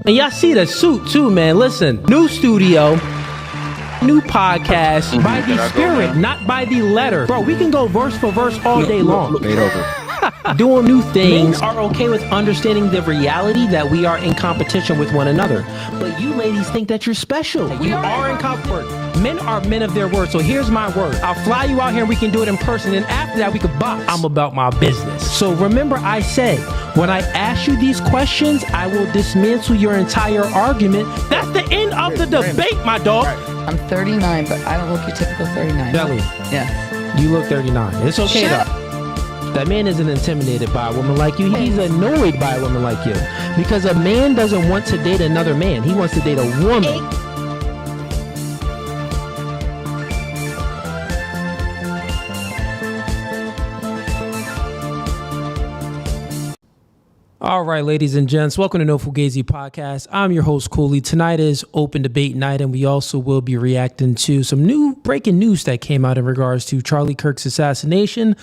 And y'all see the suit too, man. Listen, new studio, new podcast by the spirit, not by the letter. Bro, we can go verse for verse all day long. Made over. Doing new things are okay with understanding the reality that we are in competition with one another. But you ladies think that you're special. You are in comfort. Men are men of their word. So here's my word. I'll fly you out here and we can do it in person. And after that, we could box. I'm about my business. So remember I said, when I ask you these questions, I will dismantle your entire argument. That's the end of the debate, my dog. I'm 39, but I don't look your typical 39. Belly. Yeah. You look 39. It's okay though. That man isn't intimidated by a woman like you. He's annoyed by a woman like you. Because a man doesn't want to date another man. He wants to date a woman. All right, ladies and gents, welcome to No Fugazee Podcast. I'm your host, Cooley. Tonight is open debate night, and we also will be reacting to some new breaking news that came out in regards to Charlie Kirk's assassination.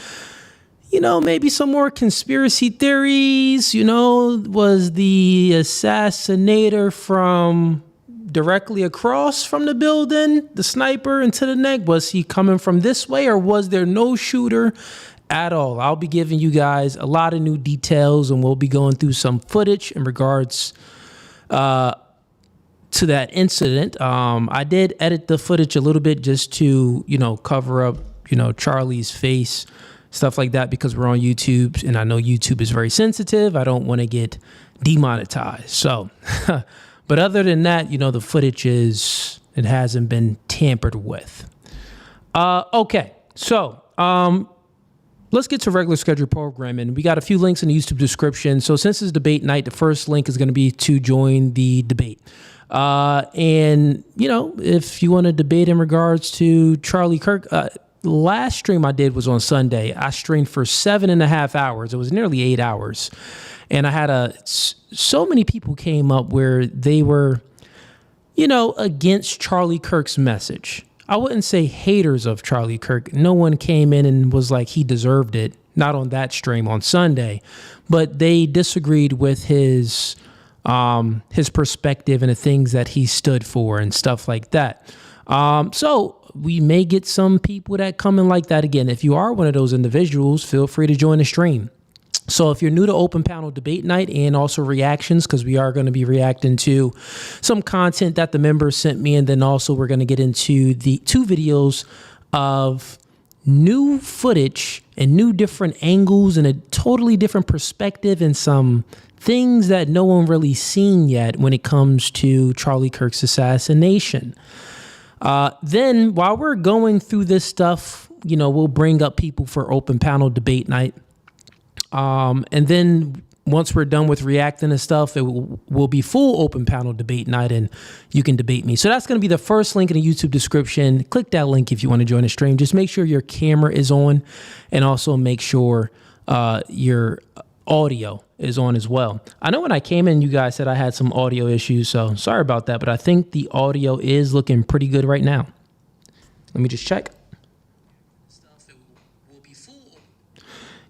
You know, maybe some more conspiracy theories. You know, was the assassinator from directly across from the building, the sniper into the neck? Was he coming from this way, or was there no shooter at all? I'll be giving you guys a lot of new details, and we'll be going through some footage in regards to that incident. I did edit the footage a little bit just to, you know, cover up, you know, Charlie's face, stuff like that, because we're on YouTube, and I know YouTube is very sensitive. I don't want to get demonetized. So, but other than that, you know, the footage it hasn't been tampered with. Okay, so let's get to regular scheduled programming. We got a few links in the YouTube description. So since it's debate night, the first link is going to be to join the debate. And, you know, if you want to debate in regards to Charlie Kirk, last stream I did was on Sunday. I streamed for 7.5 hours. It was nearly 8 hours. And I had so many people came up where they were, you know, against Charlie Kirk's message. I wouldn't say haters of Charlie Kirk. No one came in and was like he deserved it. Not on that stream on Sunday, but they disagreed with his perspective and the things that he stood for and stuff like that. So we may get some people that come in like that again. If you are one of those individuals, feel free to join the stream. So if you're new to open panel debate night and also reactions, because we are going to be reacting to some content that the members sent me, and then also we're going to get into the 2 videos of new footage and new different angles and a totally different perspective and some things that no one really seen yet when it comes to Charlie Kirk's assassination. Then while we're going through this stuff, you know, we'll bring up people for open panel debate night. And then once we're done with reacting and stuff, it will be full open panel debate night, and you can debate me. So that's going to be the first link in the YouTube description. Click that link if you want to join the stream. Just make sure your camera is on, and also make sure your audio is on as well. I know when I came in, you guys said I had some audio issues, so sorry about that, but I think the audio is looking pretty good right now. Let me just check.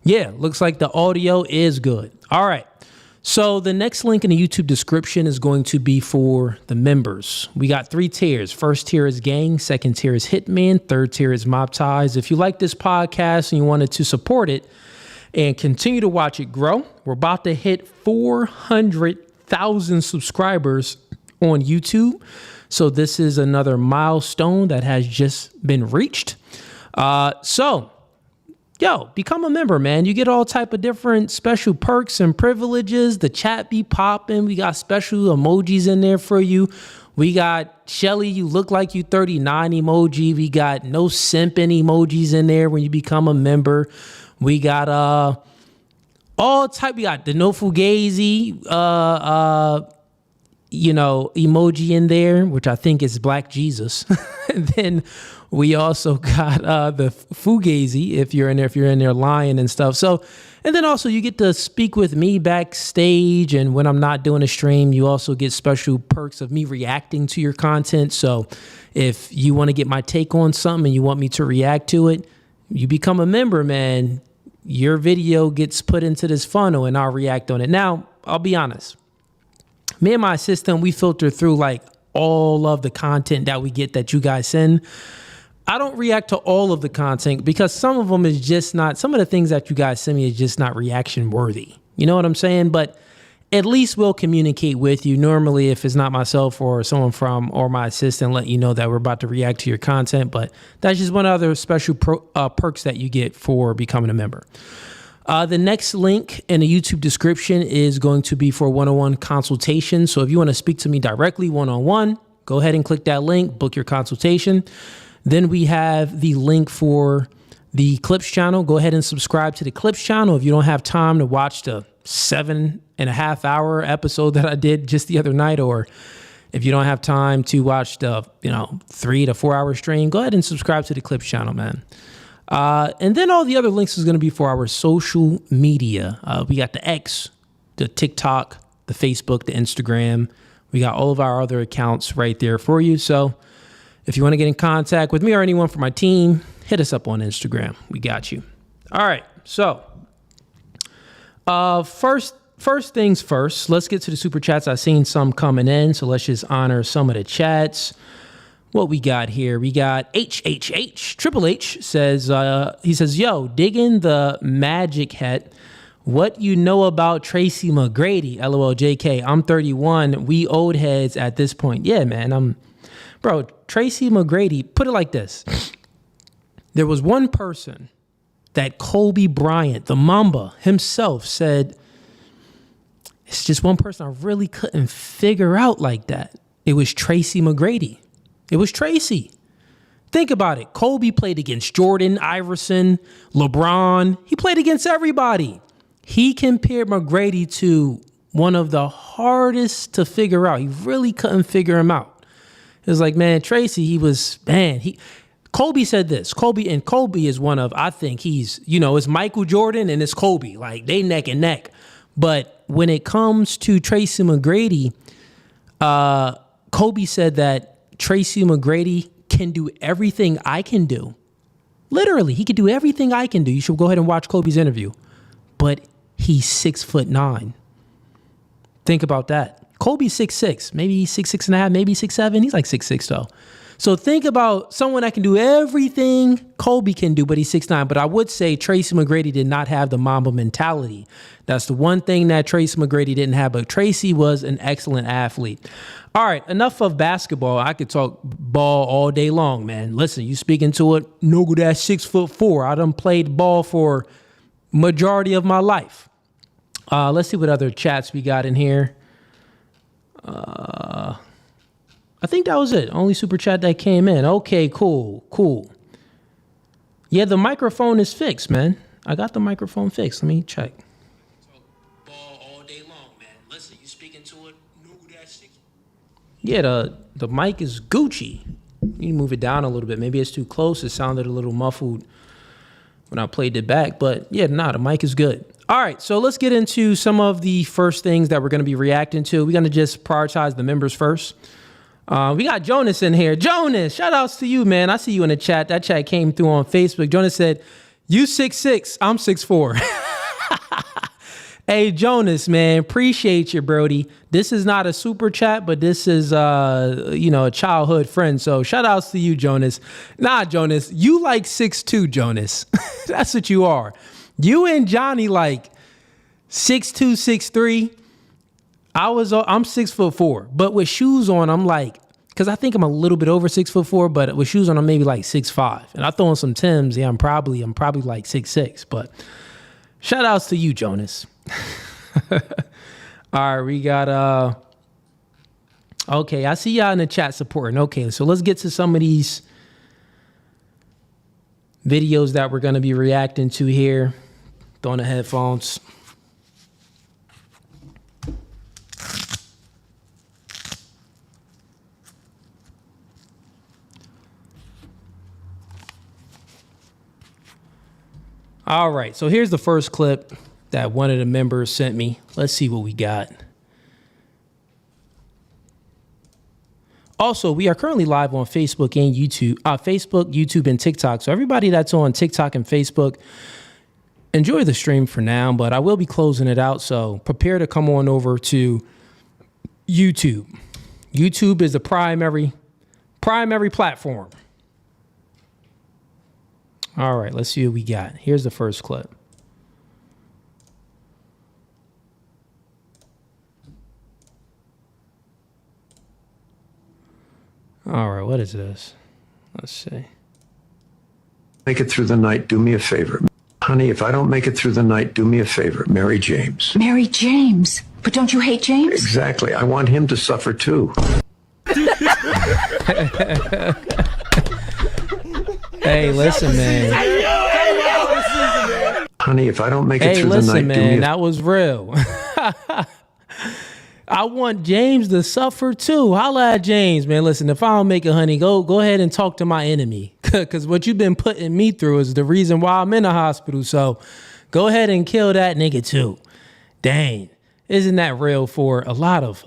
Yeah, looks like the audio is good. All right. So the next link in the YouTube description is going to be for the members. We got 3 tiers. First tier is gang. Second tier is hitman. Third tier is mob ties. If you like this podcast and you wanted to support it and continue to watch it grow, we're about to hit 400,000 subscribers on YouTube. So this is another milestone that has just been reached. Yo, become a member, man. You get all type of different special perks and privileges. The chat be popping. We got special emojis in there for you. We got Shelly, you look like you 39 emoji. We got no simping emojis in there when you become a member. We got all type. We got the No Fugazee you know, emoji in there, which I think is Black Jesus. And then we also got the Fugazee if you're in there lying and stuff. So, and then also you get to speak with me backstage, and when I'm not doing a stream, you also get special perks of me reacting to your content. So if you want to get my take on something and you want me to react to it, you become a member, man. Your video gets put into this funnel and I'll react on it. Now, I'll be honest. me and my assistant, we filter through like all of the content that we get that you guys send. I don't react to all of the content because some of them is just not, some of the things that you guys send me is just not reaction worthy. You know what I'm saying? But at least we'll communicate with you. Normally, if it's not myself or someone from or my assistant, let you know that we're about to react to your content. But that's just one other special perks that you get for becoming a member. The next link in the YouTube description is going to be for one-on-one consultation. So if you want to speak to me directly one-on-one, go ahead and click that link, book your consultation. Then we have the link for the Clips channel. Go ahead and subscribe to the Clips channel if you don't have time to watch the 7.5-hour episode that I did just the other night, or if you don't have time to watch the 3 to 4 hour stream. Go ahead and subscribe to the Clips channel, man. And then all the other links is going to be for our social media. We got the X, the TikTok, the Facebook, the Instagram. We got all of our other accounts right there for you. So if you want to get in contact with me or anyone from my team, hit us up on Instagram. We got you. All right. So first things first, let's get to the super chats. I've seen some coming in, so let's just honor some of the chats. What we got here? We got Triple H says, he says, yo, digging the magic hat. What you know about Tracy McGrady? LOL JK. I'm 31. We old heads at this point. Yeah, man. Bro, Tracy McGrady, put it like this. There was one person that Kobe Bryant, the Mamba himself, said, it's just one person I really couldn't figure out like that. It was Tracy McGrady. It was Tracy. Think about it. Kobe played against Jordan, Iverson, LeBron. He played against everybody. He compared McGrady to one of the hardest to figure out. He really couldn't figure him out. It was like, man, Tracy, Kobe said this. Kobe is one of, I think he's, it's Michael Jordan and it's Kobe. Like, they neck and neck. But when it comes to Tracy McGrady, Kobe said that Tracy McGrady can do everything I can do. Literally, he could do everything I can do. You should go ahead and watch Kobe's interview. But he's 6'9". Think about that. Kobe's 6'6", maybe 6'6.5", maybe 6'7". He's like 6'6" though. So think about someone that can do everything Kobe can do, but he's 6'9". But I would say Tracy McGrady did not have the Mamba mentality. That's the one thing that Tracy McGrady didn't have, but Tracy was an excellent athlete. All right, enough of basketball. I could talk ball all day long, man. Listen, you speaking to it, no good at 6'4". I done played ball for majority of my life. Let's see what other chats we got in here. I think that was it. Only super chat that came in. Okay, cool. Yeah, the microphone is fixed, man. I got the microphone fixed. Let me check. Ball all day long, man. Listen, you speaking to it? Yeah, the mic is Gucci. You move it down a little bit. Maybe it's too close. It sounded a little muffled when I played it back. But yeah, the mic is good. All right, so let's get into some of the first things that we're going to be reacting to. We're going to just prioritize the members first. We got Jonas in here. Jonas, shout outs to you, man. I see you in the chat. That chat came through on Facebook. Jonas said, you 6'6", I'm 6'4". Hey, Jonas, man, appreciate you, Brody. This is not a super chat, but this is, a childhood friend. So shout outs to you, Jonas. Nah, Jonas, you like 6'2", Jonas. That's what you are. You and Johnny like 6'2", 6'3". I'm 6'4", but with shoes on, I'm like, because I think I'm a little bit over 6'4", but with shoes on, I'm maybe like 6'5". And I throw on some Timbs, yeah, I'm probably like 6'6". But shout outs to you, Jonas. All right, we got okay, I see y'all in the chat supporting. Okay, so let's get to some of these videos that we're gonna be reacting to here. Throwing the headphones. All right, so here's the first clip that one of the members sent me. Let's see what we got. Also, we are currently live on Facebook and YouTube, YouTube, and TikTok. So everybody that's on TikTok and Facebook, enjoy the stream for now, but I will be closing it out. So prepare to come on over to YouTube. YouTube is the primary platform. All right, let's see what we got. Here's the first clip. All right, what is this? Let's see. Make it through the night, do me a favor. Honey, if I don't make it through the night, do me a favor. Marry James. Marry James? But don't you hate James? Exactly. I want him to suffer too. Hey, listen, man. Honey, if I don't make it Hey, through the listen, night, do me man. a That was real. I want James to suffer too. Holla at James, man. Listen, if I don't make it, honey, go ahead and talk to my enemy. Because what you've been putting me through is the reason why I'm in the hospital. So go ahead and kill that nigga too. Dang. Isn't that real for a lot of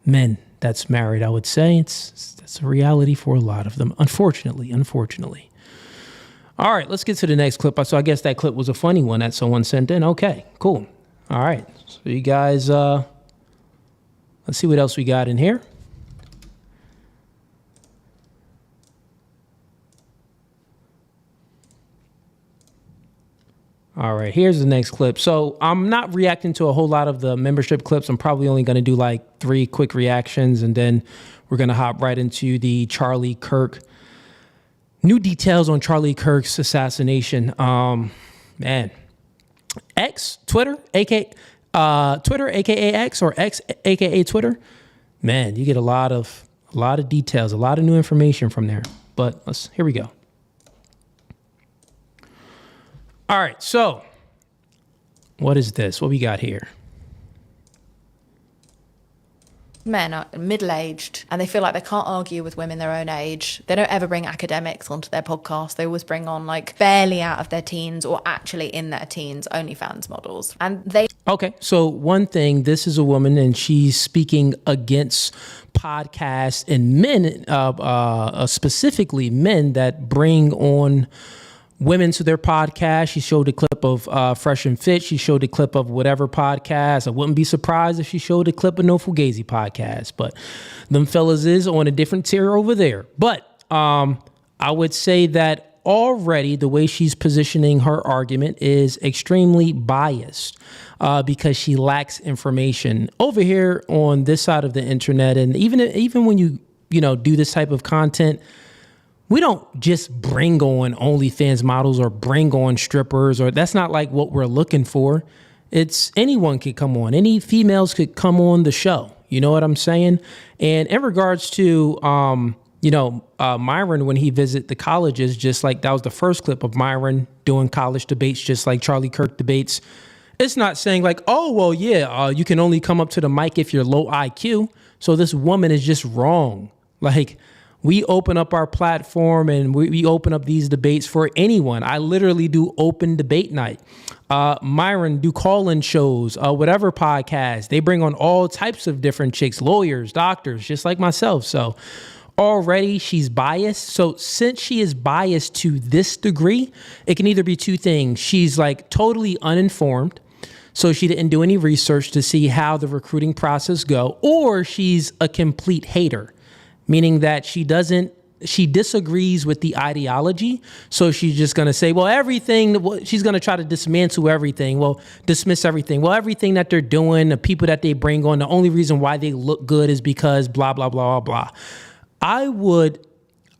men that's married, I would say. That's a reality for a lot of them, unfortunately. All right, let's get to the next clip. So I guess that clip was a funny one that someone sent in. Okay, cool. All right, so you guys, let's see what else we got in here. All right, here's the next clip. So I'm not reacting to a whole lot of the membership clips. I'm probably only going to do like 3 quick reactions, and then we're going to hop right into the Charlie Kirk. New details on Charlie Kirk's assassination. Man. X, Twitter, aka X, or X, aka Twitter. Man, you get a lot of details, a lot of new information from there. But here we go. All right, so what is this? What we got here? Men are middle-aged and they feel like they can't argue with women their own age. They don't ever bring academics onto their podcast. They always bring on like barely out of their teens or actually in their teens OnlyFans models. And they... Okay, so one thing, this is a woman and she's speaking against podcasts and men, specifically men that bring on women to their podcast. She showed a clip of Fresh and Fit. She showed a clip of whatever podcast. I wouldn't be surprised if she showed a clip of No Fugazee podcast, but them fellas is on a different tier over there. But I would say that already the way she's positioning her argument is extremely biased because she lacks information over here on this side of the internet. And even when you do this type of content, we don't just bring on OnlyFans models or bring on strippers, or that's not like what we're looking for. It's anyone could come on. Any females could come on the show. You know what I'm saying? And in regards to, Myron, when he visited the colleges, just like that was the first clip of Myron doing college debates, just like Charlie Kirk debates. It's not saying like, oh, well, yeah, you can only come up to the mic if you're low IQ. So this woman is just wrong. Like, we open up our platform and we open up these debates for anyone. I literally do open debate night. Myron do call-in shows, whatever podcast. They bring on all types of different chicks, lawyers, doctors, just like myself. So already she's biased. So since she is biased to this degree, it can either be 2 things. She's like totally uninformed. So she didn't do any research to see how the recruiting process go, or she's a complete hater. Meaning that she disagrees with the ideology. So she's just going to say, well, she's going to try to dismantle everything. Well, dismiss everything. Well, everything that they're doing, the people that they bring on, the only reason why they look good is because blah, blah, blah, blah, blah.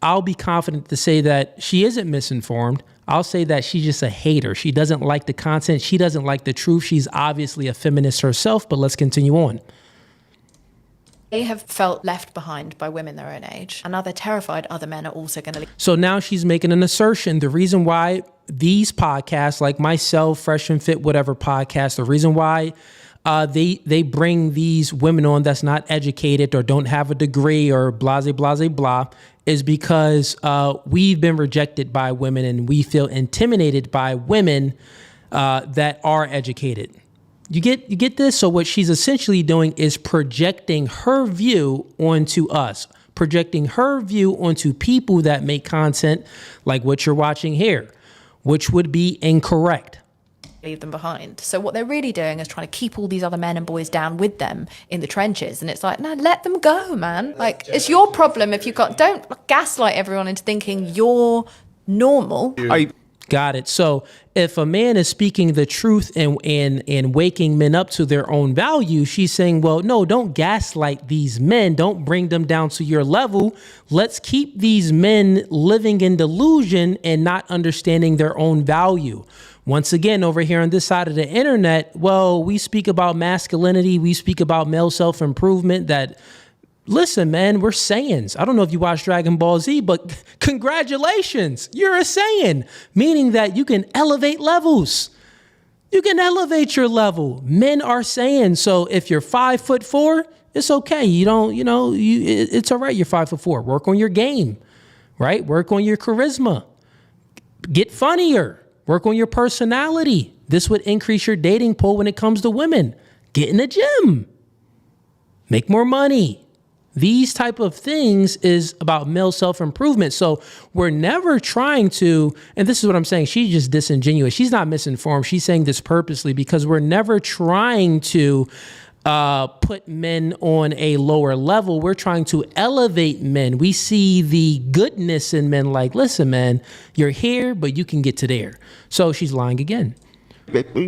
I'll be confident to say that she isn't misinformed. I'll say that she's just a hater. She doesn't like the content. She doesn't like the truth. She's obviously a feminist herself, but let's continue on. They have felt left behind by women their own age, and now they're terrified other men are also going to leave. So now she's making an assertion. The reason why these podcasts, like myself, Fresh and Fit, whatever podcast, the reason why they bring these women on that's not educated or don't have a degree or blah, blah, blah, is because we've been rejected by women and we feel intimidated by women that are educated. You get this? So what she's essentially doing is projecting her view onto us, projecting her view onto people that make content like what you're watching here, which would be incorrect. leave them behind. So what they're really doing is trying to keep all these other men and boys down with them in the trenches. And it's like, no, let them go, man. Like, it's your problem if you can't. Don't gaslight everyone into thinking you're normal. Got it. So if a man is speaking the truth and waking men up to their own value, she's saying, well, no, don't gaslight these men. Don't bring them down to your level. Let's keep these men living in delusion and not understanding their own value. Once again, over here on this side of the internet, well, we speak about masculinity. We speak about male self-improvement that, listen, man, we're Saiyans. I don't know if you watch Dragon Ball Z, but congratulations, you're a Saiyan, meaning that you can elevate levels. You can elevate your level. Men are Saiyans. So if you're 5'4", it's okay. It's all right. You're 5'4". Work on your game, right? Work on your charisma. Get funnier. Work on your personality. This would increase your dating pool when it comes to women. Get in the gym. Make more money. These type of things is about male self-improvement. So we're never trying to, and this is what I'm saying, she's just disingenuous. She's not misinformed. She's saying this purposely because we're never trying to put men on a lower level. We're trying to elevate men. We see the goodness in men like, listen, man, you're here, but you can get to there. So she's lying again.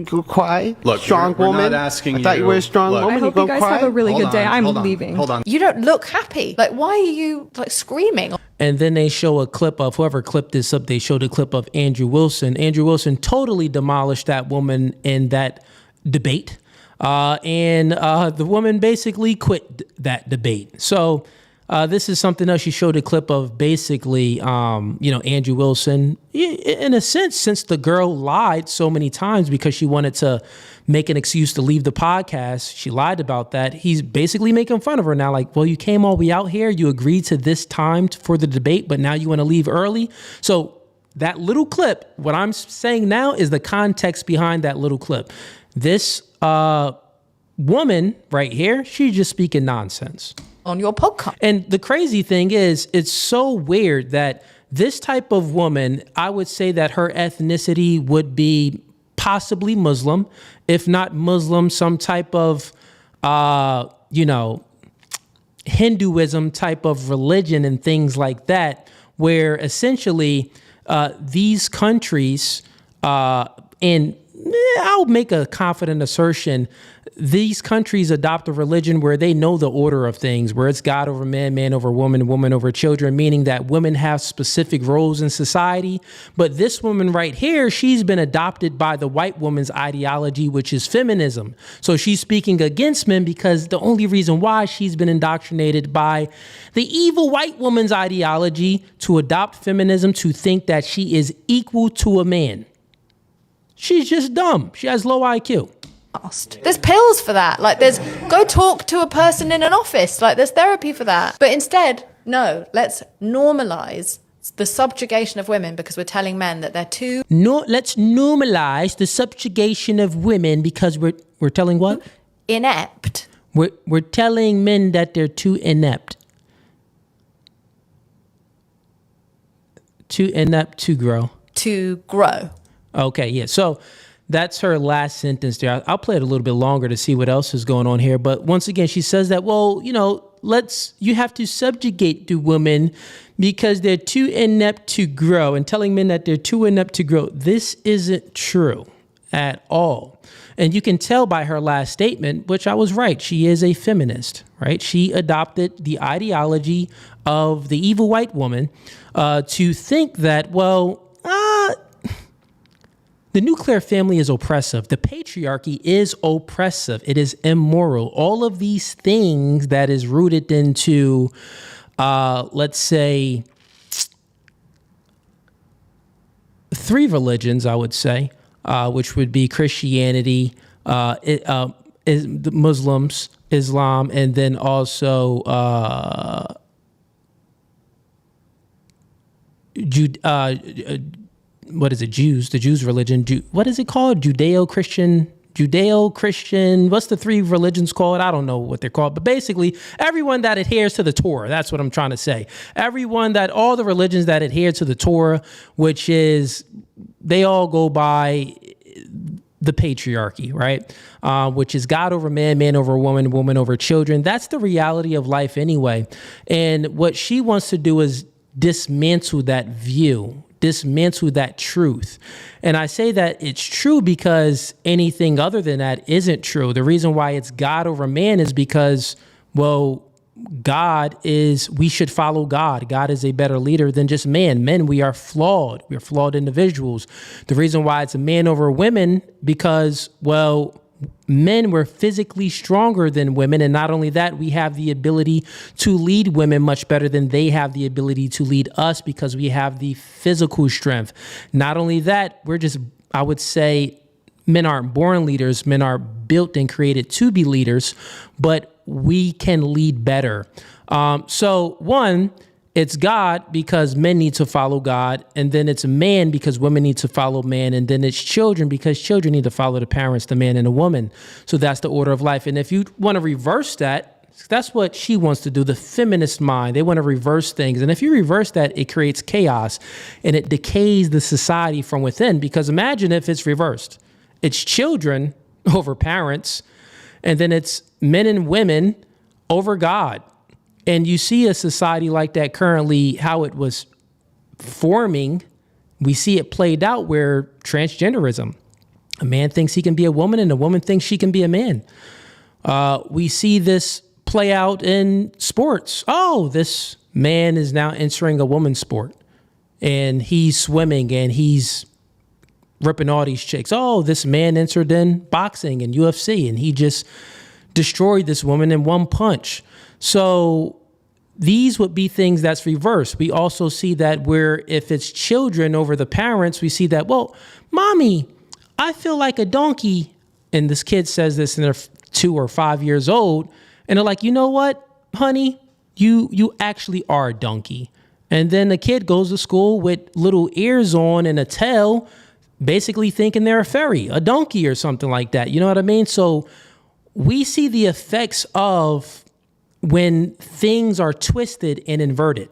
Go cry. Look, strong we're woman. not asking I thought you were a strong look, woman. I hope go you guys cry. have a really Hold good day. on, I'm hold on, leaving. Hold on. You don't look happy. Like, why are you like screaming? And then they show a clip of whoever clipped this up. They showed a clip of Andrew Wilson. Andrew Wilson totally demolished that woman in that debate. And the woman basically quit that debate. So this is something else. She showed a clip of basically, Andrew Wilson, in a sense, since the girl lied so many times because she wanted to make an excuse to leave the podcast. She lied about that. He's basically making fun of her now. Like, well, you came all the way out here. You agreed to this time for the debate, but now you want to leave early. So that little clip, what I'm saying now is the context behind that little clip. This woman right here, she's just speaking nonsense On your podcast. And the crazy thing is, it's so weird that this type of woman, I would say that her ethnicity would be possibly Muslim, if not Muslim, some type of, Hinduism type of religion and things like that, where essentially these countries, and I'll make a confident assertion, these countries adopt a religion where they know the order of things, where it's God over man, man over woman, woman over children, meaning that women have specific roles in society. But this woman right here, she's been adopted by the white woman's ideology, which is feminism. So she's speaking against men because the only reason why she's been indoctrinated by the evil white woman's ideology to adopt feminism, to think that she is equal to a man. She's just dumb. She has low IQ. There's pills for that. Like, go talk to a person in an office. Like, there's therapy for that. But instead, no, let's normalize the subjugation of women because we're telling men that they're too... No, let's normalize the subjugation of women because we're telling what? Inept. We're telling men that they're too inept. Too inept to grow. To grow. Okay, yeah. So that's her last sentence there. I'll play it a little bit longer to see what else is going on here. But once again, she says that, well, you have to subjugate the women because they're too inept to grow, and telling men that they're too inept to grow. This isn't true at all. And you can tell by her last statement, which I was right. She is a feminist, right? She adopted the ideology of the evil white woman to think that, the nuclear family is oppressive. The patriarchy is oppressive. It is immoral. All of these things that is rooted into, let's say, three religions, I would say, which would be Christianity, the Muslims, Islam, and then also what is it? Jews, the Jews religion. What is it called? Judeo-Christian. What's the three religions called? I don't know what they're called, but basically everyone that adheres to the Torah. That's what I'm trying to say. All the religions that adhere to the Torah, which is, they all go by the patriarchy, right? Which is God over man, man over woman, woman over children. That's the reality of life anyway. And what she wants to do is dismantle that view, dismantle that truth. And I say that it's true because anything other than that isn't true. The reason why it's God over man is because, well, we should follow God. God is a better leader than just man. Men, we are flawed. We are flawed individuals. The reason why it's a man over women, because, well, men were physically stronger than women. And not only that, we have the ability to lead women much better than they have the ability to lead us because we have the physical strength. Not only that, I would say, men aren't born leaders. Men are built and created to be leaders, but we can lead better. So one, it's God because men need to follow God. And then it's man because women need to follow man. And then it's children because children need to follow the parents, the man and the woman. So that's the order of life. And if you want to reverse that, that's what she wants to do, the feminist mind. They want to reverse things. And if you reverse that, it creates chaos and it decays the society from within. Because imagine if it's reversed. It's children over parents, and then it's men and women over God. And you see a society like that currently, how it was forming. We see it played out where transgenderism, a man thinks he can be a woman and a woman thinks she can be a man. We see this play out in sports. Oh, this man is now entering a woman's sport and he's swimming and he's ripping all these chicks. Oh, this man entered in boxing and UFC and he just destroyed this woman in one punch. So these would be things that's reversed. We also see that where if it's children over the parents, we see that, well, mommy, I feel like a donkey. And this kid says this and they're 2 or 5 years old. And they're like, you know what, honey, you actually are a donkey. And then the kid goes to school with little ears on and a tail, basically thinking they're a fairy, a donkey or something like that. You know what I mean? So we see the effects of when things are twisted and inverted.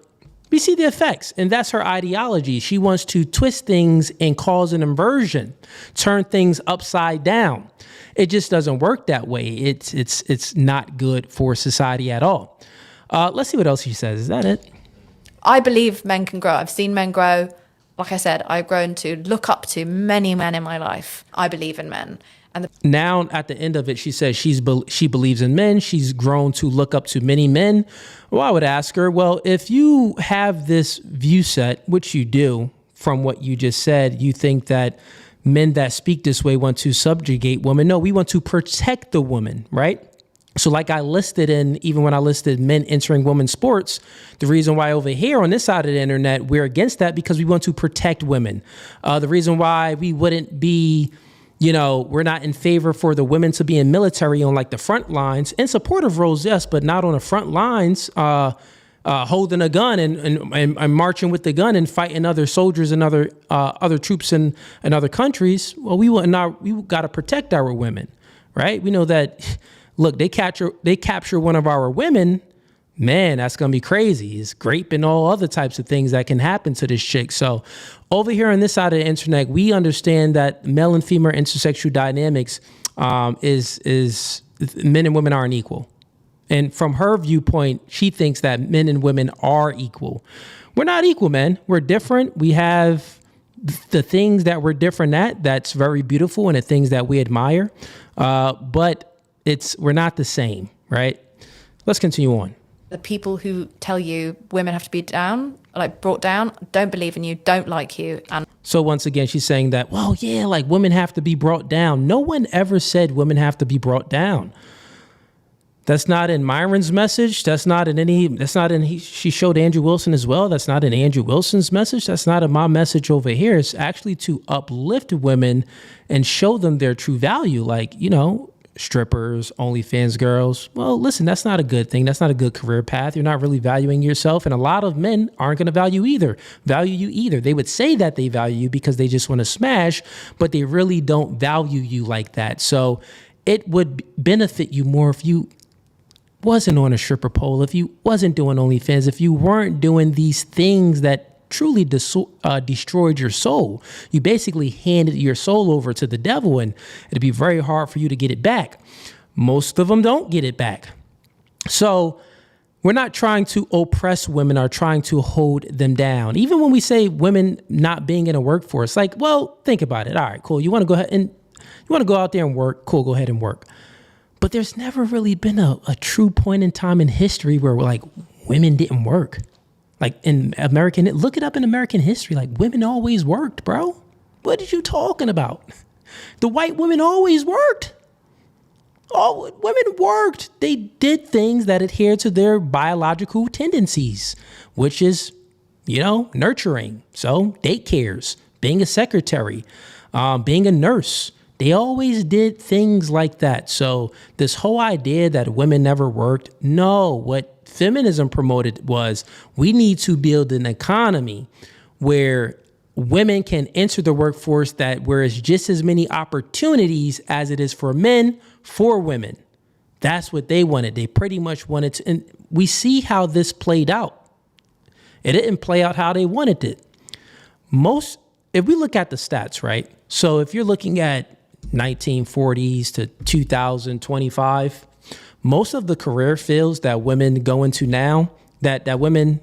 We see the effects, and that's her ideology. She wants to twist things and cause an inversion, turn things upside down. It just doesn't work that way. It's not good for society at all. Let's see what else she says. Is that it? I believe men can grow. I've seen men grow. Like I said, I've grown to look up to many men in my life. I believe in men. And now at the end of it, she says she believes in men. She's grown to look up to many men. Well, I would ask her, well, if you have this view set, which you do from what you just said, you think that men that speak this way want to subjugate women. No, we want to protect the woman, right? So like I listed even when I listed men entering women's sports, the reason why over here on this side of the internet, we're against that because we want to protect women. The reason why we wouldn't be, we're not in favor for the women to be in military on like the front lines, in supportive roles, yes, but not on the front lines, holding a gun and marching with the gun and fighting other soldiers and other troops in other countries. Well, we got to protect our women, right? We know that. Look, they capture one of our women, man, that's going to be crazy. It's grape and all other types of things that can happen to this chick. So over here on this side of the internet, we understand that male and female intersexual dynamics is men and women aren't equal. And from her viewpoint, she thinks that men and women are equal. We're not equal, man. We're different. We have the things that we're different at. That's very beautiful and the things that we admire. But we're not the same, right? Let's continue on. the people who tell you women have to be down, like brought down, don't believe in you, don't like you. And so once again, she's saying that, well, yeah, like women have to be brought down. No one ever said women have to be brought down. That's not in Myron's message. She showed Andrew Wilson as well. That's not in Andrew Wilson's message. That's not in my message over here. It's actually to uplift women and show them their true value. Like, strippers, OnlyFans girls. Well, listen, that's not a good thing. That's not a good career path. You're not really valuing yourself. And a lot of men aren't going to value you either. They would say that they value you because they just want to smash, but they really don't value you like that. So it would benefit you more if you wasn't on a stripper pole, if you wasn't doing OnlyFans, if you weren't doing these things that truly destroyed your soul. You basically handed your soul over to the devil, and it'd be very hard for you to get it back. Most of them don't get it back. So we're not trying to oppress women or trying to hold them down. Even when we say women not being in a workforce, like, well, think about it. All right, cool. You want to go ahead and you want to go out there and work? Cool, go ahead and work. But there's never really been a true point in time in history where like women didn't work. Like in look it up in American history. Like women always worked, bro. What are you talking about? The white women always worked. All women worked. They did things that adhere to their biological tendencies, which is, nurturing. So daycares, being a secretary, being a nurse. They always did things like that. So this whole idea that women never worked, no, what feminism promoted was we need to build an economy where women can enter the workforce where it's just as many opportunities as it is for men for women. That's what they wanted. They pretty much wanted to, and we see how this played out. It didn't play out how they wanted it. If we look at the stats, right? So if you're looking at 1940s to 2025, most of the career fields that women go into now, that women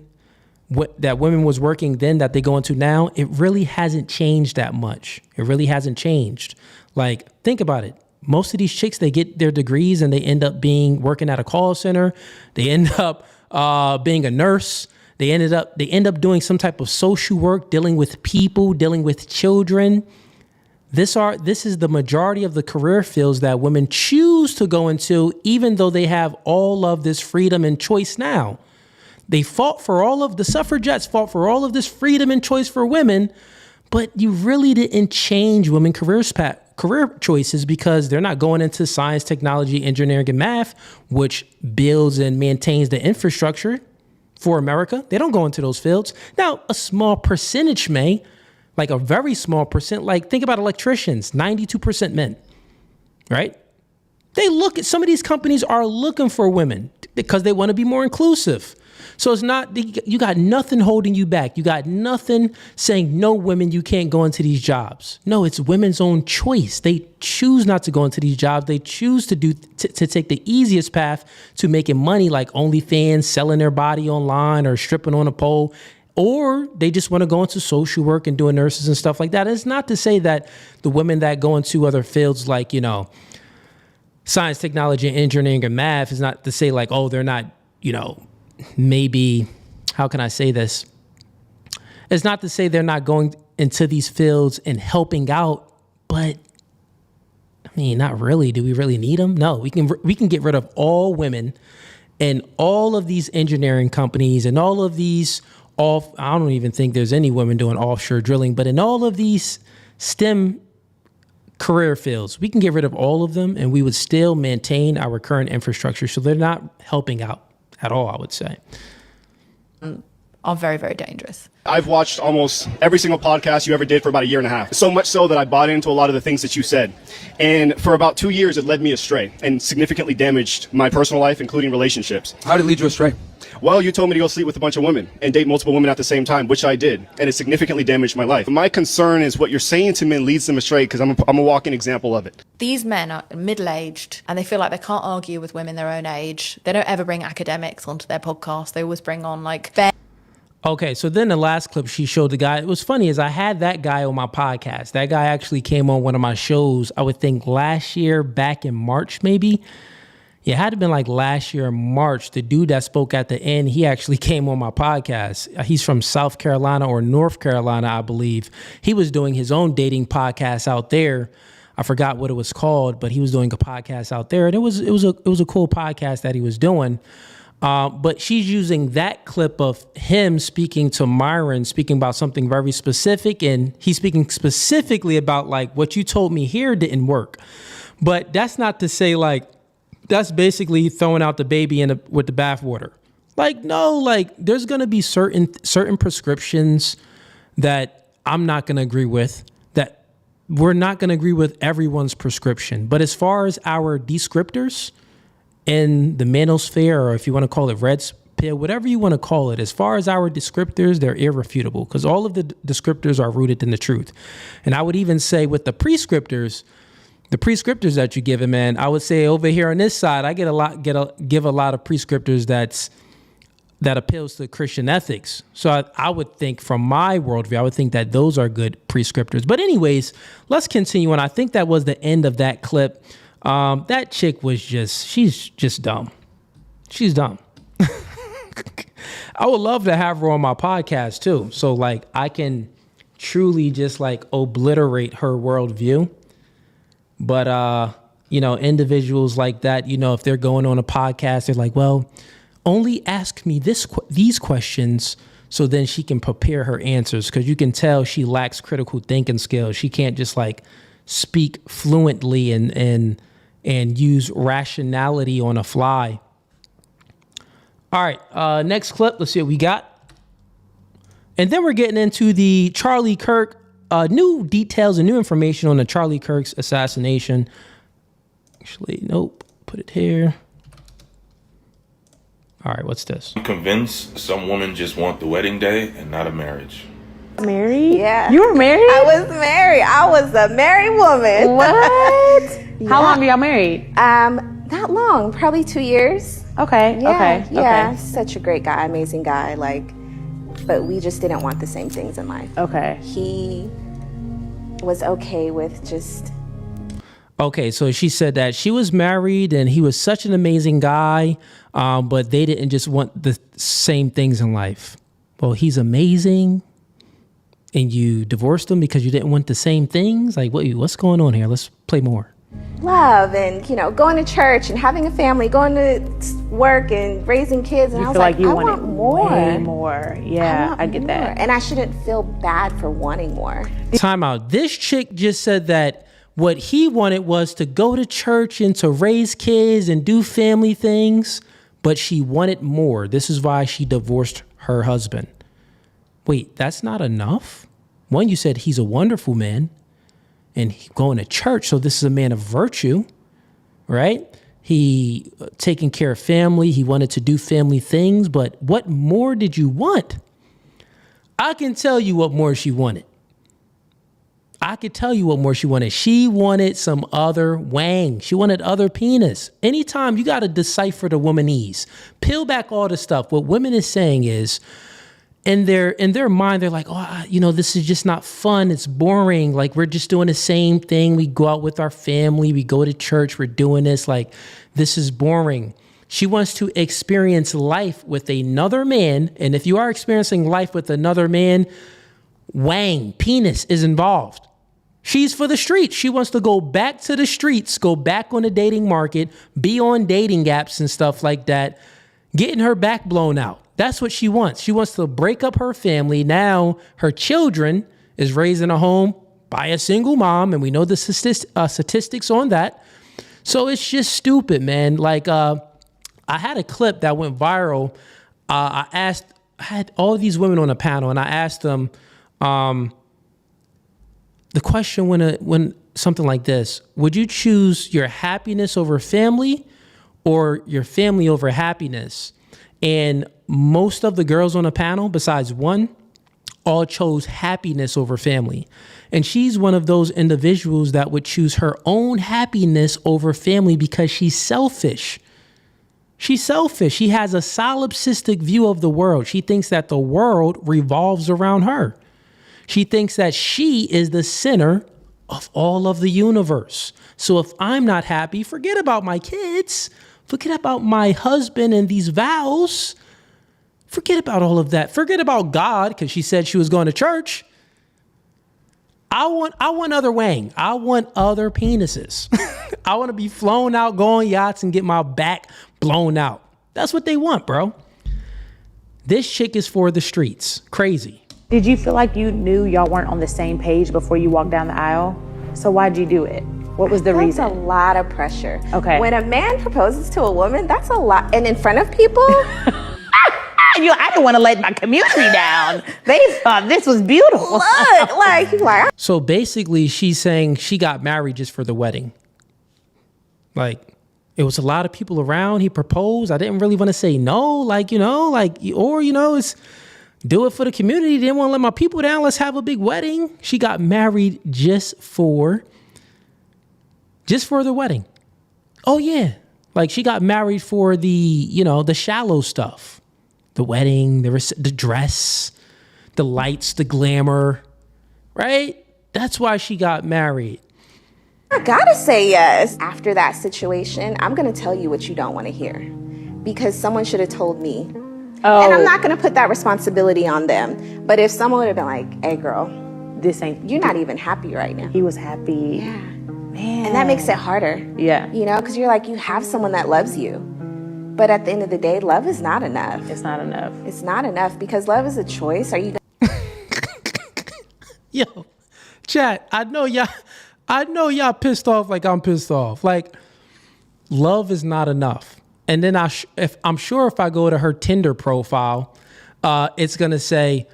was working then that they go into now, it really hasn't changed that much. It really hasn't changed. Like, think about it. Most of these chicks, they get their degrees and they end up working at a call center. They end up being a nurse. They end up doing some type of social work, dealing with people, dealing with children. This is the majority of the career fields that women choose to go into, even though they have all of this freedom and choice now. The suffragettes fought for all of this freedom and choice for women, but you really didn't change women career choices because they're not going into science, technology, engineering, and math, which builds and maintains the infrastructure for America. They don't go into those fields. Now, a small percentage may, like a very small percent, like think about electricians, 92% men, right? Some of these companies are looking for women because they want to be more inclusive. So it's not, you got nothing holding you back. You got nothing saying, no, women, you can't go into these jobs. No, it's women's own choice. They choose not to go into these jobs. They choose to take the easiest path to making money, like OnlyFans, selling their body online or stripping on a pole. Or they just want to go into social work and doing nurses and stuff like that. It's not to say that the women that go into other fields like, science, technology, engineering, and math is not to say like, oh, they're not, maybe, how can I say this? It's not to say they're not going into these fields and helping out, but I mean, not really. Do we really need them? No, we can get rid of all women and all of these engineering companies and all of these I don't even think there's any women doing offshore drilling, but in all of these STEM career fields, we can get rid of all of them and we would still maintain our current infrastructure. So they're not helping out at all, I would say. Are very, very dangerous. I've watched almost every single podcast you ever did for about a year and a half. So much so that I bought into a lot of the things that you said. And for about 2 years, it led me astray and significantly damaged my personal life, including relationships. How did it lead you astray? Well, you told me to go sleep with a bunch of women and date multiple women at the same time, which I did. And it significantly damaged my life. My concern is what you're saying to men leads them astray because I'm a walking example of it. These men are middle-aged and they feel like they can't argue with women their own age. They don't ever bring academics onto their podcast. They always bring on like Okay, so then the last clip she showed the guy, it was funny is I had that guy on my podcast. That guy actually came on one of my shows, I would think last year, back in March maybe. Yeah, it had to have been like last year in March. The dude that spoke at the end, he actually came on my podcast. He's from South Carolina or North Carolina, I believe. He was doing his own dating podcast out there. I forgot what it was called, but he was doing a podcast out there. And it was a cool podcast that he was doing. But she's using that clip of him speaking to Myron, speaking about something very specific. And he's speaking specifically about like what you told me here didn't work. But that's not to say like, that's basically throwing out the baby with the bathwater. Like, no, like there's going to be certain prescriptions that I'm not going to agree with, that we're not going to agree with everyone's prescription. But as far as our descriptors in the manosphere, or if you want to call it red appeal, whatever you want to call it. As far as our descriptors, they're irrefutable because all of the descriptors are rooted in the truth. And I would even say with the prescriptors that you give it, man, I would say over here on this side, I give a lot of prescriptors that appeals to Christian ethics. So I would think from my worldview, I would think that those are good prescriptors. But anyways, let's continue. And I think that was the end of that clip. That chick was she's just dumb. She's dumb. I would love to have her on my podcast too. So like I can truly just like obliterate her worldview. But, individuals like that, if they're going on a podcast, they're like, well, only ask me these questions so then she can prepare her answers. Because you can tell she lacks critical thinking skills. She can't just like speak fluently and use rationality on a fly. All right, next clip. Let's see what we got. And then we're getting into the Charlie Kirk, new details and new information on the Charlie Kirk's assassination. Actually, nope. Put it here. All right, what's this? I'm convinced some women just want the wedding day and not a marriage. Married? Yeah. You were married? I was married. I was a married woman. What? Yeah. How long were y'all married? Not long. Probably 2 years. Okay. Yeah. Okay. Yeah. Okay. Such a great guy, amazing guy. But we just didn't want the same things in life. Okay. He was okay with just. Okay, so she said that she was married and he was such an amazing guy, but they didn't just want the same things in life. Well, he's amazing, and you divorced him because you didn't want the same things? Like, what's going on here? Let's play more. Love and, going to church and having a family, going to work and raising kids. And You I was feel like you I wanted want more. way more. Yeah, I get more. that. And I shouldn't feel bad for wanting more. Time out. This chick just said that what he wanted was to go to church and to raise kids and do family things, but she wanted more. This is why she divorced her husband. Wait, that's not enough? One, you said he's a wonderful man and going to church, so this is a man of virtue, right? He taking care of family. He wanted to do family things, but what more did you want? I can tell you what more she wanted. I could tell you what more she wanted. She wanted some other wang. She wanted other penis. Anytime you got to decipher the womanese, peel back all the stuff. What women is saying is, in their mind, they're like, this is just not fun. It's boring. Like, we're just doing the same thing. We go out with our family. We go to church. We're doing this. Like, this is boring. She wants to experience life with another man. And if you are experiencing life with another man, wang, penis is involved. She's for the streets. She wants to go back to the streets, go back on the dating market, be on dating apps and stuff like that, getting her back blown out. That's what she wants. She wants to break up her family. Now her children is raised in a home by a single mom, and we know the statistics on that. So it's just stupid, man. Like, I had a clip that went viral. I had all of these women on a panel, and I asked them, the question when something like this, would you choose your happiness over family or your family over happiness? And most of the girls on the panel, besides one, all chose happiness over family. And she's one of those individuals that would choose her own happiness over family because she's selfish. She's selfish. She has a solipsistic view of the world. She thinks that the world revolves around her. She thinks that she is the center of all of the universe. So if I'm not happy, forget about my kids. Forget about my husband and these vows. Forget about all of that. Forget about God, because she said she was going to church. I want other wang. I want other penises. I want to be flown out, go on yachts, and get my back blown out. That's what they want, bro. This chick is for the streets. Crazy. Did you feel like you knew y'all weren't on the same page before you walked down the aisle? So why'd you do it? What was the reason? That's a lot of pressure. Okay. When a man proposes to a woman, that's a lot. And in front of people, I didn't want to let my community down. They thought this was beautiful. look, So basically, she's saying she got married just for the wedding. Like, It was a lot of people around. He proposed. I didn't really want to say no, it's do it for the community. Didn't want to let my people down. Let's have a big wedding. She got married just for the wedding. Oh yeah. Like she got married for the shallow stuff, the wedding, the dress, the lights, the glamour, right? That's why she got married. I gotta say yes. After that situation, I'm gonna tell you what you don't want to hear, because someone should have told me. Oh. And I'm not gonna put that responsibility on them. But if someone would have been like, "Hey, girl, you're not even happy right now." He was happy. Yeah. Man. And that makes it harder. Yeah. Because you're like, you have someone that loves you. But at the end of the day, love is not enough. It's not enough. It's not enough because love is a choice. Are you Yo, chat, I know y'all pissed off like I'm pissed off. Like, love is not enough. And then I'm sure if I go to her Tinder profile, it's going to say,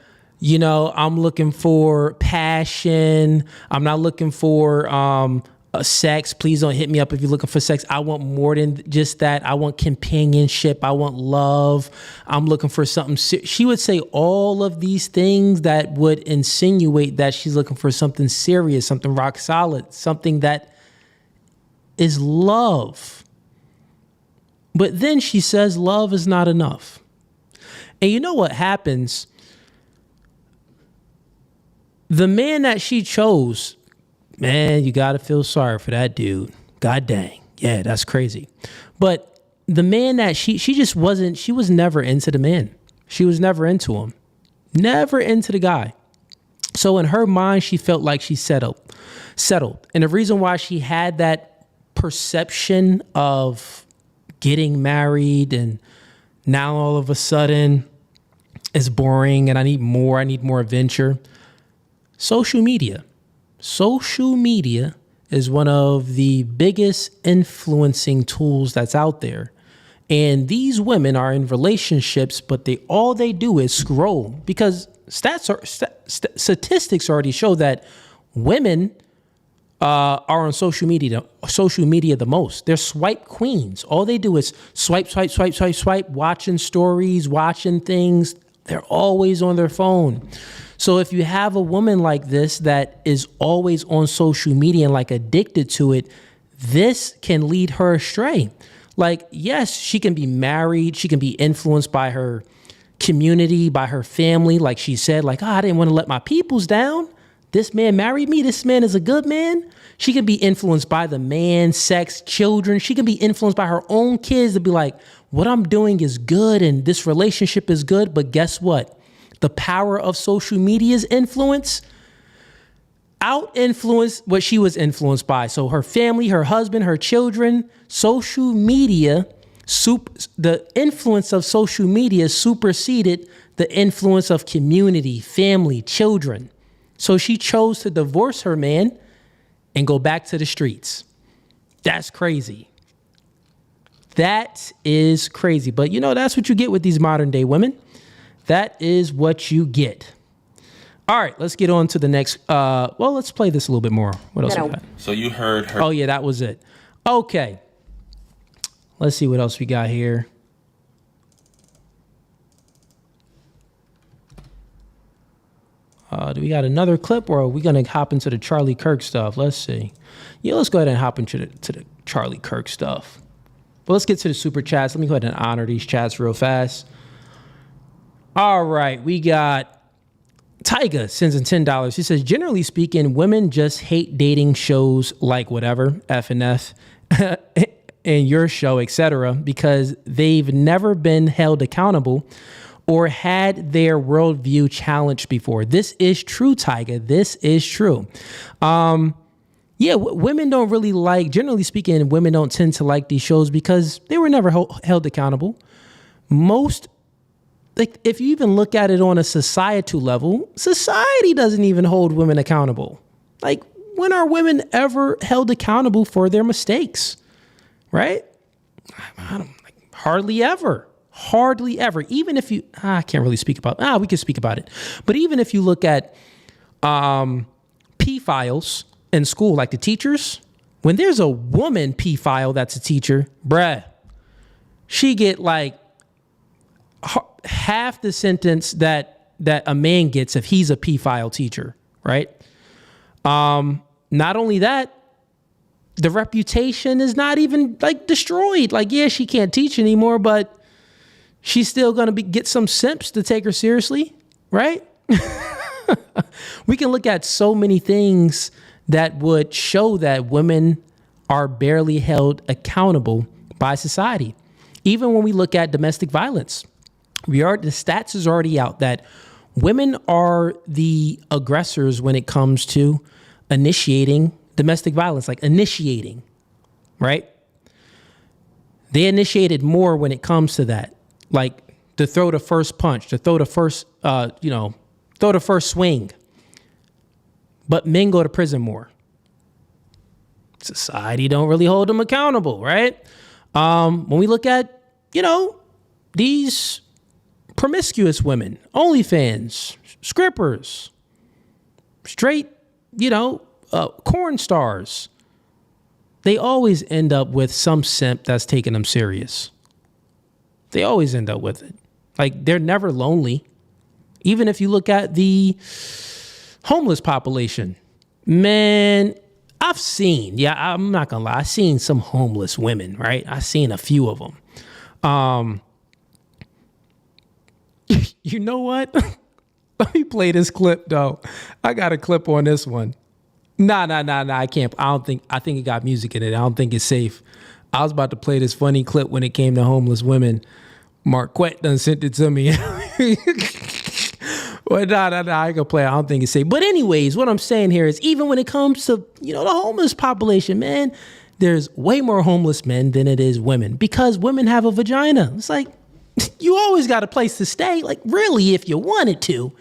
I'm looking for passion. I'm not looking for sex. Please don't hit me up if you're looking for sex. I want more than just that. I want companionship. I want love. I'm looking for something. She would say all of these things that would insinuate that she's looking for something serious, something rock solid, something that is love. But then she says love is not enough. And you know what happens? The man that she chose, man, you got to feel sorry for that dude. God dang. Yeah, that's crazy. But the man that she was never into the man. She was never into him. Never into the guy. So in her mind, she felt like she settled. And the reason why she had that perception of getting married and now all of a sudden it's boring and I need more adventure. Social media is one of the biggest influencing tools that's out there. And these women are in relationships, but all they do is scroll, because statistics already show that women are on social media the most. They're swipe queens. All they do is swipe, watching stories, watching things. They're always on their phone. So if you have a woman like this that is always on social media and like addicted to it, this can lead her astray. Like, yes, she can be married. She can be influenced by her community, by her family. Like she said, like, I didn't want to let my peoples down. This man married me. This man is a good man. She can be influenced by the man, sex, children. She can be influenced by her own kids to be like, what I'm doing is good and this relationship is good. But guess what? The power of social media's influence out-influenced what she was influenced by. So her family, her husband, her children, social media, the influence of social media superseded the influence of community, family, children. So she chose to divorce her man and go back to the streets. That's crazy. That is crazy. But that's what you get with these modern day women. That is what you get. All right, let's get on to the next. Let's play this a little bit more. What else we got? So you heard her. Oh, yeah, that was it. Okay. Let's see what else we got here. Do we got another clip, or are we going to hop into the Charlie Kirk stuff? Let's see. Yeah, let's go ahead and hop into the Charlie Kirk stuff. But let's get to the super chats. Let me go ahead and honor these chats real fast. All right, we got Tyga sends in $10. He says, generally speaking, women just hate dating shows like whatever, F and F, and your show, etc., because they've never been held accountable or had their worldview challenged before. This is true, Tyga. This is true. Women don't really generally speaking, women don't tend to like these shows because they were never held accountable. If you even look at it on a societal level, society doesn't even hold women accountable. Like, when are women ever held accountable for their mistakes? Right? Hardly ever. Even if you, I can't really speak about, we can speak about it. But even if you look at P-files in school, like the teachers, When there's a woman pedophile that's a teacher, bruh, she get like half the sentence that a man gets if he's a pedophile teacher, right? Not only that, the reputation is not even like destroyed. Like, yeah, she can't teach anymore, but she's still going to get some simps to take her seriously, right? We can look at so many things that would show that women are barely held accountable by society. Even when we look at domestic violence, the stats is already out that women are the aggressors when it comes to initiating domestic violence, like initiating, right? They initiated more when it comes to that, like to throw the first punch, to throw the first, throw the first swing. But men go to prison more. Society don't really hold them accountable, right? When we look at, these promiscuous women, OnlyFans, strippers, straight, corn stars, they always end up with some simp that's taking them serious. They always end up with it. Like, they're never lonely. Even if you look at the homeless population, man, I'm not gonna lie, I've seen some homeless women, right? I've seen a few of them. You know what? Let me play this clip though. I got a clip on this one. Nah, I can't. I think it got music in it. I don't think it's safe. I was about to play this funny clip when it came to homeless women. Marquette done sent it to me. Well, nah, I ain't gonna play. I don't think it's safe. But anyways, what I'm saying here is even when it comes to, the homeless population, man, there's way more homeless men than it is women because women have a vagina. It's like, you always got a place to stay. Like, really, if you wanted to,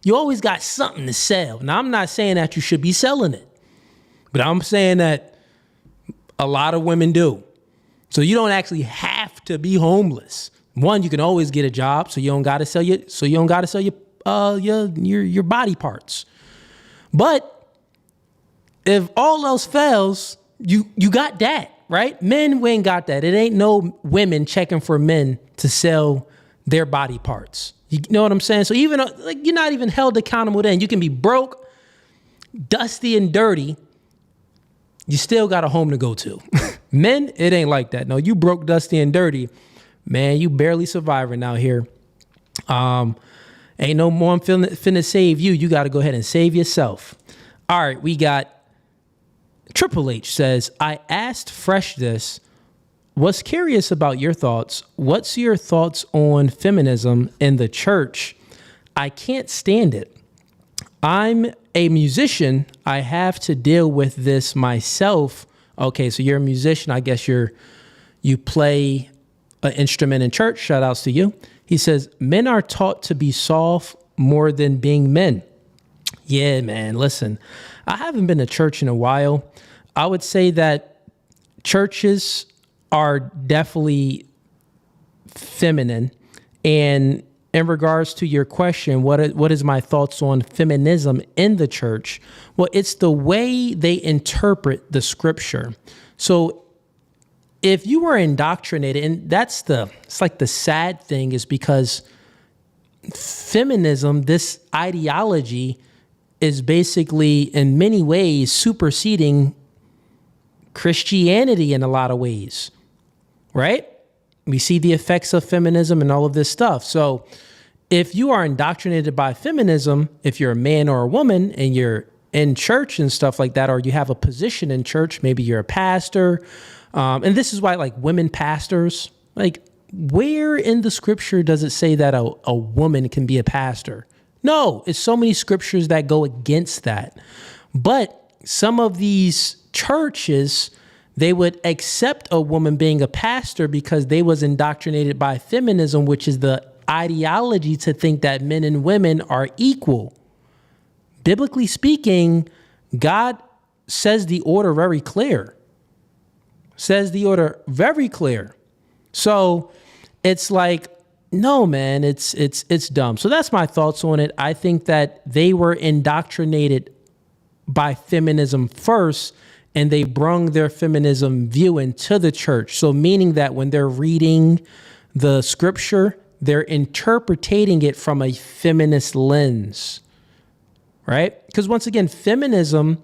you always got something to sell. Now, I'm not saying that you should be selling it, but I'm saying that a lot of women do. So you don't actually have to be homeless. One, you can always get a job, so you don't got to sell your your body parts. But if all else fails, you got that, right? Men, we ain't got that. It ain't no women checking for men to sell their body parts. You know what I'm saying? So even you're not even held accountable then. You can be broke, dusty and dirty. You still got a home to go to. Men, it ain't like that. No, you broke, dusty and dirty, man, you barely surviving out here. Ain't no more finna save you. You got to go ahead and save yourself. All right, we got Triple H says, I asked Fresh this, was curious about your thoughts. What's your thoughts on feminism in the church? I can't stand it. I'm a musician. I have to deal with this myself. Okay, so you're a musician. I guess you play an instrument in church. Shout outs to you. He says, men are taught to be soft more than being men. Yeah, man, listen, I haven't been to church in a while. I would say that churches are definitely feminine. And in regards to your question, what is my thoughts on feminism in the church? Well, it's the way they interpret the scripture. So if you were indoctrinated, and it's like the sad thing is because feminism, this ideology, is basically in many ways superseding Christianity in a lot of ways, right? We see the effects of feminism and all of this stuff. So if you are indoctrinated by feminism, if you're a man or a woman and you're in church and stuff like that, or you have a position in church, maybe you're a pastor, and this is why, like, women pastors, like, where in the scripture does it say that a woman can be a pastor? No, it's so many scriptures that go against that. But some of these churches, they would accept a woman being a pastor because they was indoctrinated by feminism, which is the ideology to think that men and women are equal. Biblically speaking, God says the order very clear. So it's like, no, man, it's dumb. So that's my thoughts on it. I think that they were indoctrinated by feminism first, and they brung their feminism view into the church. So meaning that when they're reading the scripture, they're interpreting it from a feminist lens, right? Because once again, feminism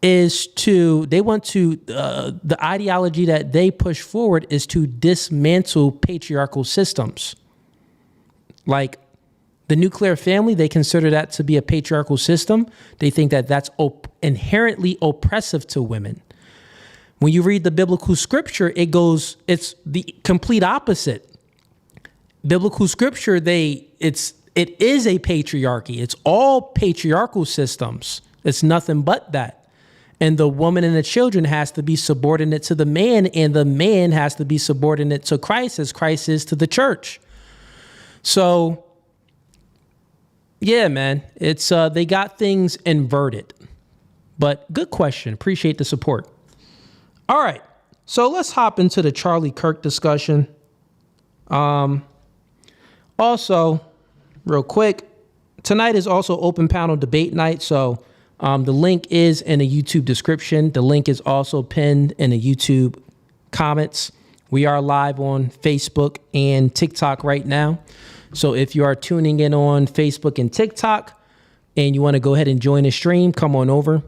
is the ideology that they push forward is to dismantle patriarchal systems. Like the nuclear family, they consider that to be a patriarchal system. They think that that's inherently oppressive to women. When you read the biblical scripture, it's the complete opposite. Biblical scripture, it is a patriarchy. It's all patriarchal systems. It's nothing but that. And the woman and the children has to be subordinate to the man, and the man has to be subordinate to Christ as Christ is to the church. So, yeah, man, it's they got things inverted. But good question. Appreciate the support. All right, so let's hop into the Charlie Kirk discussion. Also, real quick, tonight is also open panel debate night. So the link is in the YouTube description. The link is also pinned in the YouTube comments. We are live on Facebook and TikTok right now. So if you are tuning in on Facebook and TikTok and you want to go ahead and join the stream, come on over.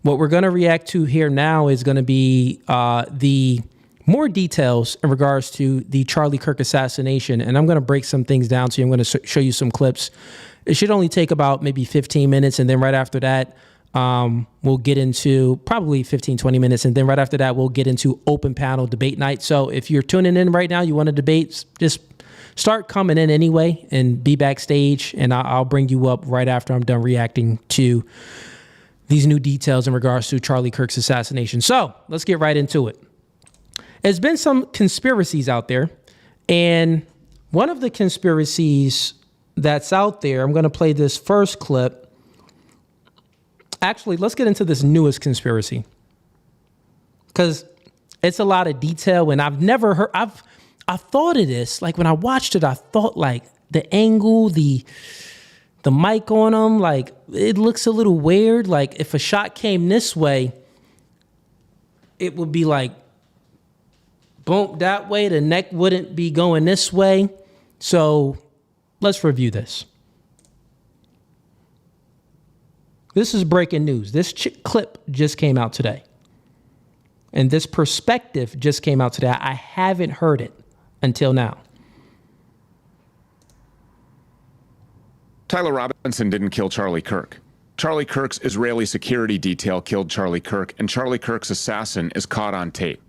What we're going to react to here now is going to be the more details in regards to the Charlie Kirk assassination. And I'm going to break some things down to you. I'm going to show you some clips. It should only take about maybe 15 minutes. And then right after that, we'll get into probably 15, 20 minutes. And then right after that, we'll get into open panel debate night. So if you're tuning in right now, you want to debate, just start coming in anyway and be backstage. And I'll bring you up right after I'm done reacting to these new details in regards to Charlie Kirk's assassination. So let's get right into it. There's been some conspiracies out there. And one of the conspiracies that's out there, I'm going to play this first clip. Actually, let's get into this newest conspiracy, because it's a lot of detail, and I've never heard, I thought of this, like when I watched it, I thought like the angle, the mic on them, like it looks a little weird. Like if a shot came this way, it would be like boom that way. The neck wouldn't be going this way. So let's review this. This is breaking news. This clip just came out today. And this perspective just came out today. I haven't heard it until now. Tyler Robinson didn't kill Charlie Kirk. Charlie Kirk's Israeli security detail killed Charlie Kirk, and Charlie Kirk's assassin is caught on tape.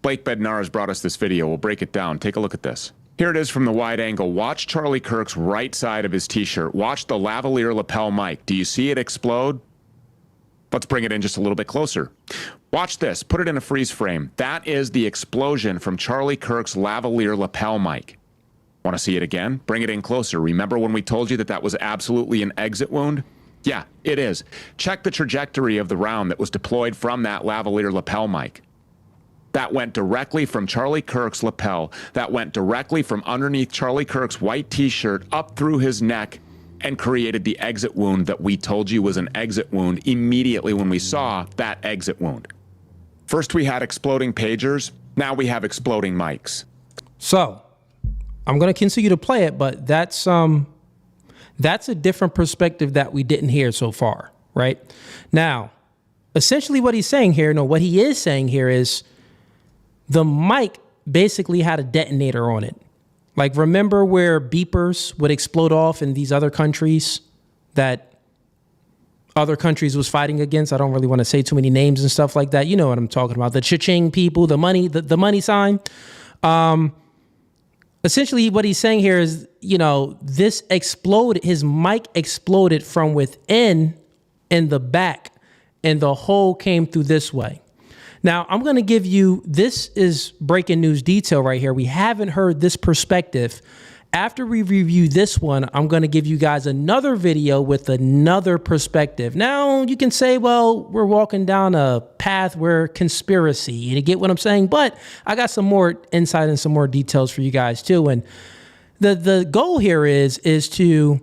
Blake Bednar has brought us this video. We'll break it down. Take a look at this. Here it is from the wide angle. Watch Charlie Kirk's right side of his t-shirt. Watch the lavalier lapel mic. Do you see it explode? Let's bring it in just a little bit closer. Watch this. Put it in a freeze frame. That is the explosion from Charlie Kirk's lavalier lapel mic. Want to see it again? Bring it in closer. Remember when we told you that that was absolutely an exit wound? Yeah, it is. Check the trajectory of the round that was deployed from that lavalier lapel mic. That went directly from Charlie Kirk's lapel. That went directly from underneath Charlie Kirk's white t-shirt up through his neck and created the exit wound that we told you was an exit wound immediately when we saw that exit wound. First we had exploding pagers. Now we have exploding mics. So I'm going to continue to play it, but that's a different perspective that we didn't hear so far, right? Now, essentially what he's saying here, what he is saying here is the mic basically had a detonator on it. Like, remember where beepers would explode off in these other countries that other countries was fighting against? I don't really want to say too many names and stuff like that. You know what I'm talking about. The cha-ching people, the money sign. Essentially what he's saying here is, this exploded, his mic exploded from within in the back, and the hole came through this way. Now, I'm going to give you, this is breaking news detail right here. We haven't heard this perspective. After we review this one, I'm going to give you guys another video with another perspective. Now, you can say, well, we're walking down a path where conspiracy. You get what I'm saying? But I got some more insight and some more details for you guys too. And the goal here is to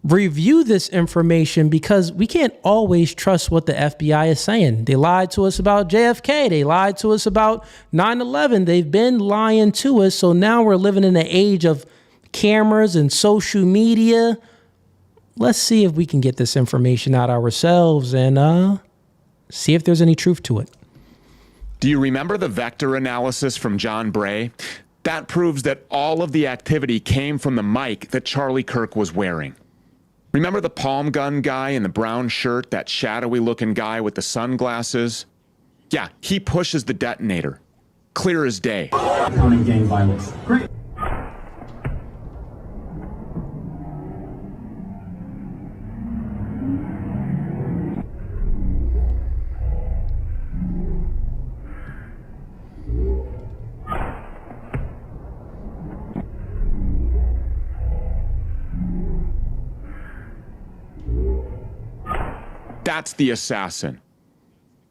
review this information because we can't always trust what the FBI is saying. They lied to us about JFK. They lied to us about 9/11. They've been lying to us. So now we're living in an age of cameras and social media. Let's see if we can get this information out ourselves and see if there's any truth to it. Do you remember the vector analysis from John Bray? That proves that all of the activity came from the mic that Charlie Kirk was wearing. Remember the palm gun guy in the brown shirt, that shadowy looking guy with the sunglasses? Yeah, he pushes the detonator. Clear as day. Counting gang violence. Great. That's the assassin.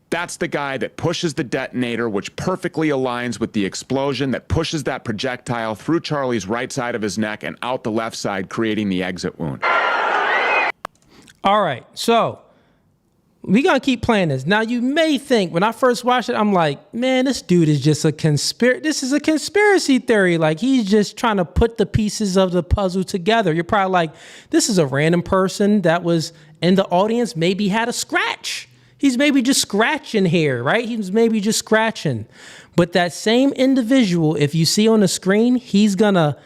That's the guy that pushes the detonator, which perfectly aligns with the explosion that pushes that projectile through Charlie's right side of his neck and out the left side, creating the exit wound. All right, so we're going to keep playing this. Now, you may think, when I first watched it, I'm like, man, this dude is just this is a conspiracy theory. Like, he's just trying to put the pieces of the puzzle together. You're probably like, this is a random person that was in the audience, maybe had a scratch. He's maybe just scratching here, right? He's maybe just scratching. But that same individual, if you see on the screen, he's going to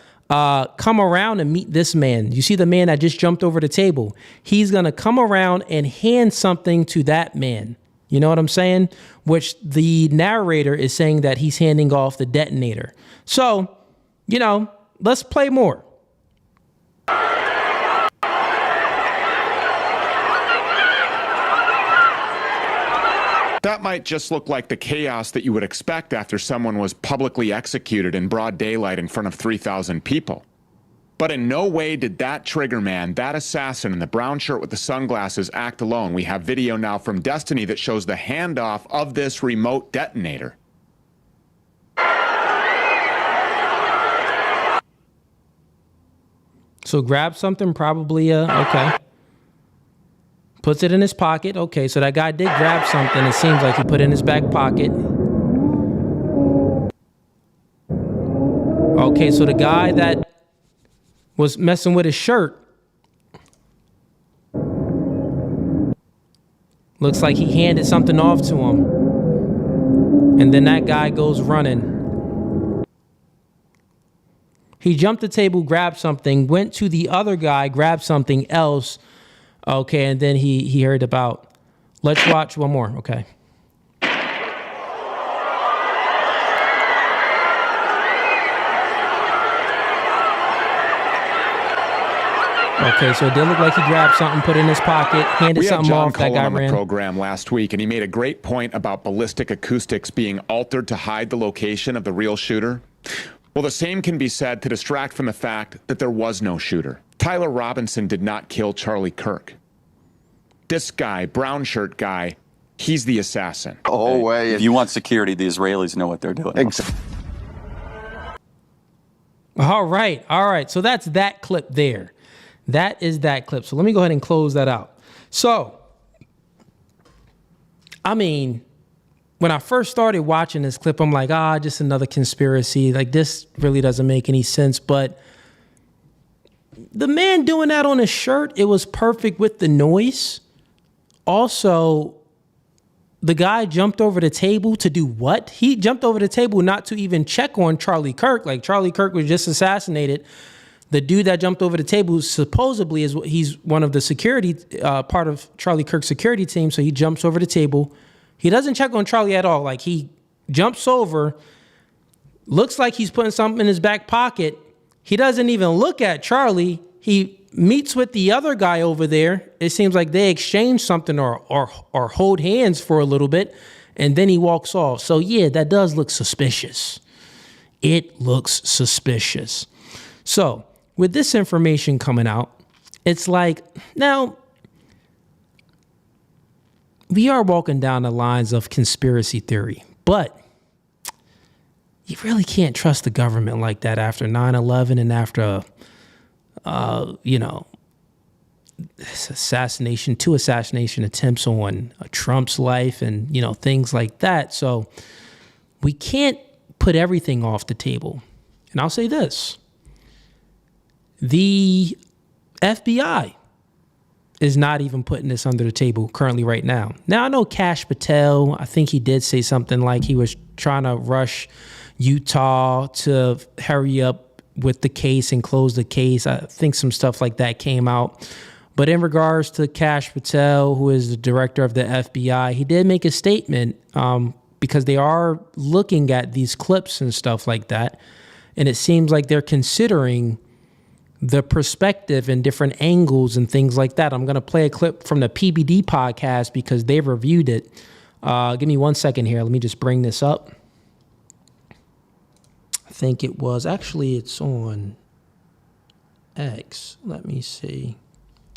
come around and meet this man. You see the man that just jumped over the table. He's going to come around and hand something to that man. You know what I'm saying? Which the narrator is saying that he's handing off the detonator. So, let's play more. That might just look like the chaos that you would expect after someone was publicly executed in broad daylight in front of 3,000 people. But in no way did that trigger man, that assassin in the brown shirt with the sunglasses, act alone. We have video now from Destiny that shows the handoff of this remote detonator. So grab something, probably, okay. Puts it in his pocket. Okay, so that guy did grab something. It seems like he put it in his back pocket. Okay, so the guy that was messing with his shirt, looks like he handed something off to him. And then that guy goes running. He jumped the table, grabbed something, went to the other guy, grabbed something else. Okay, and then he heard about, let's watch one more, okay. Okay, so it did look like he grabbed something, put it in his pocket, handed something off, that guy ran. We had John Cullen on the program last week, and he made a great point about ballistic acoustics being altered to hide the location of the real shooter. Well, the same can be said to distract from the fact that there was no shooter. Tyler Robinson did not kill Charlie Kirk. This guy, brown shirt guy, he's the assassin. Oh, way. If you want security, the Israelis know what they're doing. All right. So that's that clip there. That is that clip. So let me go ahead and close that out. So, I mean, when I first started watching this clip, I'm like, just another conspiracy. Like, this really doesn't make any sense. But the man doing that on his shirt, it was perfect with the noise. Also, the guy jumped over the table to do what? He jumped over the table not to even check on Charlie Kirk. Like, Charlie Kirk was just assassinated. The dude that jumped over the table supposedly he's one of the security, part of Charlie Kirk's security team. So he jumps over the table. He doesn't check on Charlie at all. Like, he jumps over, looks like he's putting something in his back pocket. He doesn't even look at Charlie. He meets with the other guy over there. It seems like they exchange something or hold hands for a little bit, and then he walks off. So yeah, that does look suspicious. It looks suspicious. So with this information coming out, it's like, now we are walking down the lines of conspiracy theory, but you really can't trust the government like that after 9/11 and after two assassination attempts on Trump's life and, things like that. So we can't put everything off the table. And I'll say this. The FBI is not even putting this under the table currently right now. Now, I know Kash Patel, I think he did say something like he was trying to rush Utah to hurry up with the case and close the case. I think some stuff like that came out. But in regards to Kash Patel, who is the director of the FBI, he did make a statement because they are looking at these clips and stuff like that. And it seems like they're considering the perspective and different angles and things like that. I'm going to play a clip from the PBD podcast because they've reviewed it. Give me 1 second here. Let me just bring this up. I think it was, actually it's on X. Let me see.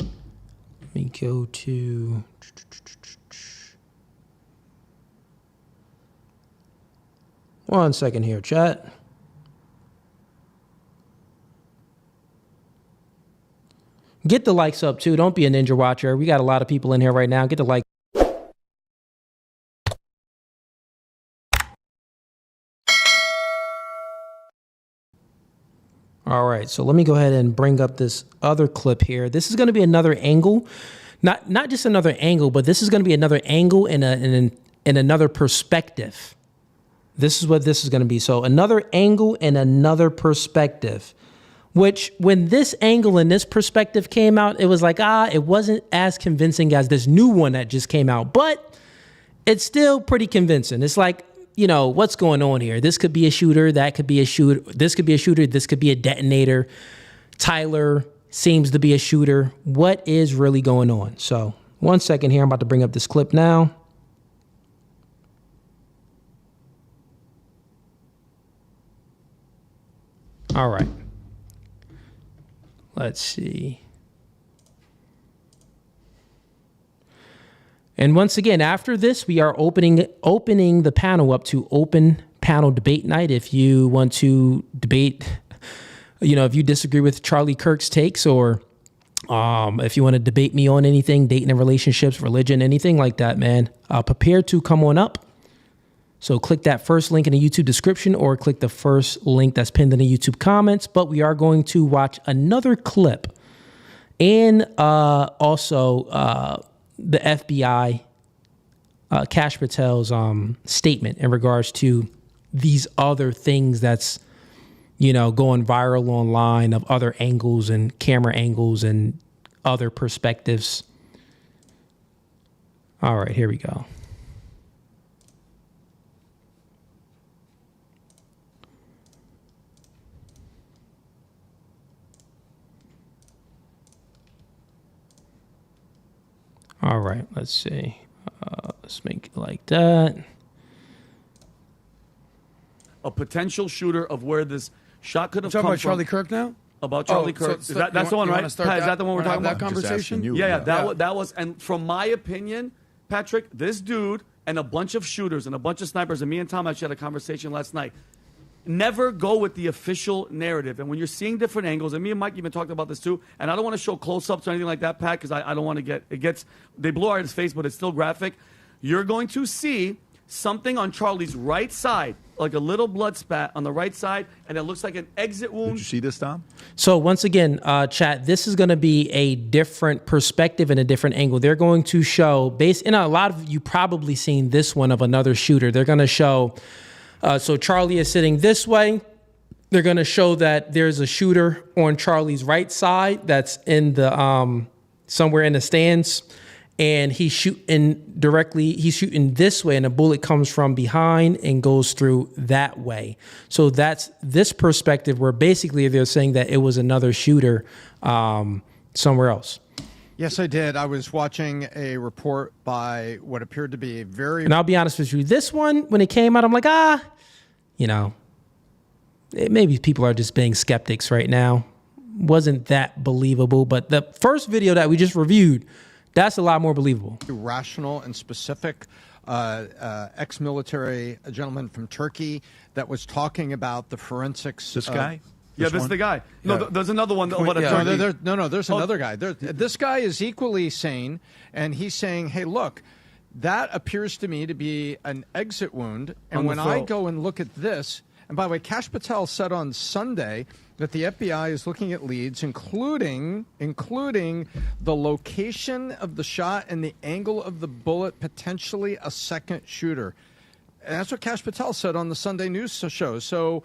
Let me go to, one second here, chat. Get the likes up too. Don't be a ninja watcher. We got a lot of people in here right now. Get the like. All right, so let me go ahead and bring up this other clip here. This is going to be another angle, not just another angle, but this is going to be another angle in another perspective. This is what this is going to be. So another angle and another perspective. Which, when this angle and this perspective came out, it was like, it wasn't as convincing as this new one that just came out. But it's still pretty convincing. It's like, what's going on here? This could be a shooter. That could be a shooter. This could be a shooter. This could be a detonator. Tyler seems to be a shooter. What is really going on? So 1 second here. I'm about to bring up this clip now. All right. Let's see. And once again, after this, we are opening the panel up to open panel debate night. If you want to debate, if you disagree with Charlie Kirk's takes, or if you want to debate me on anything, dating and relationships, religion, anything like that, man, prepare to come on up. So click that first link in the YouTube description or click the first link that's pinned in the YouTube comments. But we are going to watch another clip and also the FBI, Kash Patel's statement in regards to these other things that's, going viral online of other angles and camera angles and other perspectives. All right, here we go. All right, let's see. Let's make it like that. A potential shooter of where this shot could have come from. About from. Charlie Kirk now? About Charlie Kirk. So that's the one, right? Pat, is that the one we're talking about? That conversation? That was, and from my opinion, Patrick, this dude and a bunch of shooters and a bunch of snipers, and me and Tom actually had a conversation last night. Never go with the official narrative. And when you're seeing different angles, and me and Mike even talked about this too, and I don't want to show close-ups or anything like that, Pat, because I don't want to they blow out his face, but it's still graphic. You're going to see something on Charlie's right side, like a little blood spat on the right side, and it looks like an exit wound. Did you see this, Tom? So once again, chat, this is going to be a different perspective and a different angle. They're going to show, a lot of you probably seen this one of another shooter. They're going to show, so Charlie is sitting this way. They're going to show that there's a shooter on Charlie's right side that's in the somewhere in the stands. And he's shooting this way, and a bullet comes from behind and goes through that way. So that's this perspective where basically they're saying that it was another shooter somewhere else. Yes, I did. I was watching a report by what appeared to be a very... And I'll be honest with you, this one, when it came out, I'm like, maybe people are just being skeptics right now. Wasn't that believable. But the first video that we just reviewed, that's a lot more believable. Rational and specific ex-military, a gentleman from Turkey that was talking about the forensics. This guy? Yeah, this is the guy. No, there's another one. There's another guy. This guy is equally sane, and he's saying, hey, look, that appears to me to be an exit wound. And when I go and look at this, and by the way, Kash Patel said on Sunday that the FBI is looking at leads, including the location of the shot and the angle of the bullet, potentially a second shooter. And that's what Kash Patel said on the Sunday news show. So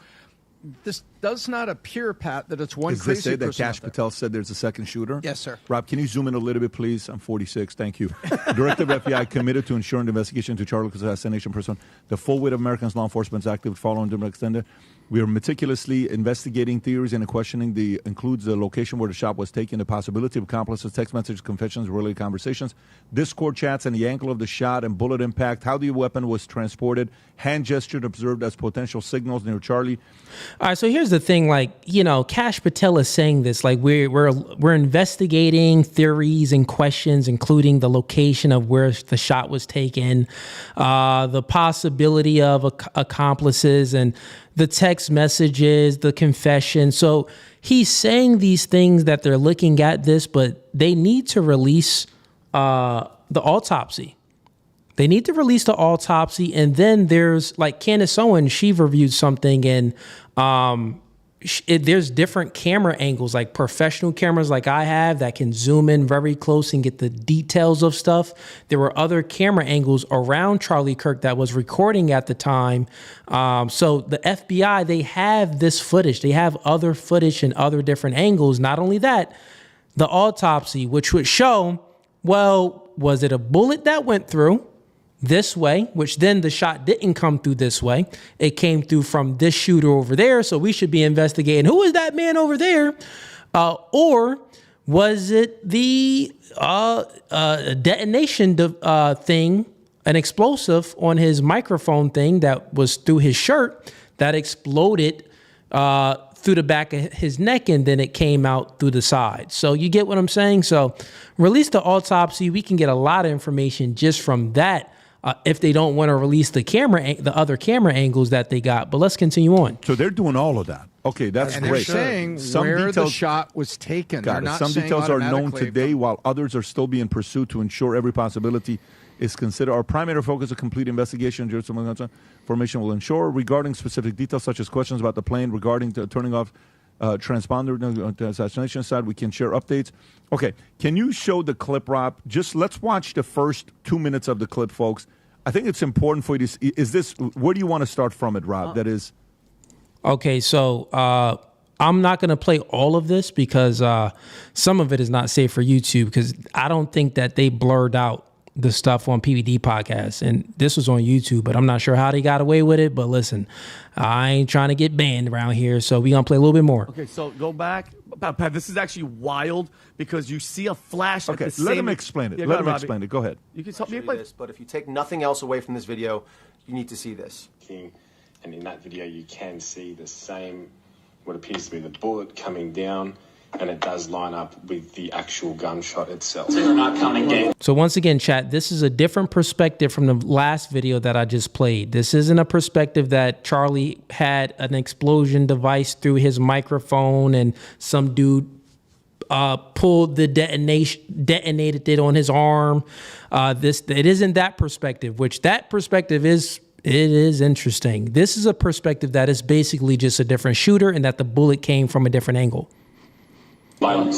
this does not appear, Pat, that it's one crazy person. Does this say that Kash Patel said there's a second shooter? Yes, sir. Rob, can you zoom in a little bit, please? I'm 46. Thank you. Director of FBI committed to ensuring the investigation into Charlie Kirk's assassination person. The full weight of Americans law enforcement is active following the extended. We are meticulously investigating theories and questioning includes the location where the shot was taken, the possibility of accomplices, text messages, confessions, related conversations, Discord chats, and the angle of the shot and bullet impact, how the weapon was transported, hand gesture observed as potential signals near Charlie. All right, so here's the thing, Kash Patel is saying this, we're investigating theories and questions, including the location of where the shot was taken, the possibility of accomplices, and the text messages, the confession. So he's saying these things that they're looking at this, but they need to release the autopsy. They need to release the autopsy. And then there's Candace Owens, she reviewed something, and there's different camera angles, like professional cameras like I have that can zoom in very close and get the details of stuff. There were other camera angles around Charlie Kirk that was recording at the time. So the FBI, they have this footage. They have other footage and other different angles. Not only that, the autopsy, which would show, well, was it a bullet that went through this way, which then the shot didn't come through this way. It came through from this shooter over there. So we should be investigating who is that man over there? Or was it the detonation thing, an explosive on his microphone thing that was through his shirt that exploded through the back of his neck, and then it came out through the side. So you get what I'm saying? So release the autopsy. We can get a lot of information just from that. If they don't want to release the other camera angles that they got. But let's continue on. So they're doing all of that. Okay, that's and great. They're saying some where details, the shot was taken. Got They're it. not Some saying details are known automatically today, while others are still being pursued to ensure every possibility is considered. Our primary focus is complete investigation. Information will ensure regarding specific details, such as questions about the plane, regarding the turning off transponder on the assassination side. We can share updates. Okay, can you show the clip, Rob? Just let's watch the first 2 minutes of the clip, folks. I think it's important for you to see. Where do you want to start from it, Rob? That is. Okay, so I'm not going to play all of this because some of it is not safe for YouTube, because I don't think that they blurred out the stuff on PVD podcasts, and this was on YouTube, but I'm not sure how they got away with it. But listen, I ain't trying to get banned around here, so we're going to play a little bit more. Okay, so go back. Pat, this is actually wild because you see a flash at the same... let him explain it. Yeah, let him explain it. Go ahead. You can tell me this, but if you take nothing else away from this video, you need to see this. And in that video, you can see the same, what appears to be the bullet coming down, and it does line up with the actual gunshot itself. So once again, chat, this is a different perspective from the last video that I just played. This isn't a perspective that Charlie had an explosion device through his microphone and some dude pulled the detonated it on his arm. It isn't that perspective, which that perspective is... It is interesting. This is a perspective that is basically just a different shooter and that the bullet came from a different angle. Boom.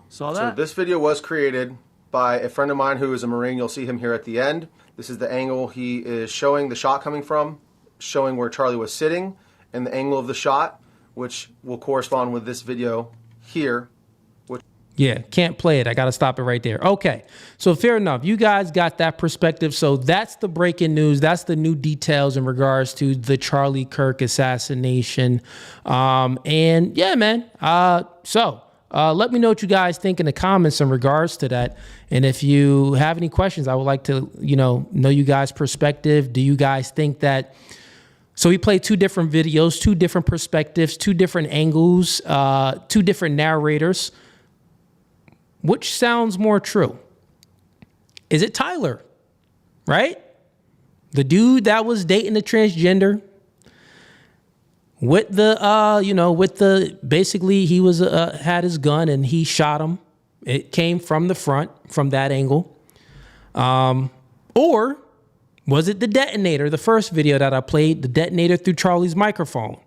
So this video was created by a friend of mine who is a Marine. You'll see him here at the end. This is the angle he is showing the shot coming from, showing where Charlie was sitting, and the angle of the shot, which will correspond with this video here. Yeah, can't play it. I got to stop it right there. Okay, so fair enough. You guys got that perspective. So that's the breaking news. That's the new details in regards to the Charlie Kirk assassination. And yeah, man. So let me know what you guys think in the comments in regards to that. And if you have any questions, I would like to, know you guys' perspective. Do you guys think that... So we played 2 different videos, 2 different perspectives, 2 different angles, 2 different narrators. Which sounds more true? Is it Tyler, right? The dude that was dating the transgender. with the with the basically he was had his gun and he shot him. It came from the front, from that angle. Or was it the detonator, the first video that I played, the detonator through Charlie's microphone,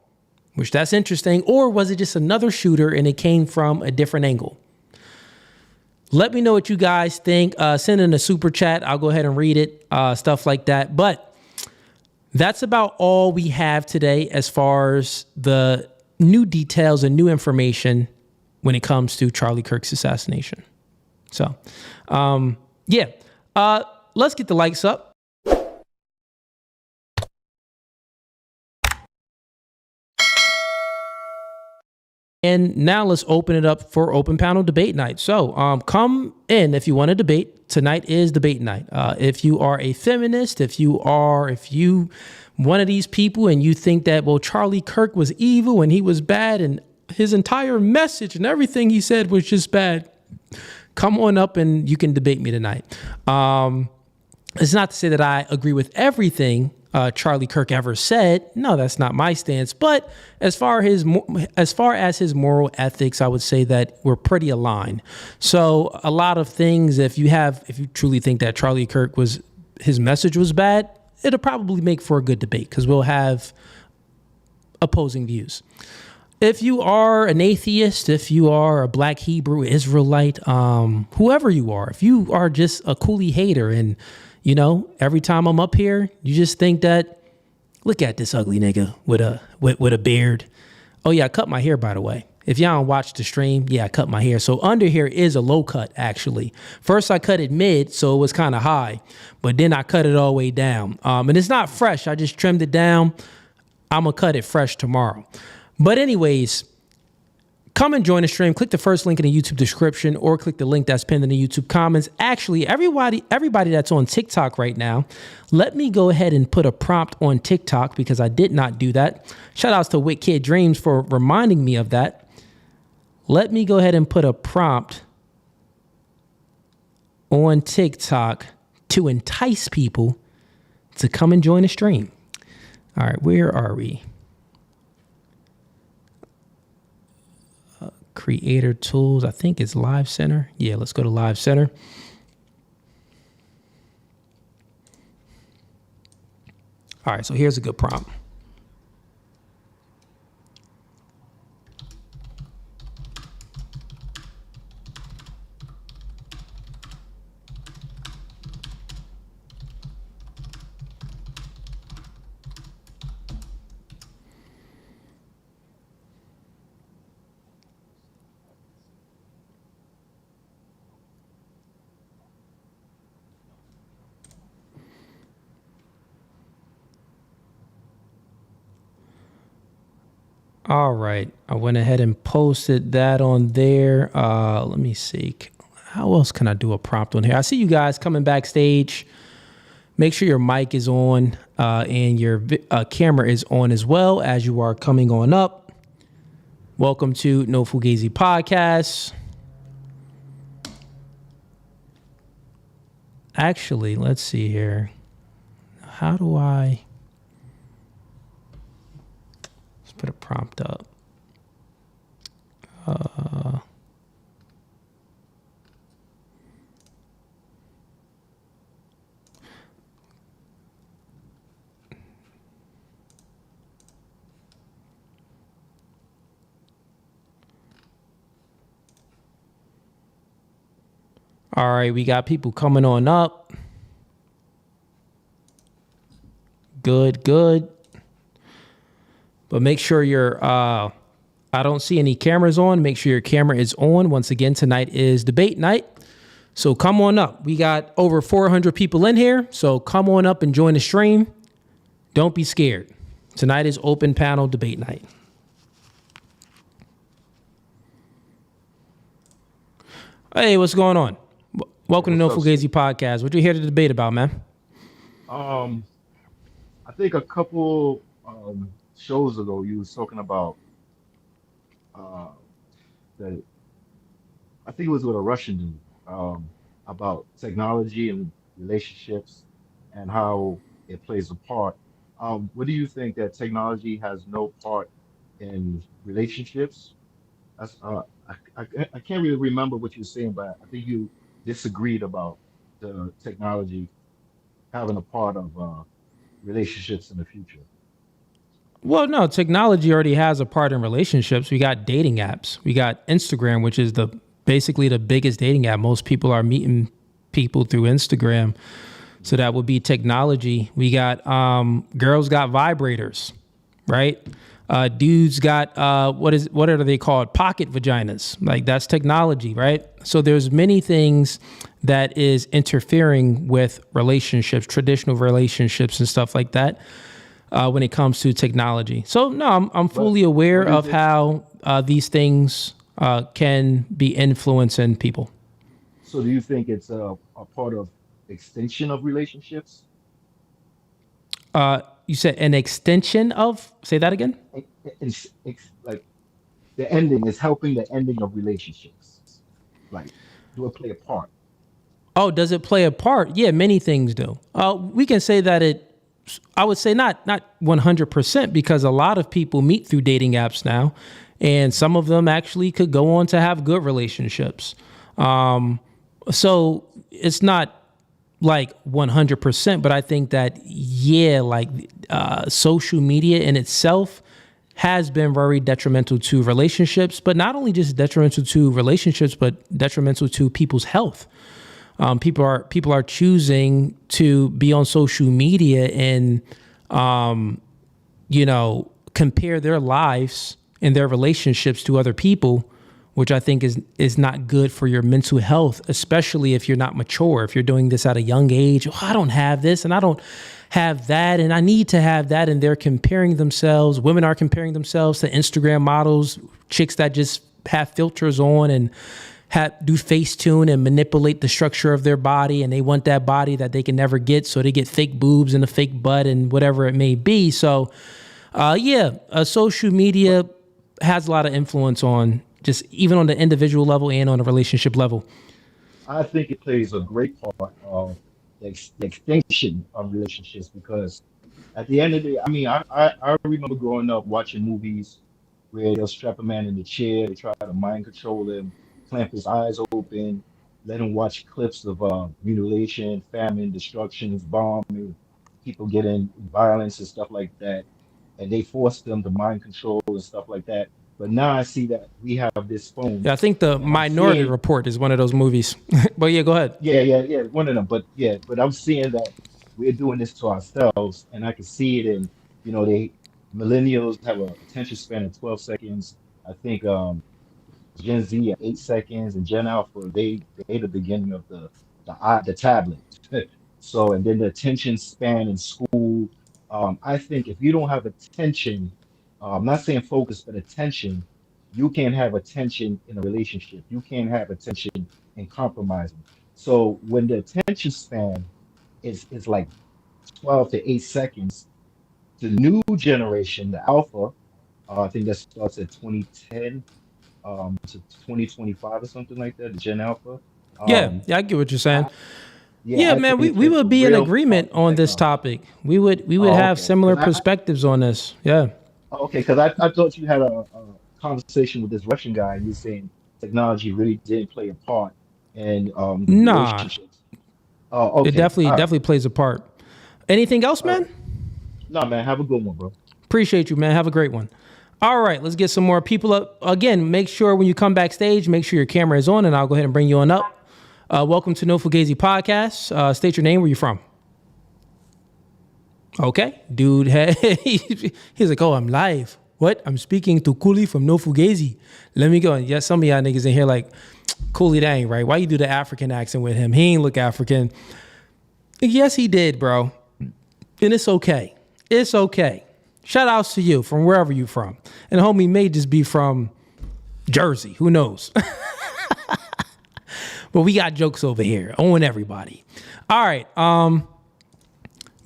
which that's interesting. Or was it just another shooter and it came from a different angle? Let me know what you guys think. Send in a super chat. I'll go ahead and read it, stuff like that. But that's about all we have today as far as the new details and new information when it comes to Charlie Kirk's assassination. So, yeah, let's get the likes up. And now let's open it up for open panel debate night. So come in if you want to debate. Tonight is debate night. If you are a feminist, if you one of these people and you think that, well, Charlie Kirk was evil and he was bad and his entire message and everything he said was just bad, come on up and you can debate me tonight. It's not to say that I agree with everything Charlie Kirk ever said. No, that's not my stance. But as far as his moral ethics, I would say that we're pretty aligned. So a lot of things, if you truly think that Charlie Kirk his message was bad, it'll probably make for a good debate because we'll have opposing views. If you are an atheist, if you are a Black Hebrew Israelite, whoever you are, if you are just a Cooley hater and every time I'm up here, you just think that, look at this ugly nigga with a beard. Oh yeah, I cut my hair, by the way. If y'all don't watch the stream, yeah, I cut my hair. So under here is a low cut, actually. First I cut it mid, so it was kind of high, but then I cut it all the way down. And it's not fresh. I just trimmed it down. I'm gonna cut it fresh tomorrow. But anyways, come and join the stream. Click the first link in the YouTube description or click the link that's pinned in the YouTube comments. Actually, everybody that's on TikTok right now, let me go ahead and put a prompt on TikTok because I did not do that. Shout outs to Wit Kid Dreams for reminding me of that. Let me go ahead and put a prompt on TikTok to entice people to come and join the stream. All right, where are we? Creator tools, I think it's Live Center. Yeah, let's go to Live Center. All right, so here's a good prompt. All right, I went ahead and posted that on there. Let me see. How else can I do a prompt on here? I see you guys coming backstage. Make sure your mic is on and your camera is on as well as you are coming on up. Welcome to No Fugazee Podcast. Actually, let's see here. How do I... put a prompt up. All right, we got people coming on up. Good. But make sure I don't see any cameras on. Make sure your camera is on. Once again, tonight is debate night. So come on up. We got over 400 people in here. So come on up and join the stream. Don't be scared. Tonight is open panel debate night. Hey, what's going on? Welcome to No Fugazee Podcast. What you here to debate about, man? I think a couple shows ago you was talking about that. I think it was with a Russian dude about technology and relationships and how it plays a part. What do you think that technology has no part in relationships. That's, I can't really remember what you were saying, but I think you disagreed about the technology having a part of relationships in the future. Well, no, technology already has a part in relationships. We got dating apps. We got Instagram, which is basically the biggest dating app. Most people are meeting people through Instagram. So that would be technology. We got girls got vibrators, right? Dudes got what are they called? Pocket vaginas. Like that's technology, right? So there's many things that is interfering with relationships, traditional relationships and stuff like that. When it comes to technology. So no, I'm fully aware of how these things can be influencing people. So do you think it's a part of extension of relationships? You said an extension of, say that again? Like the ending is helping the ending of relationships. Like, do it play a part? Oh, does it play a part? Yeah, many things do. We can say that I would say not 100% because a lot of people meet through dating apps now, and some of them actually could go on to have good relationships. So it's not like 100%, but I think that, social media in itself has been very detrimental to relationships, but not only just detrimental to relationships, but detrimental to people's health. People are choosing to be on social media and, compare their lives and their relationships to other people, which I think is not good for your mental health, especially if you're not mature. If you're doing this at a young age, I don't have this and I don't have that and I need to have that. And they're comparing themselves. Women are comparing themselves to Instagram models, chicks that just have filters on and do Facetune and manipulate the structure of their body, and they want that body that they can never get, so they get fake boobs and a fake butt and whatever it may be. So, social media has a lot of influence on just even on the individual level and on a relationship level. I think it plays a great part of the extension of relationships because at the end of the day, I remember growing up watching movies where they'll strap a man in the chair, they try to mind control him, clamp his eyes open, let him watch clips of mutilation, famine, destructions, bombing, people getting violence and stuff like that. And they force them to mind control and stuff like that. But now I see that we have this phone. Yeah, I think the Minority Report is one of those movies. But yeah, go ahead. Yeah, one of them. But I'm seeing that we're doing this to ourselves, and I can see it in, millennials have an attention span of 12 seconds. I think Gen Z at 8 seconds, and Gen Alpha they the beginning of the tablet. So and then the attention span in school. I think if you don't have attention, I'm not saying focus, but attention, you can't have attention in a relationship. You can't have attention in compromising. So when the attention span is like 12 to 8 seconds, the new generation, the Alpha, I think that starts at 2010 to 2025 or something like that, the Gen Alpha. Yeah, I get what you're saying. Man, we would be in agreement on this topic. We would have similar perspectives on this. Yeah. Okay, because I thought you had a conversation with this Russian guy, and you were saying technology really did play a part in relationships. Oh, okay. It definitely plays a part. Anything else, man? No, man. Have a good one, bro. Appreciate you, man. Have a great one. All right, let's get some more people up. Again, make sure when you come backstage, make sure your camera is on, and I'll go ahead and bring you on up. Welcome to No Fugazee Podcast. State your name. Where you from? Okay, dude. He's like, oh, I'm live. What? I'm speaking to Cooley from No Fugazee. Let me go. And yes, some of y'all niggas in here like, Cooley, that ain't right. Why you do the African accent with him? He ain't look African. Yes, he did, bro. And it's okay. It's okay. Shout outs to you from wherever you from. And homie may just be from Jersey. Who knows? But we got jokes over here. Owing everybody. All right.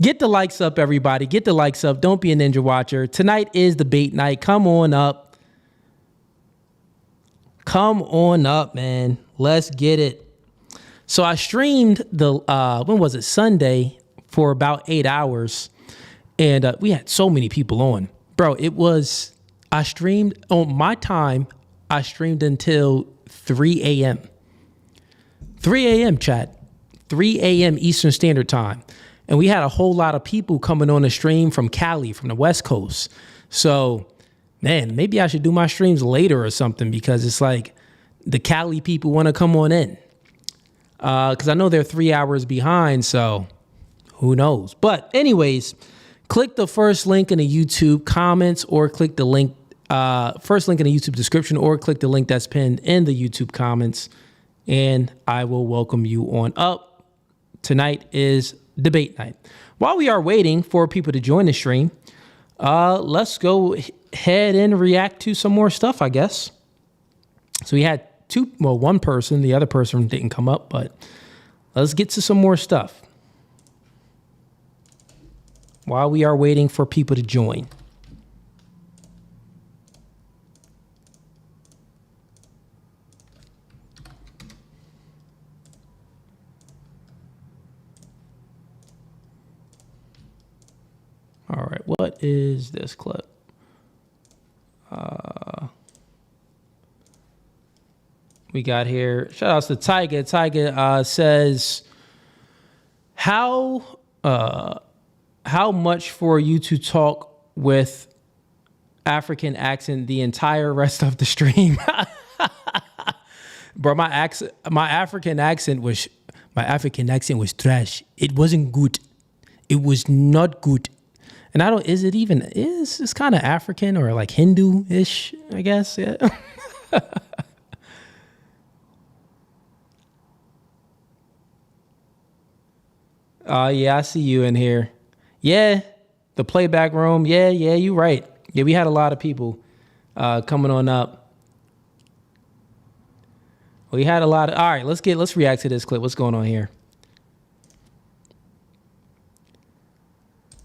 Get the likes up, everybody. Get the likes up. Don't be a ninja watcher. Tonight is debate night. Come on up. Come on up, man. Let's get it. So I streamed when was it? Sunday for about 8 hours. And we had so many people on. Bro, it was I streamed on my time. I streamed until 3 a.m. 3 a.m. chat. 3 a.m. Eastern Standard Time. And we had a whole lot of people coming on the stream from Cali, from the West Coast. So, man, maybe I should do my streams later or something, because it's like the Cali people want to come on in. Because I know they're 3 hours behind, so who knows? But anyways, click the first link in the YouTube comments, or click the link, first link in the YouTube description, or click the link that's pinned in the YouTube comments, and I will welcome you on up. Tonight is debate night. While we are waiting for people to join the stream, let's go ahead and react to some more stuff, I guess. So we had one person, the other person didn't come up, but let's get to some more stuff while we are waiting for people to join. All right, what is this clip? We got here. Shout outs to Tiger. Tiger says, how much for you to talk with African accent the entire rest of the stream? Bro, my African accent was trash. It wasn't good. It was not good. And it's kind of African or like Hindu-ish, I guess. Yeah. Yeah, I see you in here. Yeah, the playback room. Yeah, you're right. Yeah, we had a lot of people coming on up. We had a lot of. All right, let's react to this clip. What's going on here?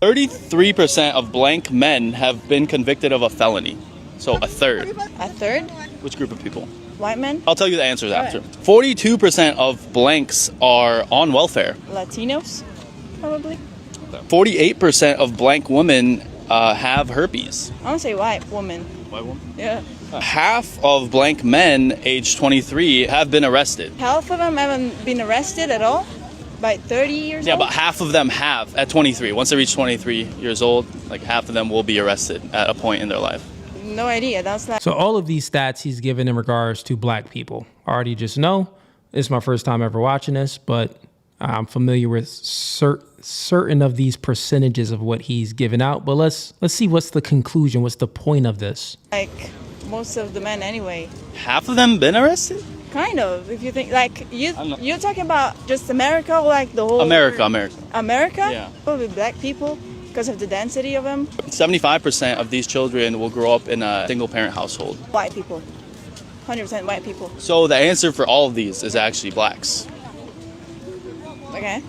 33% of blank men have been convicted of a felony. So a third. A third? Which group of people? White men? I'll tell you the answers after. 42% of blanks are on welfare. Latinos, probably. 48% of blank women have herpes. I want to say white woman. White woman? Yeah. Half of blank men aged 23 have been arrested. Half of them haven't been arrested at all? By 30 years old? Yeah, but half of them have at 23. Once they reach 23 years old, like half of them will be arrested at a point in their life. No idea. That's not. So all of these stats he's given in regards to black people, I already just know. It's my first time ever watching this, but I'm familiar with certain of these percentages of what he's given out. But let's see what's the conclusion. What's the point of this? Like most of the men anyway. Half of them been arrested? Kind of, if you think, like, you're talking about just America, or like the whole... America. America? Yeah. Probably black people, because of the density of them. 75% of these children will grow up in a single-parent household. White people. 100% white people. So the answer for all of these is actually blacks. Okay.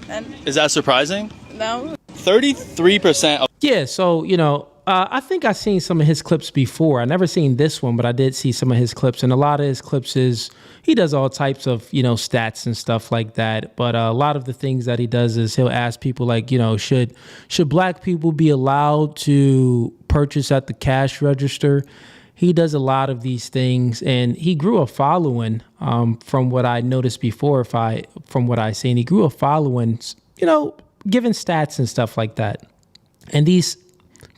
And is that surprising? No. 33% of... Yeah, so, I think I've seen some of his clips before. I never seen this one, but I did see some of his clips. And a lot of his clips is, he does all types of, stats and stuff like that. But a lot of the things that he does is he'll ask people like, should black people be allowed to purchase at the cash register? He does a lot of these things, and he grew a following from what I noticed before. From what I seen, he grew a following, giving stats and stuff like that. And these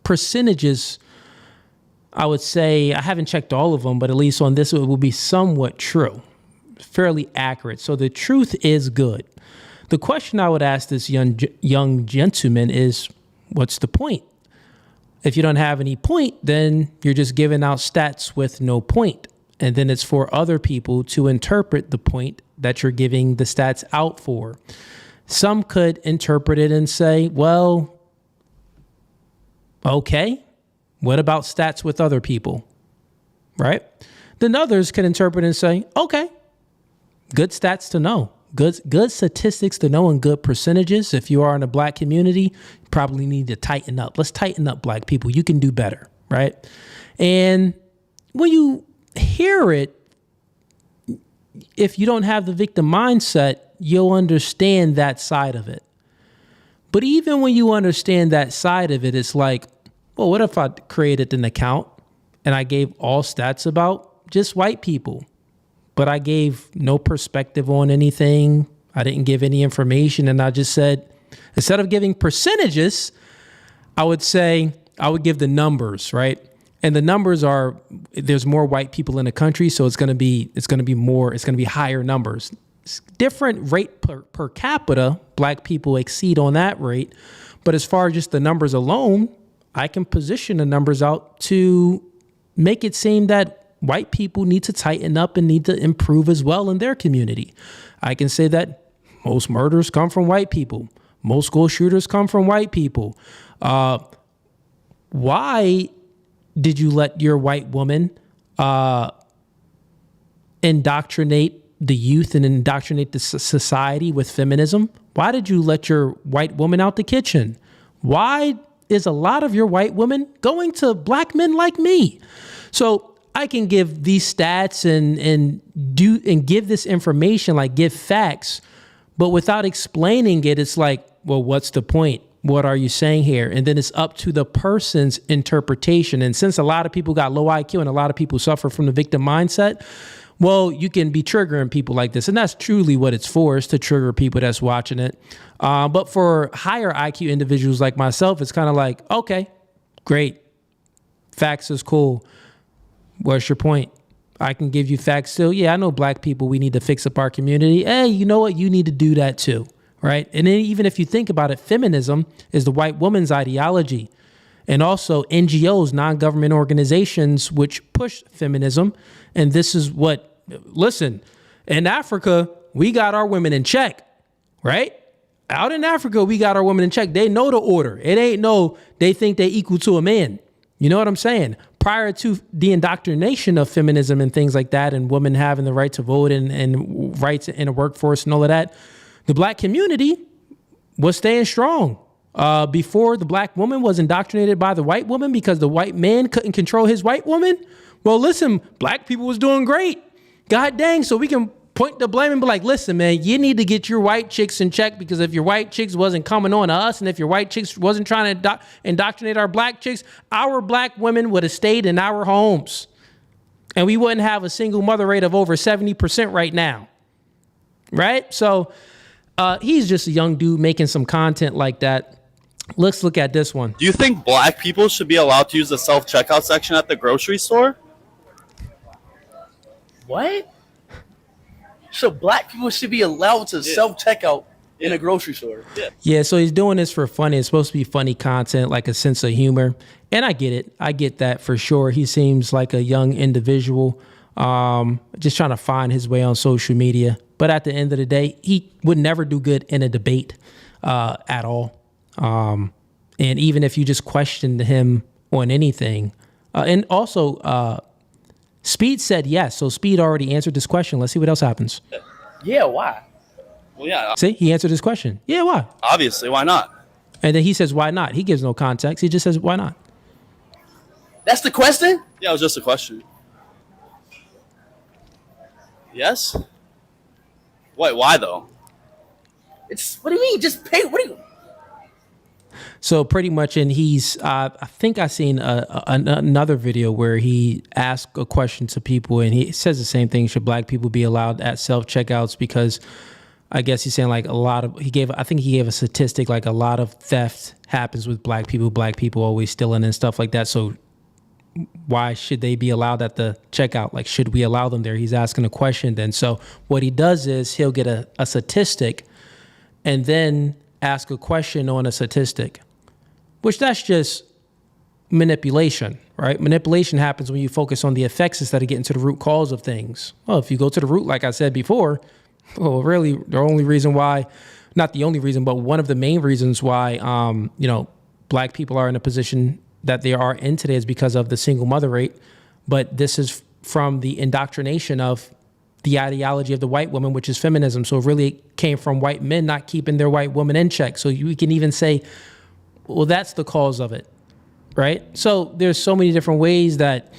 percentages, I would say, I haven't checked all of them, but at least on this, it will be somewhat true, fairly accurate. So the truth is good. The question I would ask this young gentleman is, what's the point? If you don't have any point, then you're just giving out stats with no point. And then it's for other people to interpret the point that you're giving the stats out for. Some could interpret it and say, well, okay, what about stats with other people, right? Then others can interpret and say, okay, good stats to know, good statistics to know, and good percentages. If you are in a black community, you probably need to tighten up. Let's tighten up, black people. You can do better, right? And when you hear it, if you don't have the victim mindset, you'll understand that side of it. But even when you understand that side of it, it's like, well, what if I created an account and I gave all stats about just white people, but I gave no perspective on anything. I didn't give any information. And I just said, instead of giving percentages, I would give the numbers, right? And the numbers are, there's more white people in the country, so it's going to be higher numbers. It's different rate per capita. Black people exceed on that rate. But as far as just the numbers alone, I can position the numbers out to make it seem that white people need to tighten up and need to improve as well in their community. I can say that most murders come from white people. Most school shooters come from white people. Why did you let your white woman indoctrinate the youth and indoctrinate the society with feminism? Why did you let your white woman out the kitchen? Why is a lot of your white women going to black men like me? So I can give these stats and give this information, like give facts, but without explaining it, it's like, well, what's the point? What are you saying here? And then it's up to the person's interpretation. And since a lot of people got low IQ and a lot of people suffer from the victim mindset, well, you can be triggering people like this. And that's truly what it's for, is to trigger people that's watching it. But for higher IQ individuals like myself, it's kind of like, okay, great. Facts is cool. What's your point? I can give you facts still. Yeah, I know black people, we need to fix up our community. Hey, you know what? You need to do that too. Right. And then even if you think about it, feminism is the white woman's ideology. And also NGOs, non-government organizations, which push feminism. And this is what, listen, in Africa, we got our women in check, right? Out in Africa, we got our women in check. They know the order. It ain't no, they think they equal to a man. You know what I'm saying? Prior to the indoctrination of feminism and things like that, and women having the right to vote and rights in the workforce and all of that, the black community was staying strong. Before the black woman was indoctrinated by the white woman because the white man couldn't control his white woman. Well, listen, black people was doing great. God dang, so we can point the blame and be like, listen, man, you need to get your white chicks in check, because if your white chicks wasn't coming on to us, and if your white chicks wasn't trying to indoctrinate our black chicks, our black women would have stayed in our homes. And we wouldn't have a single mother rate of over 70% right now. Right? So he's just a young dude making some content like that. Let's look at this one. Do you think black people should be allowed to use the self-checkout section at the grocery store? What? So black people should be allowed to self-checkout in a grocery store? Yeah, so he's doing this for funny. It's supposed to be funny content, like a sense of humor. And I get it. I get that for sure. He seems like a young individual, just trying to find his way on social media. But at the end of the day, he would never do good in a debate at all. And even if you just questioned him on anything. And also, Speed said yes. So Speed already answered this question. Let's see what else happens. Yeah, why? Well, yeah. See, he answered his question. Yeah, why? Obviously, why not? And then he says, why not? He gives no context. He just says, why not? That's the question? Yeah, it was just a question. Yes? Why though? It's, what do you mean? Just pay, what do you... So pretty much, and he's, I think I seen another video where he asked a question to people, and he says the same thing. Should black people be allowed at self-checkouts? Because I guess he's saying like I think he gave a statistic, like a lot of theft happens with black people always stealing and stuff like that. So why should they be allowed at the checkout? Like, should we allow them there? He's asking a question then. So what he does is he'll get a statistic and then ask a question on a statistic, which that's just manipulation, right? Manipulation happens when you focus on the effects instead of getting to the root cause of things. Well, if you go to the root, like I said before, well, really the only reason why, not the only reason, but one of the main reasons why, black people are in a position that they are in today is because of the single mother rate. But this is from the indoctrination of the ideology of the white woman, which is feminism. So it really came from white men not keeping their white woman in check. So you can even say, well, that's the cause of it, right? So there's so many different ways that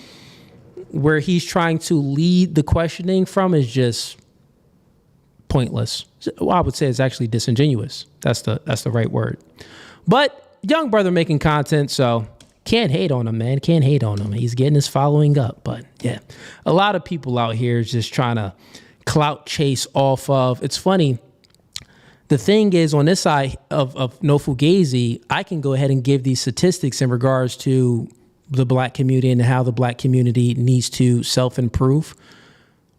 where he's trying to lead the questioning from is just pointless. Well, I would say it's actually disingenuous. That's the right word. But young brother making content, so Can't hate on him, man. Can't hate on him. He's getting his following up. But yeah, a lot of people out here is just trying to clout chase off of. It's funny. The thing is, on this side of No Fugazi, I can go ahead and give these statistics in regards to the black community and how the black community needs to self-improve.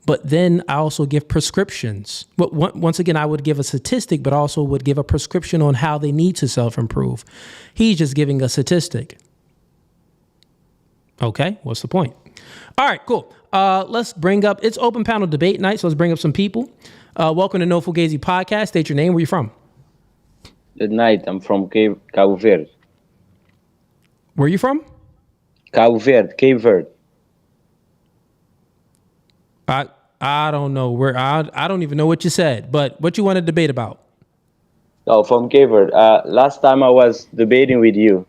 But then I also give prescriptions. But once again, I would give a statistic, but also would give a prescription on how they need to self-improve. He's just giving a statistic. Okay, what's the point? All right, cool. Let's bring up, it's open panel debate night, so let's bring up some people. Welcome to No Fugazi Podcast. State your name. Where you from? Good night. I'm from Cabo Verde. Where are you from? Cabo Verde, Cape Verde. I don't know where. I don't even know what you said. But what you want to debate about? Oh, from Cape Verde. Last time I was debating with you.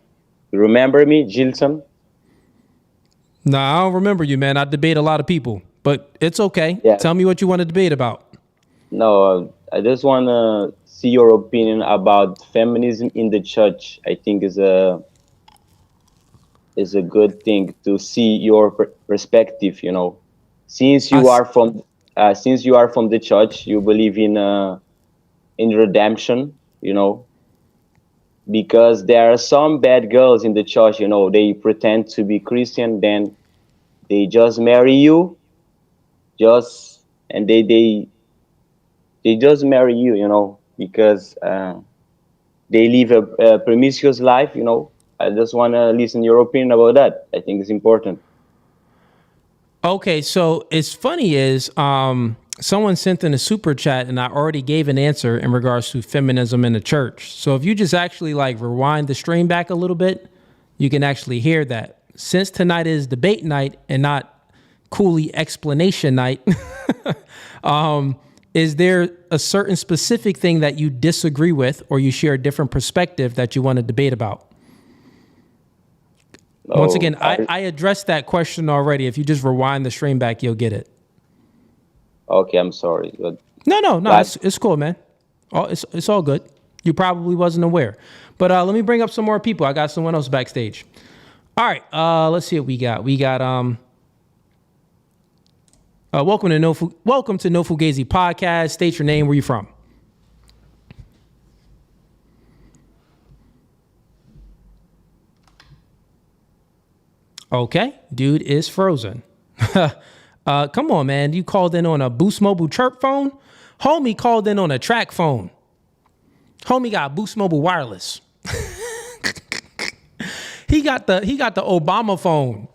You remember me, Gilson? No, I don't remember you, man. I debate a lot of people, but it's okay. Yeah. Tell me what you want to debate about. No, I just want to see your opinion about feminism in the church. I think is a good thing to see your perspective. You know, since you are from the church, you believe in redemption. You know, because there are some bad girls in the church. You know, they pretend to be Christian, then they just marry you, and they just marry you, you know, because they live a promiscuous life, you know. I just want to listen to your opinion about that. I think it's important. Okay, so it's funny is someone sent in a super chat and I already gave an answer in regards to feminism in the church. So if you just actually like rewind the stream back a little bit, you can actually hear that. Since tonight is debate night and not Cooley explanation night, is there a certain specific thing that you disagree with or you share a different perspective that you want to debate about? Once again, I addressed that question already. If you just rewind the stream back, you'll get it. Okay, I'm sorry. But No, it's cool, man. It's all good. You probably wasn't aware. But let me bring up some more people. I got someone else backstage. All right, let's see what we got. We got welcome to No Fugazi Podcast. State your name. Where you from? Okay, dude is frozen. Come on, man. You called in on a Boost Mobile chirp phone? Homie called in on a track phone. Homie got Boost Mobile wireless. He got the Obama phone.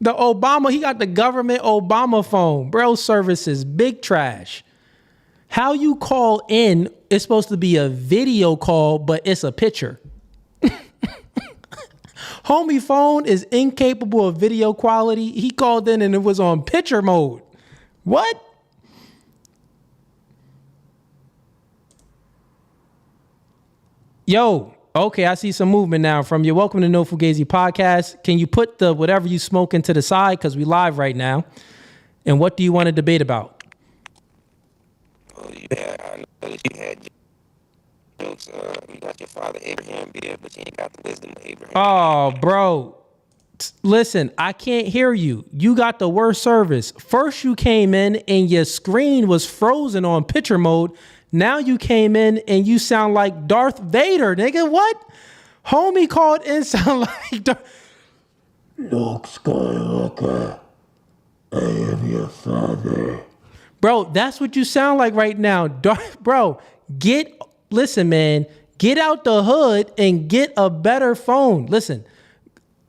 He got the government Obama phone. Bro, service is big trash. How you call in, it's supposed to be a video call, but it's a picture. Homie phone is incapable of video quality. He called in and it was on picture mode. What? Yo, okay, I see some movement now from you. Welcome to No Fugazi Podcast. Can you put the whatever you smoking to the side? Because we live right now. And what do you want to debate about? Oh, yeah, I know that you had jokes. You got your father Abraham there, but you ain't got the wisdom of Abraham. Oh, bro. Listen, I can't hear you. You got the worst service. First you came in and your screen was frozen on picture mode. Now you came in and you sound like Darth Vader, nigga. What? Homie called in sound like Luke Skywalker, I am your father. Bro, that's what you sound like right now. Bro, listen, man. Get out the hood and get a better phone. Listen,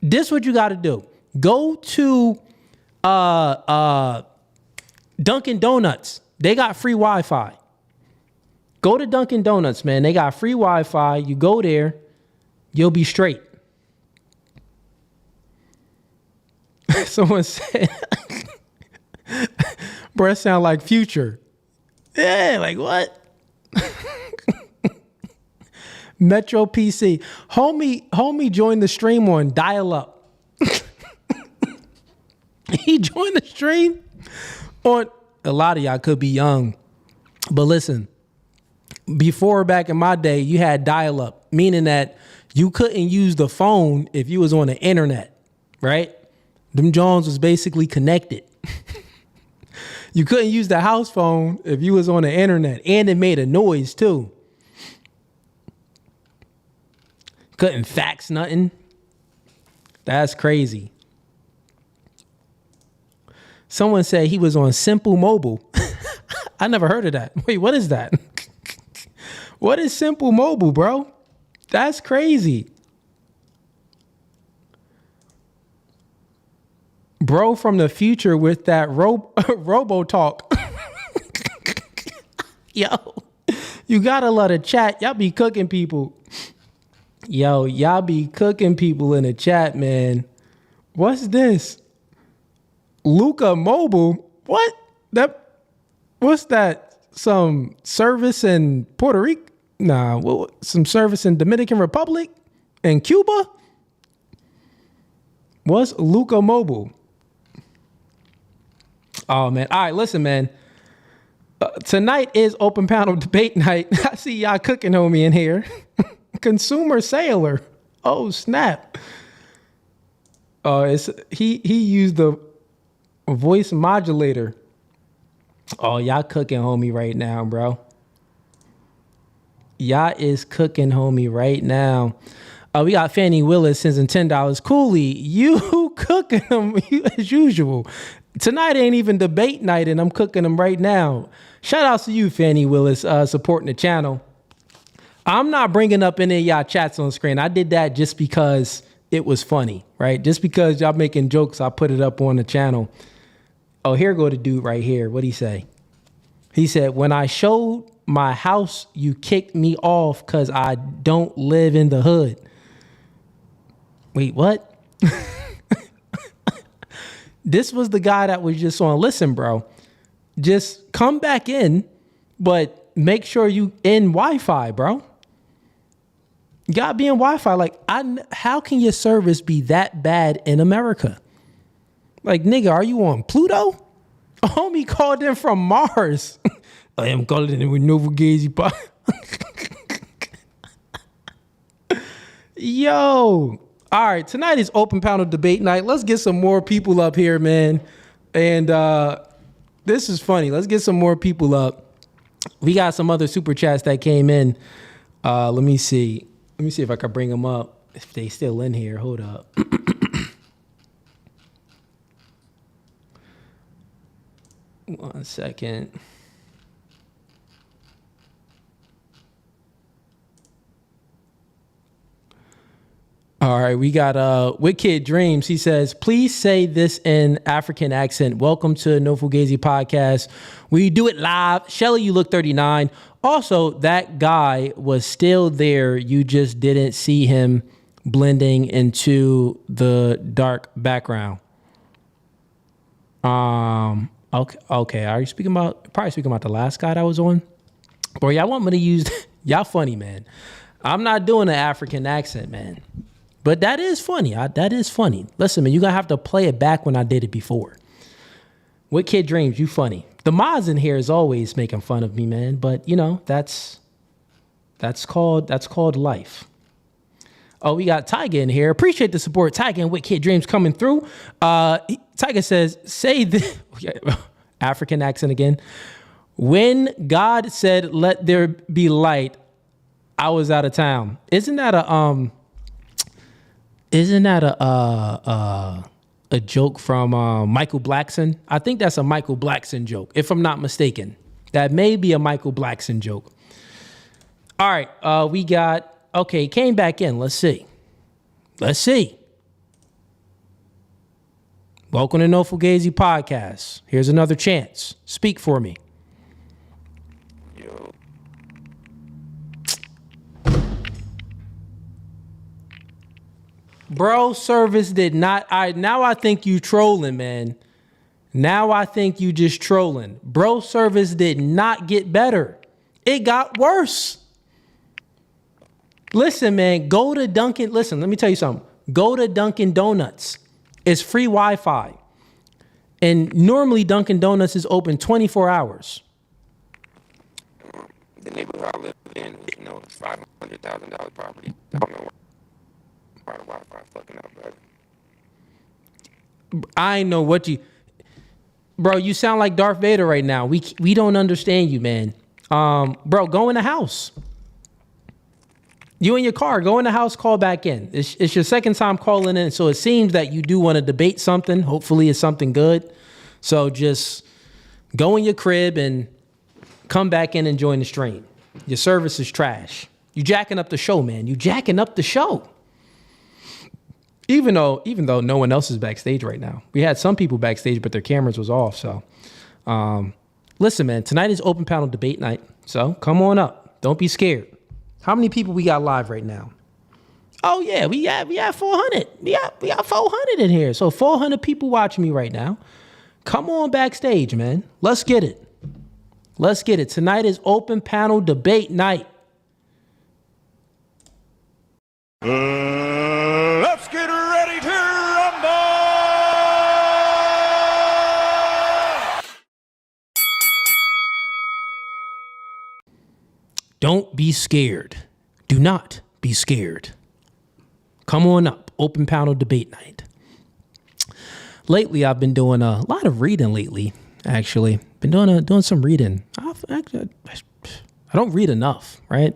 this is what you got to do. Go to Dunkin' Donuts. They got free Wi-Fi. Go to Dunkin' Donuts, man. They got free Wi-Fi. You go there, you'll be straight. Someone said, bro, it sound like Future. Yeah, like what? Metro PC. Homie joined the stream on dial-up. He joined the stream on, a lot of y'all could be young, but listen, before back in my day, you had dial-up. meaning that you couldn't use the phone if you was on the internet, right? Them Jones was basically connected. You couldn't use the house phone if you was on the internet, and it made a noise too. Couldn't fax nothing. That's crazy. Someone said he was on Simple Mobile. I never heard of that. Wait, what is that? What is Simple Mobile, bro? That's crazy. Bro from the future with that robo talk. Yo, you gotta let a chat. Y'all be cooking people. Yo, y'all be cooking people in the chat, man. What's this? Luca Mobile? What? What's that? Some service in Puerto Rico? Nah, some service in Dominican Republic and Cuba? What's Luca Mobile? Oh, man. All right, listen, man. Tonight is open panel debate night. I see y'all cooking, homie, in here. Consumer Sailor. Oh, snap. He used the voice modulator. Oh, y'all cooking, homie, right now, bro. Y'all is cooking, homie, right now. We got Fannie Willis sends in $10. Cooley, you cooking them as usual. Tonight ain't even debate night, and I'm cooking them right now. Shout out to you, Fannie Willis, supporting the channel. I'm not bringing up any of y'all chats on screen. I did that just because it was funny, right? Just because y'all making jokes, I put it up on the channel. Oh, here go the dude right here. What'd he say? He said, when I showed my house, you kicked me off because I don't live in the hood. Wait, what? This was the guy that was just on, listen, bro, just come back in, but make sure you in Wi-Fi, bro. You gotta be in Wi-Fi. Like, how can your service be that bad in America? Like, nigga, are you on Pluto? A homie called in from Mars. I am calling in with no Fugazee. Yo. All right, tonight is open panel debate night. Let's get some more people up here, man. And this is funny. Let's get some more people up. We got some other super chats that came in. Let me see. Let me see if I can bring them up. If they still in here, hold up. One second. All right, we got Wicked Dreams. He says, please say this in African accent. Welcome to No Fugazee podcast. We do it live. Shelly, you look 39. Also, that guy was still there. You just didn't see him blending into the dark background. Okay. Are you probably speaking about the last guy that was on? Boy, y'all want me to use, y'all funny, man. I'm not doing an African accent, man. But that is funny. That is funny. Listen, man, you're going to have to play it back when I did it before. What Kid Dreams, you funny. The mods in here is always making fun of me, man. But, you know, that's called life. Oh, we got Tyga in here. Appreciate the support. Tyga and What Kid Dreams coming through. Tyga says, say this. African accent again. When God said, let there be light, I was out of town. Isn't that a joke from Michael Blackson? I think that's a Michael Blackson joke, if I'm not mistaken. That may be a Michael Blackson joke. All right, we got, okay, came back in. Let's see. Welcome to No Fugazee podcast. Here's another chance. Speak for me. Bro, service did not. Now I think you trolling, man. Now I think you just trolling. Bro, service did not get better. It got worse. Listen, man, go to Dunkin'. Listen, let me tell you something. Go to Dunkin' Donuts. It's free Wi-Fi. And normally Dunkin' Donuts is open 24 hours. the neighborhood I live in, you know, it's $500,000 property. I don't know why the Wi-Fi fucking up, brother. I know what you, bro. You sound like Darth Vader right now. We don't understand you, man. Bro, go in the house. You in your car, go in the house, call back in. It's your second time calling in, so it seems that you do want to debate something. Hopefully it's something good. So just go in your crib and come back in and join the stream. Your service is trash. You jacking up the show, man. You jacking up the show. Even though no one else is backstage right now. We had some people backstage, but their cameras was off. So listen, man, tonight is open panel debate night. So come on up. Don't be scared. How many people we got live right now? Oh yeah, we got 400. We got 400 in here. So 400 people watching me right now. Come on backstage, man. Let's get it. Let's get it. Tonight is open panel debate night. Let's get ready to rumble! Don't be scared. Do not be scared. Come on up. Open panel debate night. Lately, I've been doing a lot of reading lately, actually. Been doing some reading. I don't read enough, right?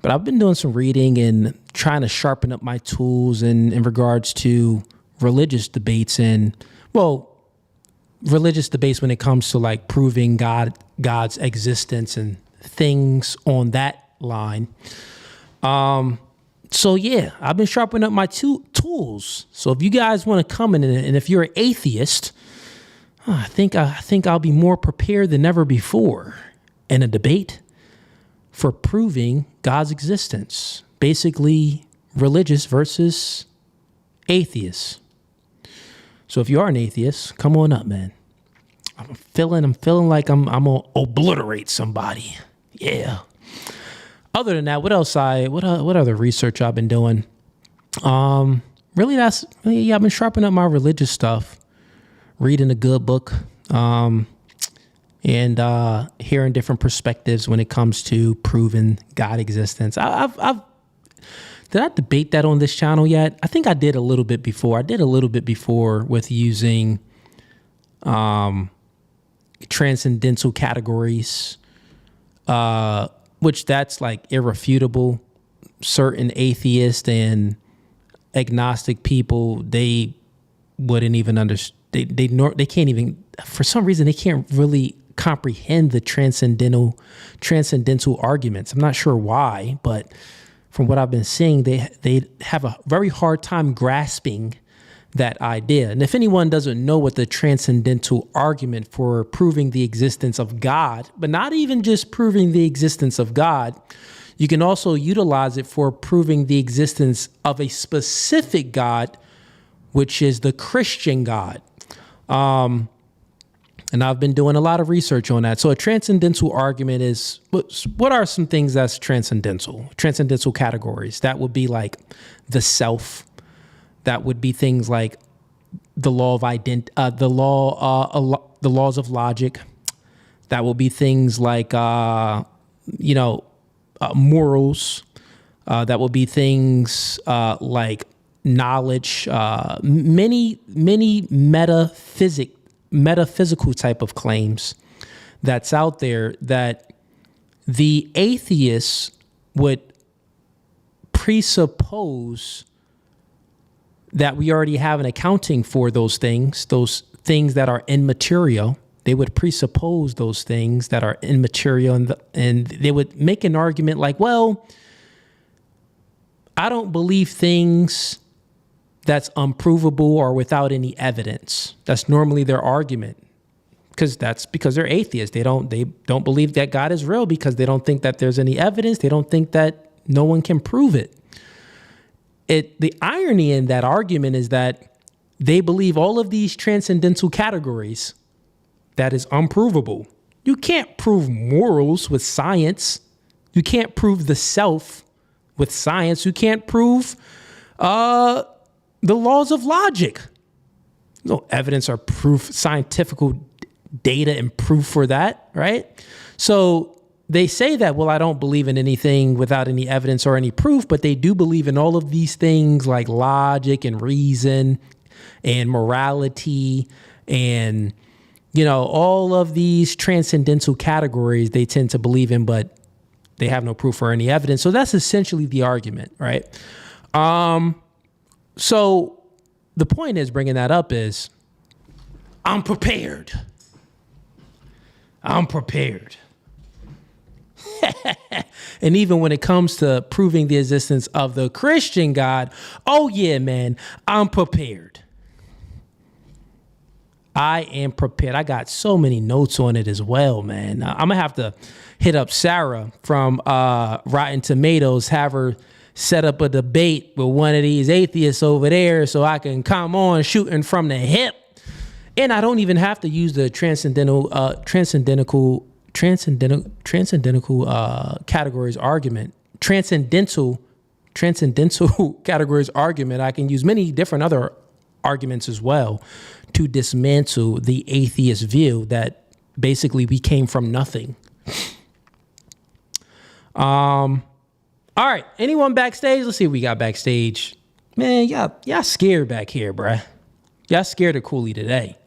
But I've been doing some reading and trying to sharpen up my tools in regards to religious debates religious debates when it comes to like proving God's existence and things on that line. So yeah, I've been sharpening up my tools. So if you guys want to come in and if you're an atheist, I think I'll be more prepared than ever before in a debate for proving God's existence. Basically, religious versus atheists. So if you are an atheist, come on up, man. I'm feeling like I'm gonna obliterate somebody. Yeah. Other than that, what other research I've been doing? I've been sharpening up my religious stuff, reading a good book, and hearing different perspectives when it comes to proving God existence. Did I debate that on this channel yet? I think I did a little bit before. I did a little bit before with using transcendental categories, which that's like irrefutable. Certain atheists and agnostic people, they wouldn't even understand. They can't even, for some reason, they can't really comprehend the transcendental arguments. I'm not sure why, but from what I've been seeing, they have a very hard time grasping that idea. And if anyone doesn't know what the transcendental argument for proving the existence of God, but not even just proving the existence of God, you can also utilize it for proving the existence of a specific God, which is the Christian God. And I've been doing a lot of research on that. So a transcendental argument is, what are some things that's transcendental? Transcendental categories. That would be like the self. That would be things like the law of the laws of logic. That will be things like, morals. That will be things like knowledge, many metaphysical type of claims that's out there that the atheists would presuppose that we already have an accounting for those things that are immaterial. They would presuppose those things that are immaterial, and they would make an argument like, well, I don't believe things that's unprovable or without any evidence. That's normally their argument, because they're atheists. They don't believe that God is real because they don't think that there's any evidence. They don't think that no one can prove it. The irony in that argument is that they believe all of these transcendental categories that is unprovable. You can't prove morals with science. You can't prove the self with science. You can't prove the laws of logic. No evidence or proof, scientific data and proof for that, right? So they say that, well, I don't believe in anything without any evidence or any proof, but they do believe in all of these things like logic and reason and morality and, all of these transcendental categories they tend to believe in, but they have no proof or any evidence. So that's essentially the argument, right? So the point is, bringing that up is, I'm prepared. I'm prepared. And even when it comes to proving the existence of the Christian God, oh yeah, man, I'm prepared. I am prepared. I got so many notes on it as well, man. I'm going to have to hit up Sarah from Rotten Tomatoes, have her set up a debate with one of these atheists over there so I can come on shooting from the hip. And I don't even have to use the transcendental categories argument. Transcendental categories argument. I can use many different other arguments as well to dismantle the atheist view that basically we came from nothing. All right. Anyone backstage? Let's see what we got backstage. Man, y'all scared back here, bruh. Y'all scared of Cooley today.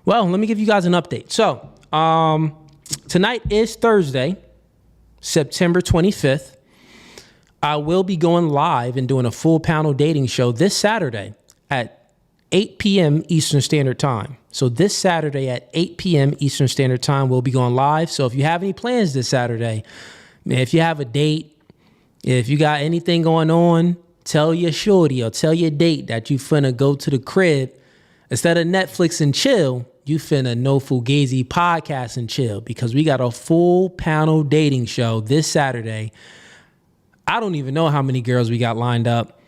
Well, let me give you guys an update. So, tonight is Thursday, September 25th. I will be going live and doing a full panel dating show this Saturday at 8 p.m. Eastern Standard Time. So this Saturday at 8 p.m. Eastern Standard Time, we'll be going live. So if you have any plans this Saturday, if you have a date, if you got anything going on, tell your shorty or tell your date that you finna go to the crib. Instead of Netflix and chill, you finna No Fugazee podcast and chill, because we got a full panel dating show this Saturday. I don't even know how many girls we got lined up.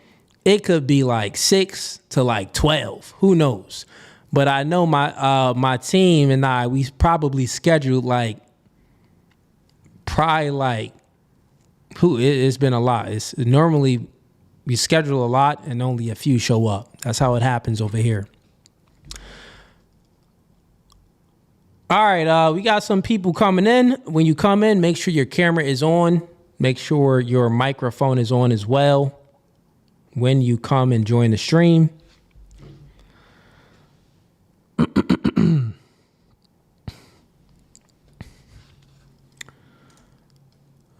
It could be like 6 to like 12. Who knows? But I know my team and we probably scheduled it's been a lot. It's normally we schedule a lot and only a few show up. That's how it happens over here. All right, we got some people coming in. When you come in, make sure your camera is on. Make sure your microphone is on as well when you come and join the stream.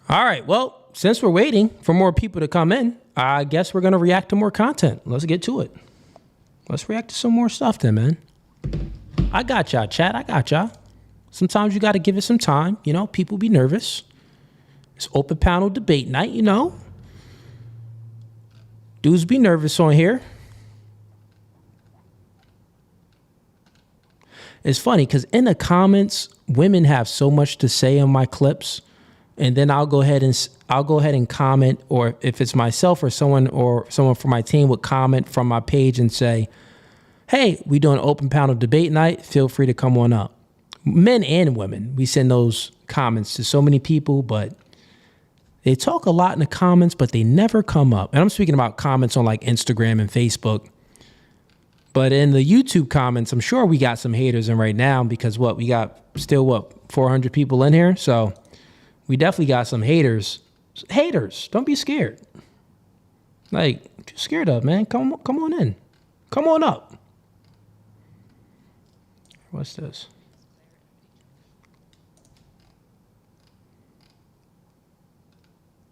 All right, well, since we're waiting for more people to come in, I guess we're going to react to more content. Let's get to it. Let's react to some more stuff then, man. I got y'all, chat. I got y'all. Sometimes you got to give it some time. People be nervous. It's open panel debate night, Dudes be nervous on here. It's funny because in the comments, women have so much to say on my clips, and then I'll go ahead and comment, or if it's myself or someone from my team would comment from my page and say, "Hey, we doing open panel debate night. Feel free to come on up." Men and women, we send those comments to so many people, but they talk a lot in the comments, but they never come up. And I'm speaking about comments on like Instagram and Facebook. But in the YouTube comments, I'm sure we got some haters in right now, because we got 400 people in here. So we definitely got some haters. Haters, don't be scared. Like, what you scared of, man? Come on in. Come on up. What's this?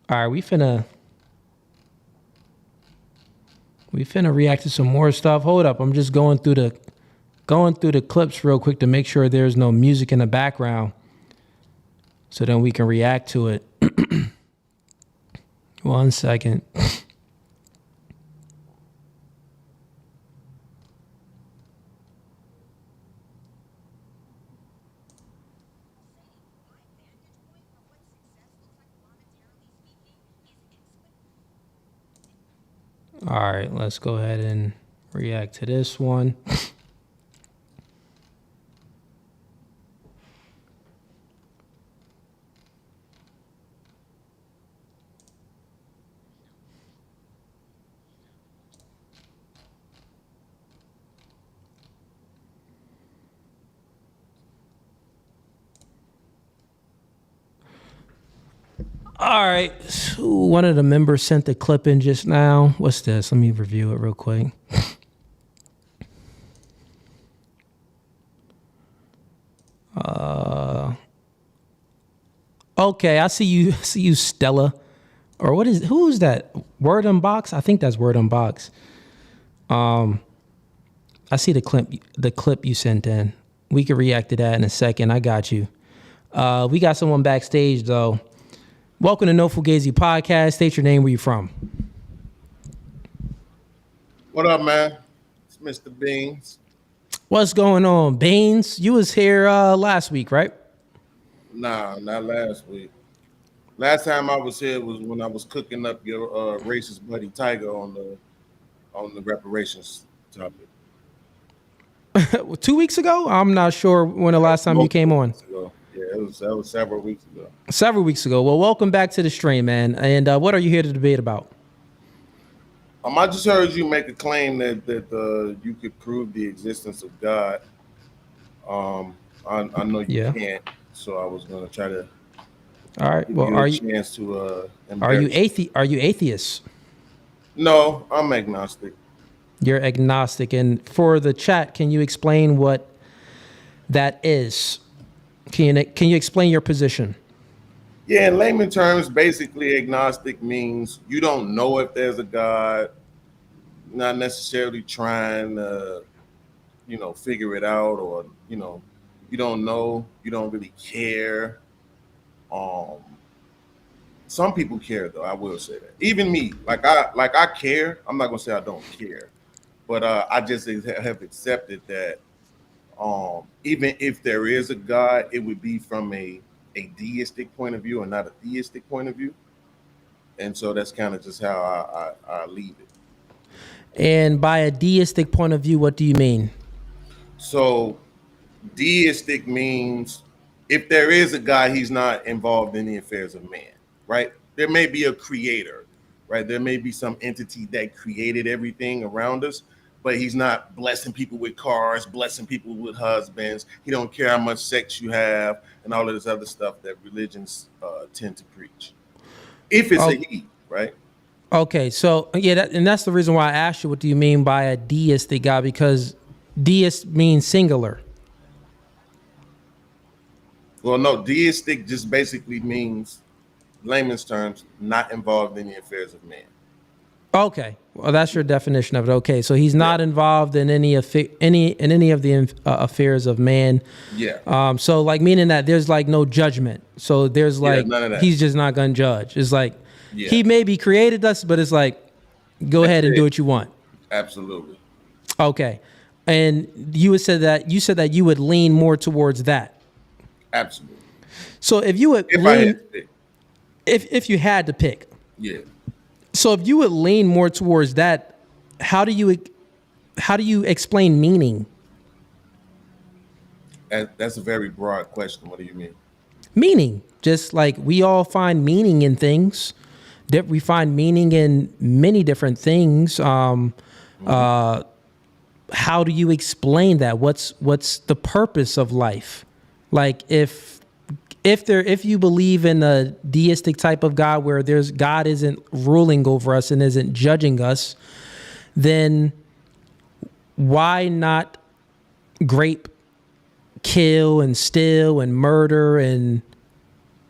All right, we finna react to some more stuff. Hold up, I'm just going through the clips real quick to make sure there's no music in the background, so then we can react to it. 1 second. All right, let's go ahead and react to this one. All right. So one of the members sent the clip in just now. What's this? Let me review it real quick. Okay, I see you. See you, Stella. Or who is that? Word Unbox? I think that's Word Unbox. I see the clip you sent in. We can react to that in a second. I got you. We got someone backstage though. Welcome to No Fugazee Podcast. State your name. Where you from? What up, man? It's Mr. Beans. What's going on, Beans? You was here last week, right? Nah, not last week. Last time I was here was when I was cooking up your racist buddy Tiger on the reparations topic. 2 weeks ago? I'm not sure when the last time you came on. Yeah, that was several weeks ago. Several weeks ago. Well, welcome back to the stream, man. And what are you here to debate about? I just heard you make a claim that you could prove the existence of God. I know you can't, so I was going to try to. All right. Well, are you chance to? Are you atheist? No, I'm agnostic. You're agnostic, and for the chat, can you explain what that is? Can you explain your position? Yeah, in layman terms, basically agnostic means you don't know if there's a God, not necessarily trying to, figure it out, or, you don't know, you don't really care. Some people care though, I will say that. Even me, I care. I'm not gonna say I don't care, but I just have accepted that even if there is a God, it would be from a deistic point of view and not a theistic point of view. And so that's kind of just how I leave it. And by a deistic point of view, what do you mean? So deistic means if there is a God, he's not involved in the affairs of man, right? There may be a creator, right? There may be some entity that created everything around us, but he's not blessing people with cars, blessing people with husbands. He don't care how much sex you have and all of this other stuff that religions tend to preach. If it's a he, right? Okay, so and that's the reason why I asked you, what do you mean by a deistic God? Because deist means singular. Well, no, deistic just basically means, layman's terms, not involved in the affairs of man. Okay, well, that's your definition of it. Okay, so he's not involved in any of the affairs of man. Yeah. So like meaning that there's like no judgment. So there's like none of that. He's just not gonna judge. It's like he maybe created us, but it's like go ahead and do what you want. Absolutely. Okay, and you said that you would lean more towards that. Absolutely. So if you would if you had to pick. Yeah. So if you would lean more towards that, how do you explain meaning? That's a very broad question. What do you mean? Meaning, just like we all find meaning in things. We find meaning in many different things. How do you explain that? What's the purpose of life? Like if you believe in a deistic type of God where God isn't ruling over us and isn't judging us, then why not grape, kill, and steal and murder, and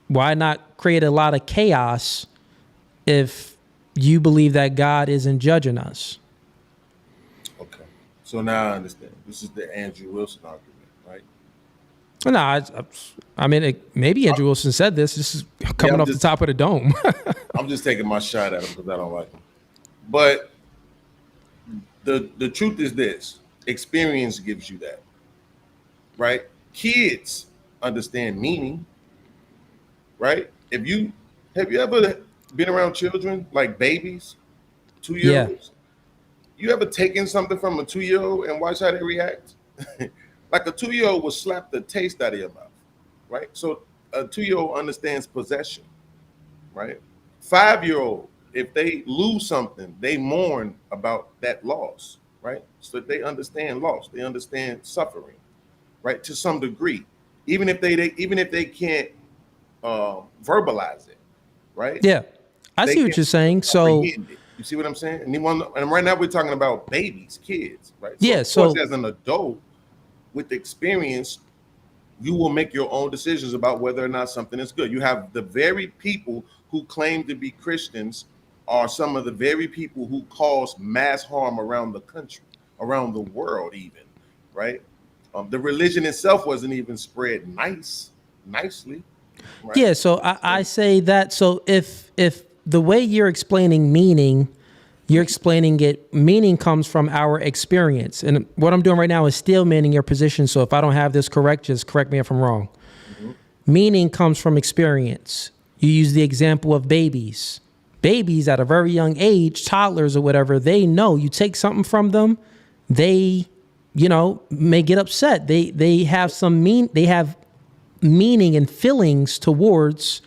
why not create a lot of chaos if you believe that God isn't judging us? Okay. So now I understand. This is the Andrew Wilson argument, right? No, I mean, maybe Andrew Wilson said this. This is coming off the top of the dome. I'm just taking my shot at him because I don't like him. But the truth is this: experience gives you that, right? Kids understand meaning, right? Have you ever been around children like babies, 2-year-olds? You ever taken something from a 2-year-old and watch how they react? Like a 2-year-old will slap the taste out of your mouth, right? So a 2-year-old understands possession, right? 5-year-old, if they lose something, they mourn about that loss, right? So they understand loss, they understand suffering, right? To some degree, even if they can't verbalize it, right? Yeah, I see what you're saying. So you see what I'm saying? And right now we're talking about babies, kids, right? So yeah. of course, as an adult with experience, you will make your own decisions about whether or not something is good. You have the very people who claim to be Christians are some of the very people who cause mass harm around the country, around the world, even, right? The religion itself wasn't even spread nicely. Right? Yeah, so I say that. So if the way you're explaining meaning, you're explaining it, meaning comes from our experience. And what I'm doing right now is still meaning your position. So if I don't have this correct, just correct me if I'm wrong. Mm-hmm. Meaning comes from experience. You use the example of babies. Babies at a very young age, toddlers or whatever, they know you take something from them, they, may get upset. They have meaning and feelings towards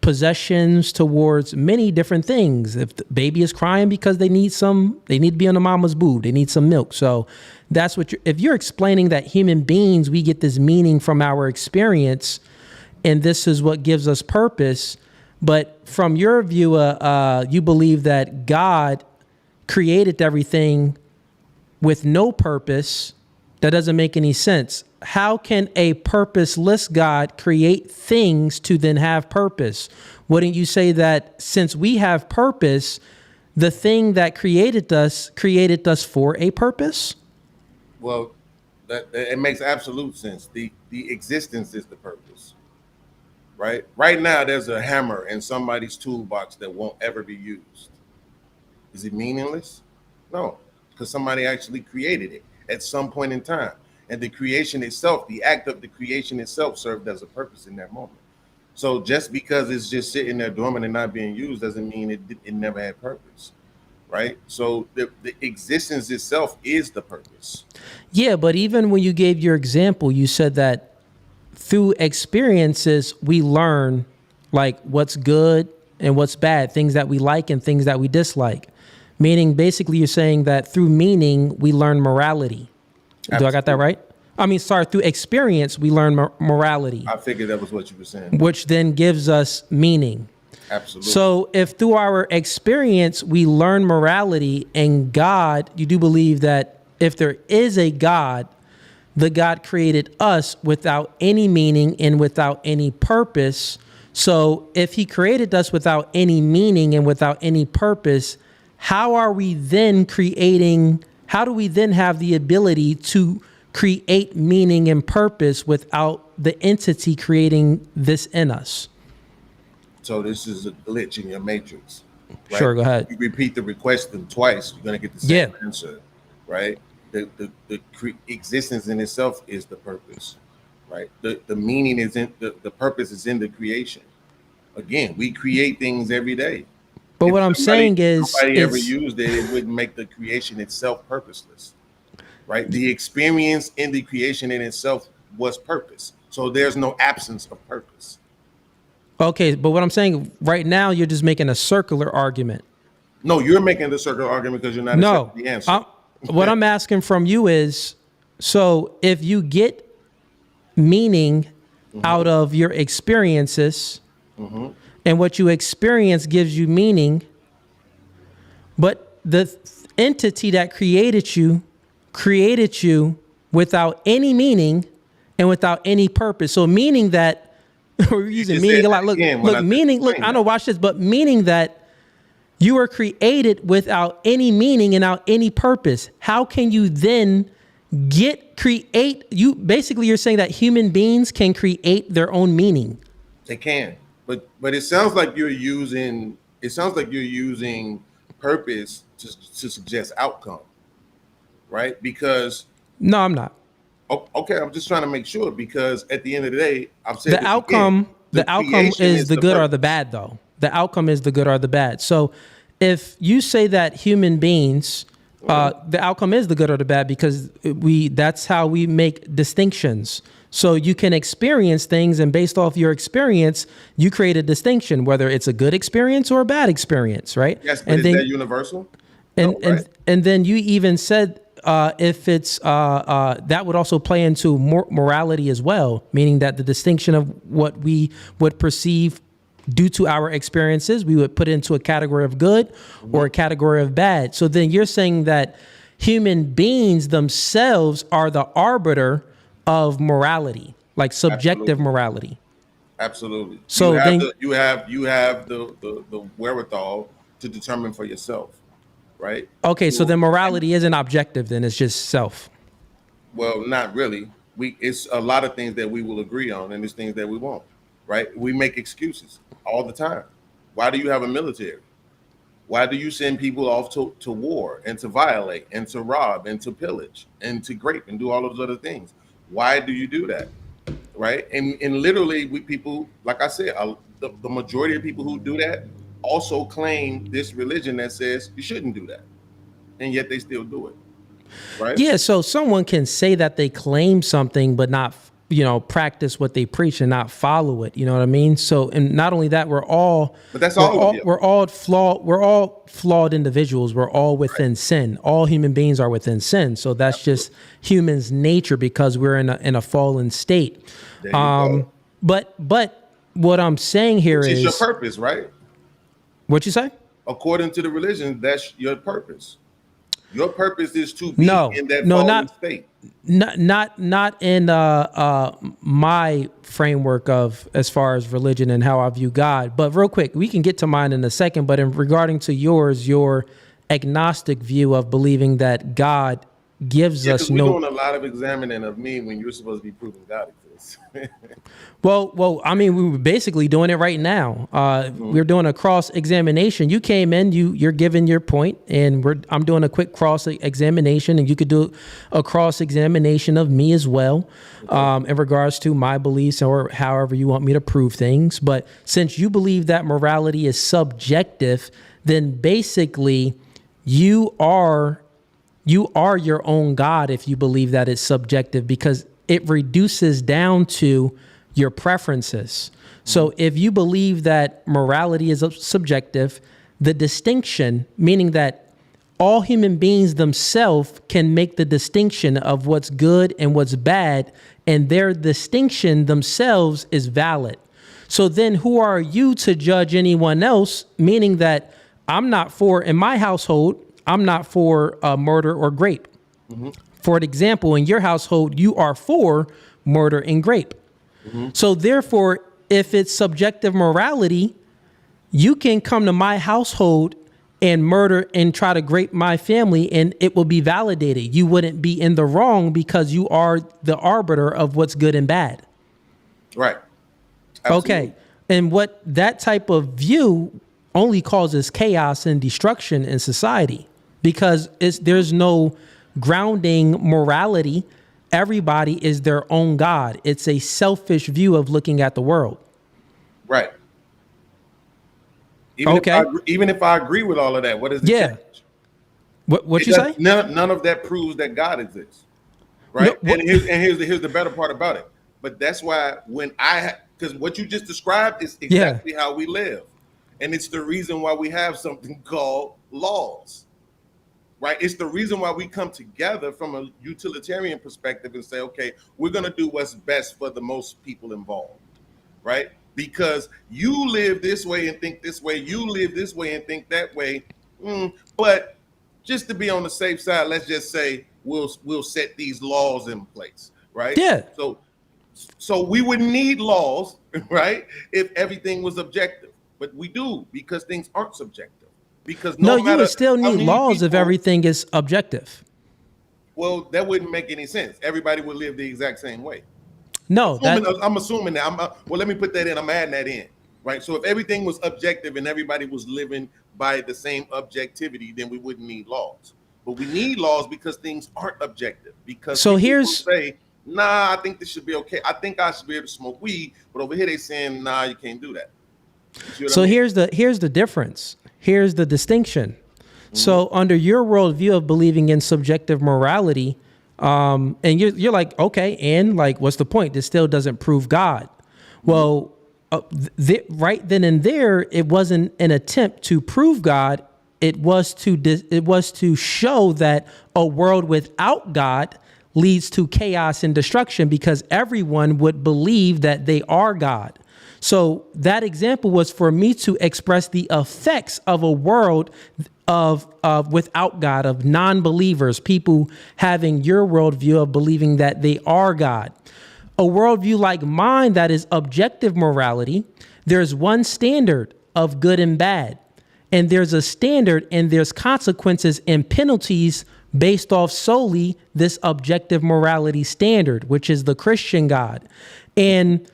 possessions, towards many different things. If the baby is crying because they need to be on the mama's boob, they need some milk. So that's what if you're explaining that human beings, we get this meaning from our experience, and this is what gives us purpose. But from your view, you believe that God created everything with no purpose. That doesn't make any sense. How can a purposeless God create things to then have purpose? Wouldn't you say that since we have purpose, the thing that created us for a purpose? Well, it makes absolute sense. The existence is the purpose, right? Right now, there's a hammer in somebody's toolbox that won't ever be used. Is it meaningless? No, because somebody actually created it at some point in time. And the creation itself, the act of the creation itself served as a purpose in that moment. So just because it's just sitting there dormant and not being used doesn't mean it never had purpose, right? So the existence itself is the purpose. Yeah, but even when you gave your example, you said that through experiences, we learn like what's good and what's bad, things that we like and things that we dislike. Meaning, basically, you're saying that through meaning, we learn morality. Absolutely. Do I got that right? Through experience, we learn morality. I figured that was what you were saying. Which then gives us meaning. Absolutely. So if through our experience, we learn morality and God, you do believe that if there is a God, the God created us without any meaning and without any purpose. So if he created us without any meaning and without any purpose, how do we then have the ability to create meaning and purpose without the entity creating this in us? So this is a glitch in your matrix. Right? Sure, go ahead. You repeat the question twice, you're going to get the same answer, right? The existence in itself is the purpose, right? The meaning is in the purpose is in the creation. Again, we create things every day. But what I'm saying is, nobody ever used it, it wouldn't make the creation itself purposeless, right? The experience in the creation in itself was purpose. So there's no absence of purpose. Okay, but what I'm saying right now, you're just making a circular argument. No, you're making the circular argument because you're not accepting the answer. What I'm asking from you is, so if you get meaning out of your experiences, and what you experience gives you meaning, but the entity that created you without any meaning and without any purpose. So meaning that we're using meaning a lot. Look, meaning. Look, I know. Watch this, but meaning that you were created without any meaning and without any purpose. How can you then create? You're saying that human beings can create their own meaning. They can. But it sounds like you're using purpose to suggest outcome, right? Because no, I'm not. Okay, I'm just trying to make sure, because at the end of the day, I've said the outcome is the good or the bad, though. The outcome is the good or the bad. So if you say that human beings, the outcome is the good or the bad, because that's how we make distinctions. So you can experience things, and based off your experience, you create a distinction, whether it's a good experience or a bad experience, right? Yes, but is that universal? And then you even said if it's that would also play into morality as well, meaning that the distinction of what we would perceive due to our experiences, we would put it into a category of good or a category of bad. So then you're saying that human beings themselves are the arbiter of morality, like subjective morality. Absolutely. So you have the wherewithal to determine for yourself, right? Okay, so then morality isn't objective, then it's just self. Well, not really. It's a lot of things that we will agree on, and there's things that we won't, right? We make excuses all the time. Why do you have a military? Why do you send people off to war and to violate and to rob and to pillage and to grape and do all those other things? Why do you do that? Right? And literally, we people, like I said, the majority of people who do that also claim this religion that says you shouldn't do that, and yet they still do it. Right? Yeah, so someone can say that they claim something, but not, practice what they preach and not follow it. You know what I mean? So, and not only that, we're all flawed individuals. We're all within sin. All human beings are within sin. So that's just humans' nature because we're in a fallen state. But what I'm saying here is your purpose, right? What you say? According to the religion, that's your purpose. Your purpose is to be in that fallen state. Not in my framework of as far as religion and how I view God. But real quick, we can get to mine in a second. But in regarding to yours, your agnostic view of believing that God gives us no. We're doing a lot of examining of me when you're supposed to be proving God exists. Well, I mean, we were basically doing it right now. We're doing a cross examination. You came in, you're giving your point, and I'm doing a quick cross examination, and you could do a cross examination of me as well, in regards to my beliefs or however you want me to prove things. But since you believe that morality is subjective, then basically you are your own God if you believe that it's subjective, because it reduces down to your preferences. So if you believe that morality is subjective, the distinction, meaning that all human beings themselves can make the distinction of what's good and what's bad, and their distinction themselves is valid. So then who are you to judge anyone else? Meaning that in my household, I'm not for murder or grape. Mm-hmm. For example, in your household, you are for murder and grape. Mm-hmm. So therefore, if it's subjective morality, you can come to my household and murder and try to grape my family, and it will be validated. You wouldn't be in the wrong because you are the arbiter of what's good and bad. Right. Absolutely. Okay. And what that type of view only causes chaos and destruction in society, because there's no grounding morality. Everybody is their own God. It's a selfish view of looking at the world. Right. Even if I agree with all of that, what is the change? What you say? None of that proves that God exists. Right. No, here's the better part about it. But that's why because what you just described is exactly how we live. And it's the reason why we have something called laws. Right? It's the reason why we come together from a utilitarian perspective and say, okay, we're going to do what's best for the most people involved. Right? Because you live this way and think this way, you live this way and think that way. But just to be on the safe side, let's just say we'll set these laws in place. Right? Yeah. So we would need laws, right, if everything was objective. But we do, because things aren't subjective. Because you would still need laws if everything is objective. Well, that wouldn't make any sense. Everybody would live the exact same way. No, I'm assuming that. Let me put that in. I'm adding that in, right? So if everything was objective and everybody was living by the same objectivity, then we wouldn't need laws. But we need laws because things aren't objective. Because people say, nah, I think this should be okay. I think I should be able to smoke weed, but over here they saying, nah, you can't do that. So here's the difference. Here's the distinction. Mm-hmm. So under your worldview of believing in subjective morality, and you're like, okay, and like, what's the point? This still doesn't prove God. Mm-hmm. Well, right then and there, it wasn't an attempt to prove God. It was to show that a world without God leads to chaos and destruction, because everyone would believe that they are God. So that example was for me to express the effects of a world of without God, of non-believers, people having your worldview of believing that they are God. A worldview like mine that is objective morality, there's one standard of good and bad. And there's a standard and there's consequences and penalties based off solely this objective morality standard, which is the Christian God. And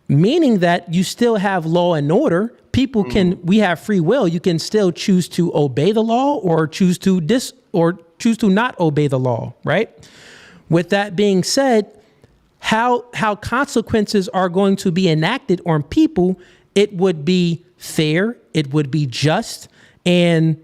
meaning that you still have law and order. People we have free will. You can still choose to obey the law or choose to not obey the law, right? With that being said, how consequences are going to be enacted on people, it would be fair, it would be just, and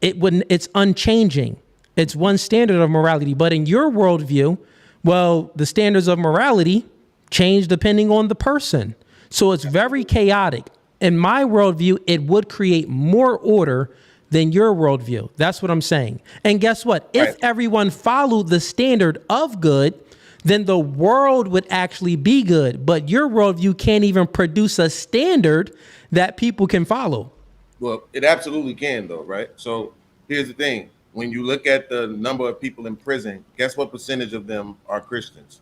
it's unchanging. It's one standard of morality. But in your worldview, well, the standards of morality change depending on the person. So it's very chaotic. In my worldview, it would create more order than your worldview. That's what I'm saying. And guess what? If everyone followed the standard of good, then the world would actually be good. But your worldview can't even produce a standard that people can follow. Well, it absolutely can, though, right? So here's the thing. When you look at the number of people in prison, guess what percentage of them are Christians?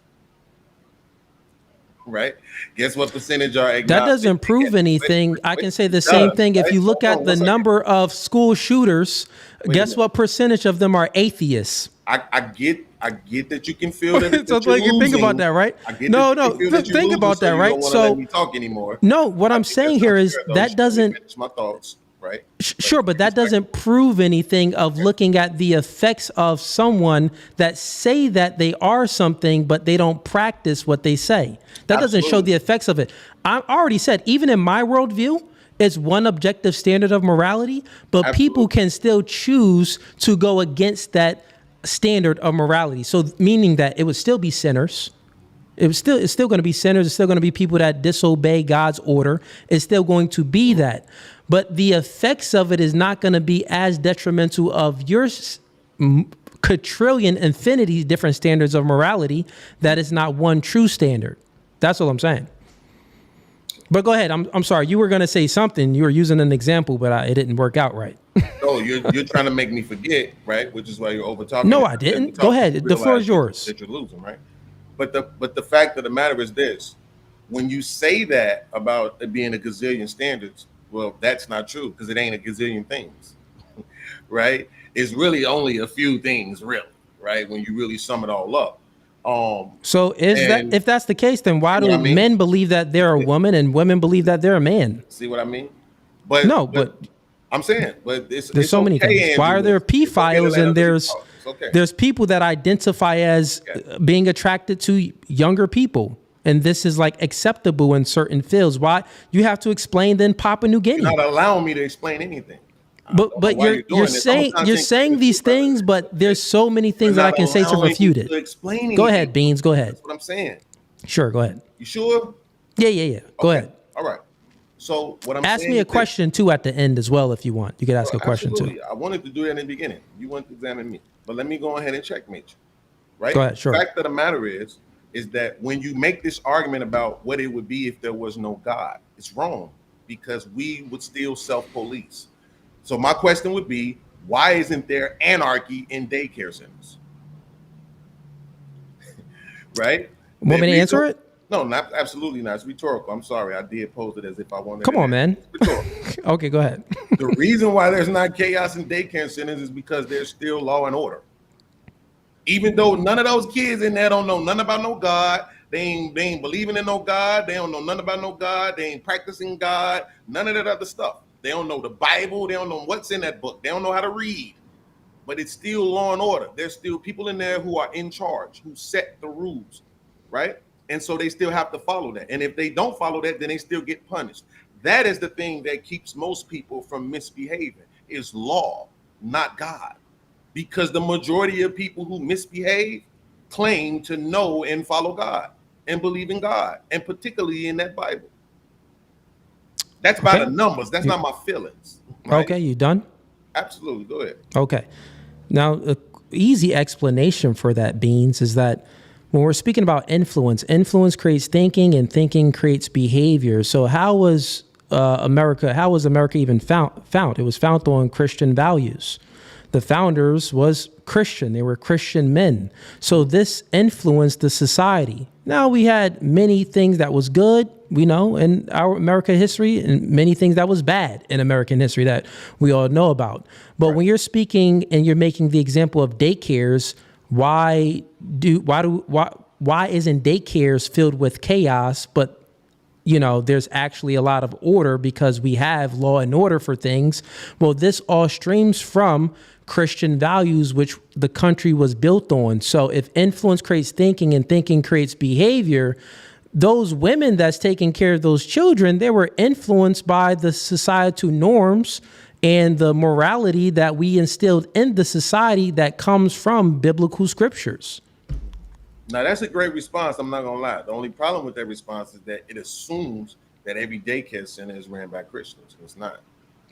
Right? Guess what percentage are agnostic? That doesn't prove anything. I can say the same thing. If you look at the number of school shooters, guess what percentage of them are atheists? I get that you can feel that. So like, think about that, right? No, think about that, right? So let me talk anymore. No, what I'm saying here is that doesn't. My thoughts, right? Sure, but that doesn't prove anything of looking at the effects of someone that say that they are something, but they don't practice what they say. That doesn't show the effects of it. I already said, even in my worldview, it's one objective standard of morality, but people can still choose to go against that standard of morality. So meaning that it would still be sinners. It's still going to be sinners. It's still going to be people that disobey God's order. It's still going to be that. But the effects of it is not going to be as detrimental of your quadrillion, infinity different standards of morality. That is not one true standard. That's what I'm saying. But go ahead. I'm sorry. You were going to say something. You were using an example, but it didn't work out right. No, you're trying to make me forget, right? Which is why you're over talking. No, I didn't. Go ahead. The floor is yours. That you're losing, right? But the fact of the matter is this: when you say that about it being a gazillion standards, well, that's not true because it ain't a gazillion things, right? It's really only a few things, really, right? When you really sum it all up. So if that's the case, then why do men believe that they're a woman and women believe that they're a man? See what I mean? But I'm saying, but there's so many things. Why are there pedophiles and there's people that identify as being attracted to younger people? And this is like acceptable in certain fields. Why you have to explain then Papua New Guinea? You're not allowing me to explain anything. But you're saying these things, but there's so many things that I can say to refute it. Go ahead, Beans. Go ahead. That's what I'm saying. Sure, go ahead. You sure? Yeah. Go ahead. All right. So what I'm saying. Ask me a question too at the end as well if you want. You could ask a question too. I wanted to do that in the beginning. You want to examine me, but let me go ahead and checkmate you. Right? Go ahead. Sure. The fact of the matter is that when you make this argument about what it would be if there was no God, it's wrong because we would still self-police. So my question would be, why isn't there anarchy in daycare centers? Right? Want me to answer it? No, not absolutely not. It's rhetorical. I'm sorry. I did pose it as if I wanted. Come on, man. Okay, go ahead. The reason why there's not chaos in daycare centers is because there's still law and order. Even though none of those kids in there don't know nothing about no God, they ain't believing in no God, they don't know nothing about no God, they ain't practicing God, none of that other stuff. They don't know the Bible, they don't know what's in that book, they don't know how to read. But it's still law and order. There's still people in there who are in charge, who set the rules, right? And so they still have to follow that. And if they don't follow that, then they still get punished. That is the thing that keeps most people from misbehaving, is law, not God. Because the majority of people who misbehave claim to know and follow God and believe in God, and particularly in that Bible. That's by the numbers. That's not my feelings. Right? Okay, you done? Absolutely. Go ahead. Okay. Now, an easy explanation for that, Beans, is that when we're speaking about influence creates thinking, and thinking creates behavior. So how was America even found? It was founded on Christian values. The founders was Christian. They were Christian men. So this influenced the society. Now, we had many things that was good, we know, in our American history, and many things that was bad in American history that we all know about. But when you're speaking and you're making the example of daycares, why isn't daycares filled with chaos, but there's actually a lot of order because we have law and order for things? Well, this all streams from Christian values, which the country was built on. So if influence creates thinking and thinking creates behavior, those women that's taking care of those children, they were influenced by the societal norms and the morality that we instilled in the society that comes from biblical scriptures. Now, that's a great response. I'm not going to lie. The only problem with that response is that it assumes that every daycare center is ran by Christians. It's not.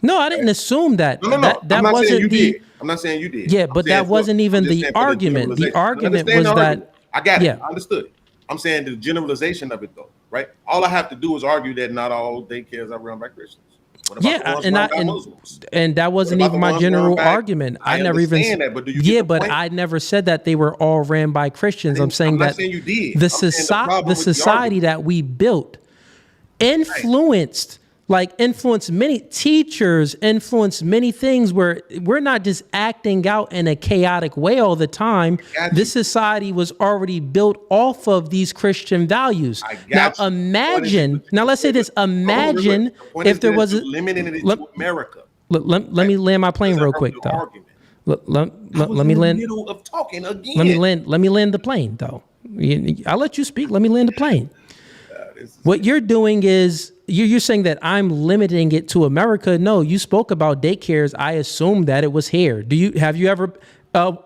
No, I didn't assume that. No. That wasn't did. I'm not saying you did. Yeah, but that wasn't even the argument. The argument was that. I got it. Yeah. I understood it. I'm saying the generalization of it, though, right? All I have to do is argue that not all daycares are run by Christians. What about the ones run by Muslims? And that wasn't even my general argument. I never even understand that, but do you get the point? I never said that they were all ran by Christians. I'm saying not that saying you did. the the society that we built influenced many teachers, influenced many things where we're not just acting out in a chaotic way all the time. This society was already built off of these Christian values. Now imagine, let's say this, imagine if there was limiting it to America. Let me land my plane real quick though. Let me land. Middle of talking again. Let me land the plane though. I'll let you speak. Let me land the plane. What you're doing is you're saying that I'm limiting it to America. No, you spoke about daycares. I assumed that it was here. Have you ever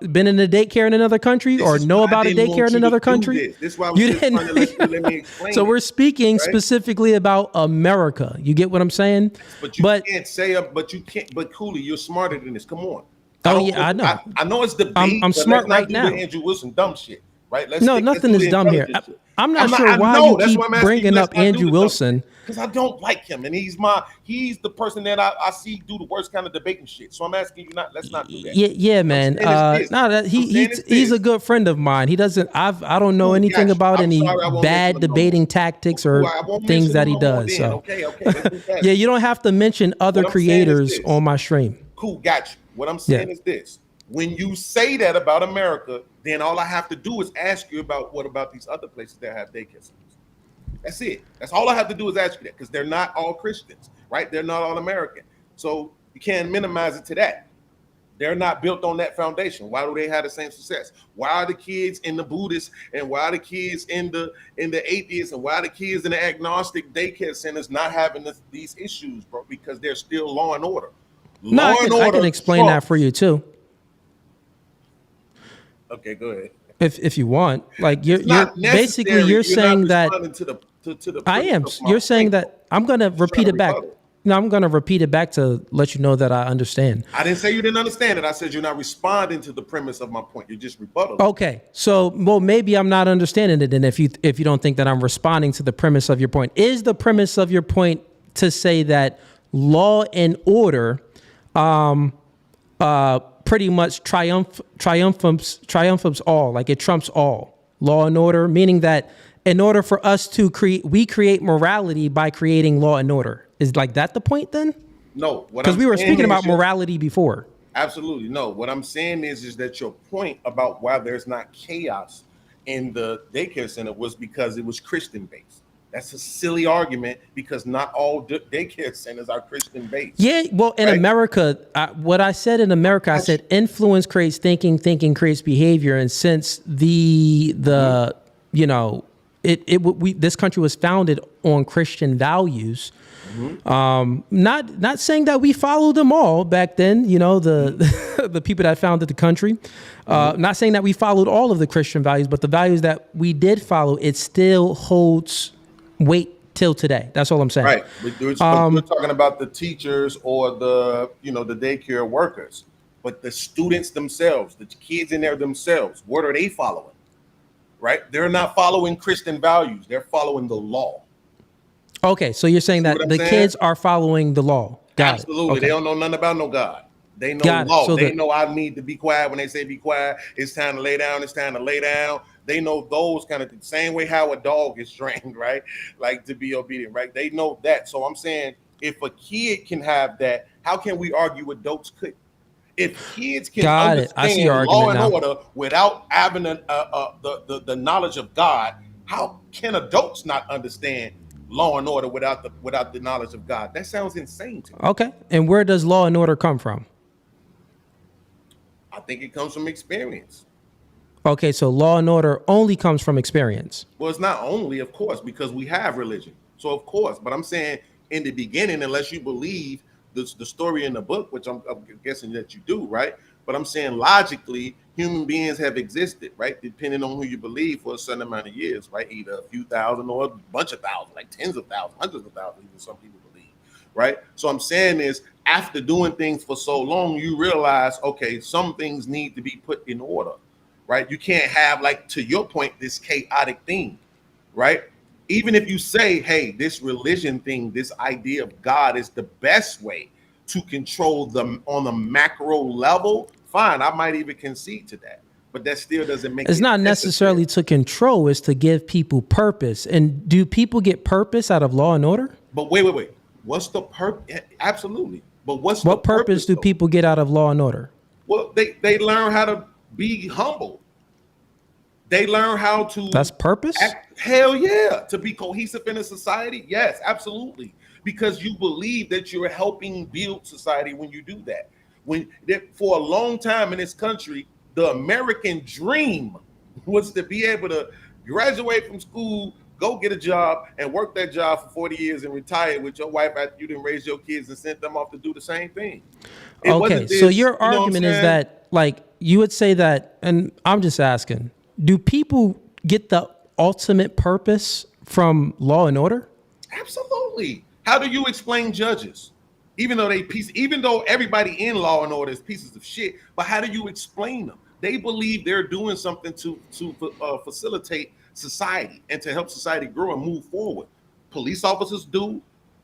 been in a daycare in another country or know about a daycare in another country? This is why I was just trying to let me explain. So we're speaking specifically about America. You get what I'm saying? But can't say but you can't. But Cooley, you're smarter than this. Come on. I know. I know it's debate. I'm smart right now. Andrew Wilson, dumb shit. Right? Nothing is dumb here. I'm not sure why you keep bringing up Andrew Wilson. Because I don't like him, and he's the person that I see do the worst kind of debating shit. So I'm asking you let's not do that. Yeah, man. He's a good friend of mine. He doesn't. I don't know anything about any bad debating tactics or things that he does. So okay. Yeah, you don't have to mention other creators on my stream. Cool, got you. What I'm saying is this: when you say that about America, then all I have to do is ask you what about these other places that have daycare centers. That's it. That's all I have to do is ask you that, because they're not all Christians, right? They're not all American. So you can't minimize it to that. They're not built on that foundation. Why do they have the same success? Why are the kids in the Buddhist, and why are the kids in the atheist, and why are the kids in the agnostic daycare centers not having these issues, bro? Because they're still law and order. I can explain that for you too. Okay, go ahead. If you want, you're saying that I am. You're saying that I'm going to repeat it back. No, I'm going to repeat it back to let you know that I understand. I didn't say you didn't understand it. I said you're not responding to the premise of my point. You're just rebutting. Okay, so maybe I'm not understanding it. And if you don't think that I'm responding to the premise of your point, is the premise of your point to say that law and order, pretty much triumphs all, like it trumps all? Law and order, meaning that in order for us to create morality by creating law and order. Is like that the point then? No. Because we were speaking about morality before. Absolutely. No. What I'm saying is that your point about why there's not chaos in the daycare center was because it was Christian based. That's a silly argument, because not all daycare centers are Christian based. Yeah, well, in America, what I said in America, I said influence creates thinking, thinking creates behavior, and since this country was founded on Christian values. Not saying that we followed them all back then. The people that founded the country. Not saying that we followed all of the Christian values, but the values that we did follow, it still holds weight till today. That's all I'm saying. Right. We're talking about the teachers or the daycare workers, but the students themselves, the kids in there themselves, what are they following? right? They're not following Christian values. They're following the law. Okay, so you're saying that the kids are following the law. Got Absolutely. it. They don't know nothing about no God. They know Got it. law. So They know I need to be quiet when they say be quiet. It's time to lay down. It's time to lay down. They know those kind of things. Same way how a dog is trained, right? Like to be obedient, right? They know that. So I'm saying if a kid can have that, how can we argue adults couldn't? If kids can understand law and order without having the knowledge of God, how can adults not understand law and order without the knowledge of God? That sounds insane to me. Okay. And where does law and order come from? I think it comes from experience. Okay, so law and order only comes from experience. Well, it's not only, of course, because we have religion. So, of course, but I'm saying in the beginning, unless you believe the story in the book, which I'm guessing that you do, right? But I'm saying logically, human beings have existed, right? Depending on who you believe for a certain amount of years, right? Either a few thousand or a bunch of thousands, like tens of thousands, hundreds of thousands, even some people believe, right? So I'm saying is after doing things for so long, you realize, okay, some things need to be put in order, right? You can't have, like, to your point, this chaotic thing, right? Even if you say, hey, this religion thing, this idea of God is the best way to control them on the macro level, fine, I might even concede to that. But that still doesn't make it's not necessarily to control, it's to give people purpose. And do people get purpose out of law and order? But wait. What's the purpose? Absolutely. But what purpose do people get out of law and order? Well, they learn how to be humble. They learn how to. That's purpose? Hell yeah. To be cohesive in a society? Yes, absolutely. Because you believe that you're helping build society when you do that. For a long time in this country, the American dream was to be able to graduate from school, go get a job, and work that job for 40 years and retire with your wife after you didn't raise your kids and sent them off to do the same thing. Okay, so your argument is that, like, you would say that, and I'm just asking, do people get the ultimate purpose from law and order? Absolutely. How do you explain judges? Even though everybody in law and order is pieces of shit, but how do you explain them? They believe they're doing something to facilitate society and to help society grow and move forward. Police officers do,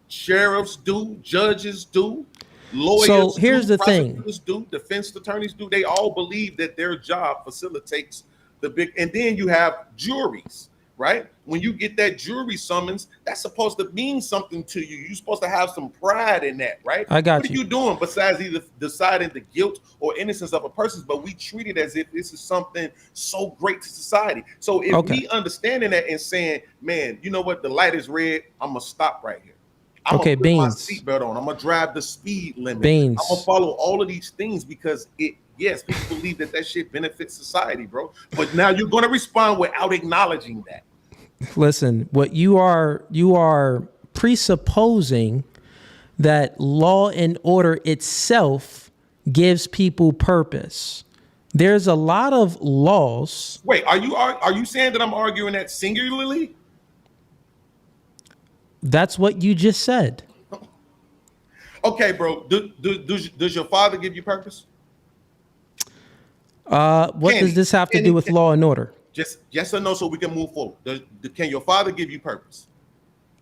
sheriffs do, judges do, lawyers so here's do, the thing. do, defense attorneys do. They all believe that their job facilitates the big, and then you have juries, right? When you get that jury summons, that's supposed to mean something to you. You're supposed to have some pride in that, right? I got What are you doing besides either deciding the guilt or innocence of a person? But we treat it as if this is something so great to society. So if we understanding that and saying, man, you know what? The light is red. I'm going to stop right here. I'm going to put my seatbelt on. I'm going to drive the speed limit. I'm going to follow all of these things because yes, people believe that shit benefits society, bro. But now you're going to respond without acknowledging that. Listen, what you are presupposing that law and order itself gives people purpose. There's a lot of laws. Wait, are you saying that I'm arguing that singularly? That's what you just said. Okay, bro. Does your father give you purpose? What does this have to do with law and order? Just yes or no, so we can move forward. Can your father give you purpose?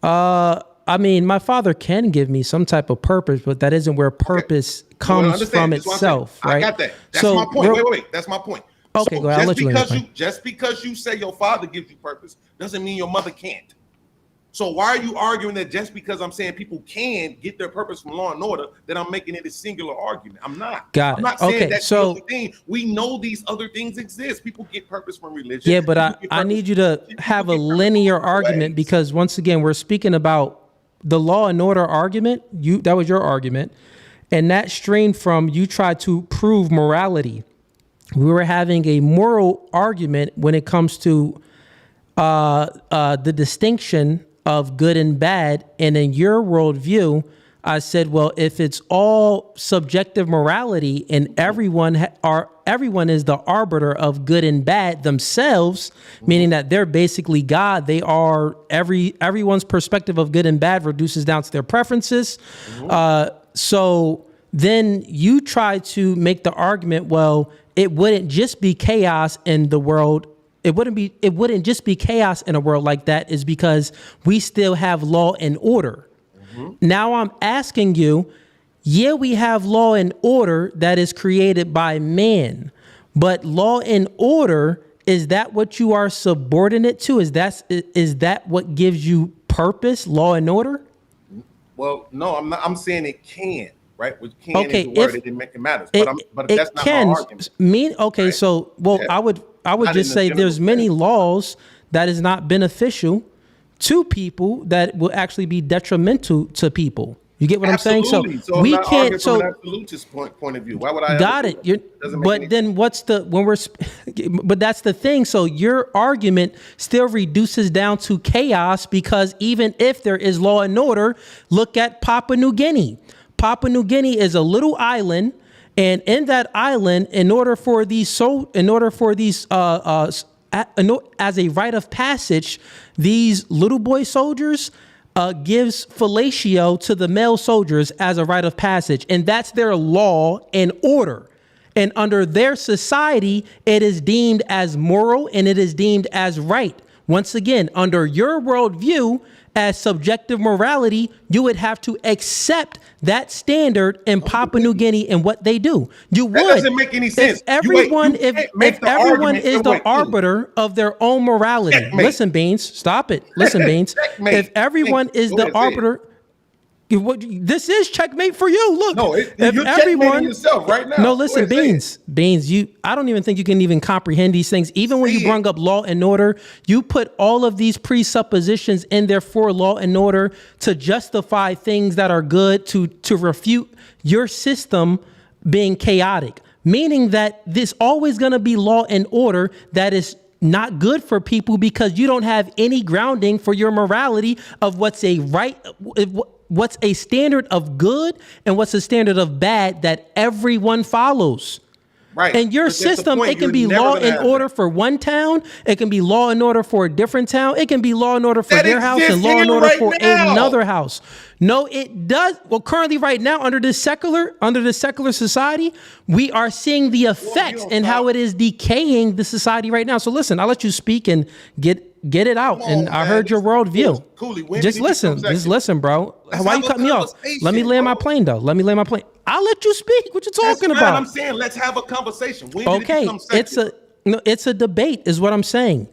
I mean, my father can give me some type of purpose, but that isn't where purpose comes from itself, right? I got that. That's my point. Wait. That's my point. Okay, go ahead. I'll let you just because you say your father gives you purpose doesn't mean your mother can't. So why are you arguing that just because I'm saying people can get their purpose from law and order, that I'm making it a singular argument? I'm not. Got it. I'm not saying that's the only thing. We know these other things exist. People get purpose from religion. Yeah, but I need you to have a linear argument because once again, we're speaking about the law and order argument. That was your argument. And that strained from you tried to prove morality. We were having a moral argument when it comes to the distinction of good and bad. And in your worldview, I said, well, if it's all subjective morality and everyone is the arbiter of good and bad themselves, meaning that they're basically God. They are everyone's perspective of good and bad reduces down to their preferences. So then you try to make the argument, well, it wouldn't just be chaos in the world. it wouldn't just be chaos in a world like that, is because we still have law and order. Now I'm asking you, yeah, we have law and order that is created by man, but law and order, is that what you are subordinate to? Is that what gives you purpose, law and order? Well, no, I'm not. I'm saying it can, right? Which can Okay, is the word. It matters. But that's not my argument. Okay, so I would Not just in say the there's general many laws that is not beneficial to people that will actually be detrimental to people. You get what I'm saying? So I'm we not can't. arguing So from an absolutist point of view. Why would I? got it. But then what's the when we're? But that's the thing. So your argument still reduces down to chaos, because even if there is law and order, look at Papua New Guinea. Papua New Guinea is a little island, and in that island, as a rite of passage, these little boy soldiers gives fellatio to the male soldiers as a rite of passage, and that's their law and order. And under their society, it is deemed as moral and it is deemed as right. Once again, under your worldview, as subjective morality, you would have to accept that standard in Papua New Guinea and what they do. You would. That doesn't make any sense. If everyone is the arbiter of their own morality, listen, Beans, stop it. Listen, Beans. If everyone is the arbiter, this is checkmate for you. Look, no, if you're checkmating yourself right now. No, listen, Beans. I don't even think you can even comprehend these things. Even when you bring up law and order, you put all of these presuppositions in there for law and order to justify things that are good, to refute your system being chaotic. Meaning that there's always going to be law and order that is not good for people, because you don't have any grounding for your morality of what's a right, what's a standard of good and what's a standard of bad that everyone follows. Right. And your system, it can be law and order for one town. It can be law and order for a different town. It can be law and order for their house and law and order for another house. No, it does. Well, currently right now, under this secular society, we are seeing the effects and how it is decaying the society right now. So listen, I'll let you speak and get it out. And I heard your worldview. Just listen, bro. Why you cut me off? Let me land my plane, though. I'll let you speak. What you talking about? I'm saying let's have a conversation. It's a debate, is what I'm saying.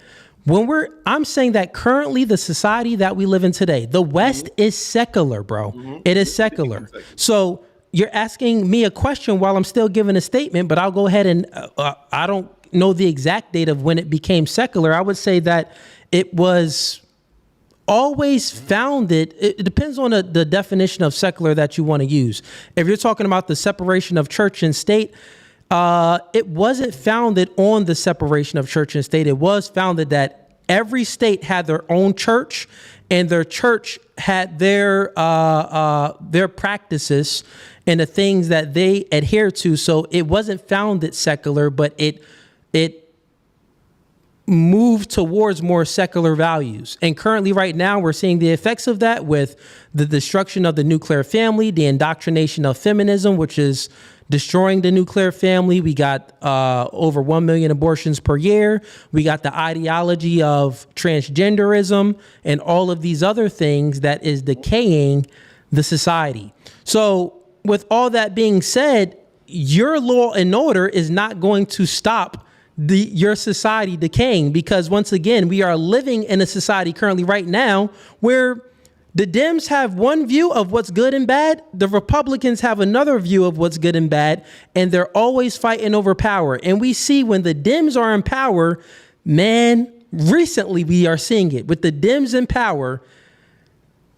I'm saying that currently the society that we live in today, the West is secular, bro. It is secular. So you're asking me a question while I'm still giving a statement, but I'll go ahead and I don't know the exact date of when it became secular. I would say that it was always founded. It depends on the definition of secular that you want to use. If you're talking about the separation of church and state, it wasn't founded on the separation of church and state. It was founded that every state had their own church, and their church had their practices and the things that they adhere to. So it wasn't founded secular, but it moved towards more secular values. And currently right now, we're seeing the effects of that with the destruction of the nuclear family, the indoctrination of feminism, which is destroying the nuclear family. We got over 1 million abortions per year. We got the ideology of transgenderism and all of these other things that is decaying the society. So with all that being said, your law and order is not going to stop your society decaying, because once again, we are living in a society currently right now where the Dems have one view of what's good and bad. The Republicans have another view of what's good and bad, and they're always fighting over power. And we see when the Dems are in power, man, recently we are seeing it with the Dems in power.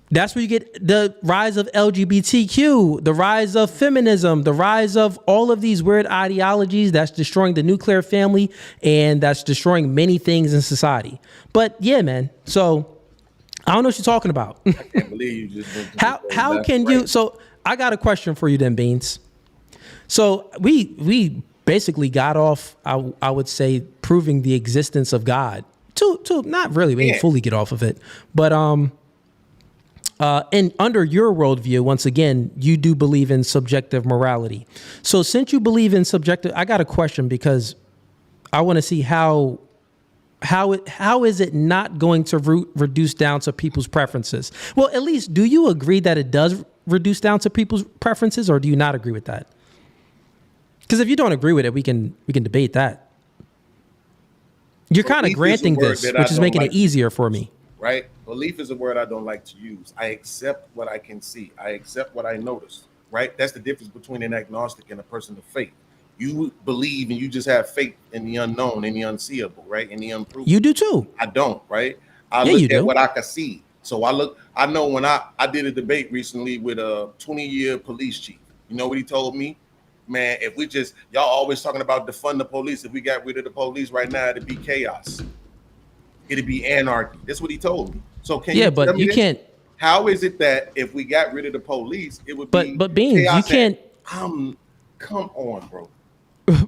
That's where you get the rise of LGBTQ, the rise of feminism, the rise of all of these weird ideologies that's destroying the nuclear family and that's destroying many things in society. But yeah, man. So I don't know what you're talking about. I can't believe you just how can you? So I got a question for you then, Beans. So we basically got off, I would say, proving the existence of God. To not really, we didn't fully get off of it, but and under your worldview, once again, you do believe in subjective morality. So since you believe in subjective, I got a question, because I want to see how How is it not going to reduce down to people's preferences? Well, at least, do you agree that it does reduce down to people's preferences, or do you not agree with that? Because if you don't agree with it, we can debate that. You're kind of granting this, which is making it easier for me. Right? Belief is a word I don't like to use. I accept what I can see. I accept what I notice. Right? That's the difference between an agnostic and a person of faith. You believe and you just have faith in the unknown, in the unseeable, right? In the unproven. You do too. I don't, right? I look at what I can see. So I know when I did a debate recently with a 20-year police chief. You know what he told me? Man, if we just, y'all always talking about defund the police. If we got rid of the police right now, it'd be chaos. It'd be anarchy. That's what he told me. So can you but you can't. How is it that if we got rid of the police, it would be but Beans, you can't. Come on, bro.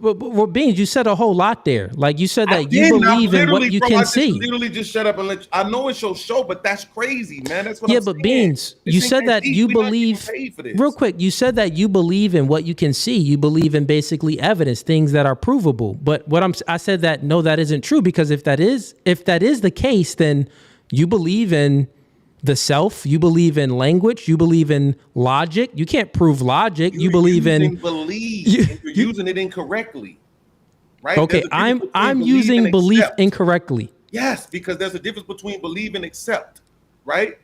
Well, Beans, you said a whole lot there. Like you said that you believe in what you can see. Literally just shut up and let you, I know it's your show, but that's crazy, man. That's what I'm saying. Beans, you said that you believe real quick. You said that you believe in what you can see. You believe in basically evidence, things that are provable. But I said that no, that isn't true, because if that is the case, then you believe in the self, you believe in language, you believe in logic. You can't prove logic. You believe in believe. You're using it incorrectly, right? Okay, I'm using belief incorrectly. Yes, because there's a difference between believe and accept, right?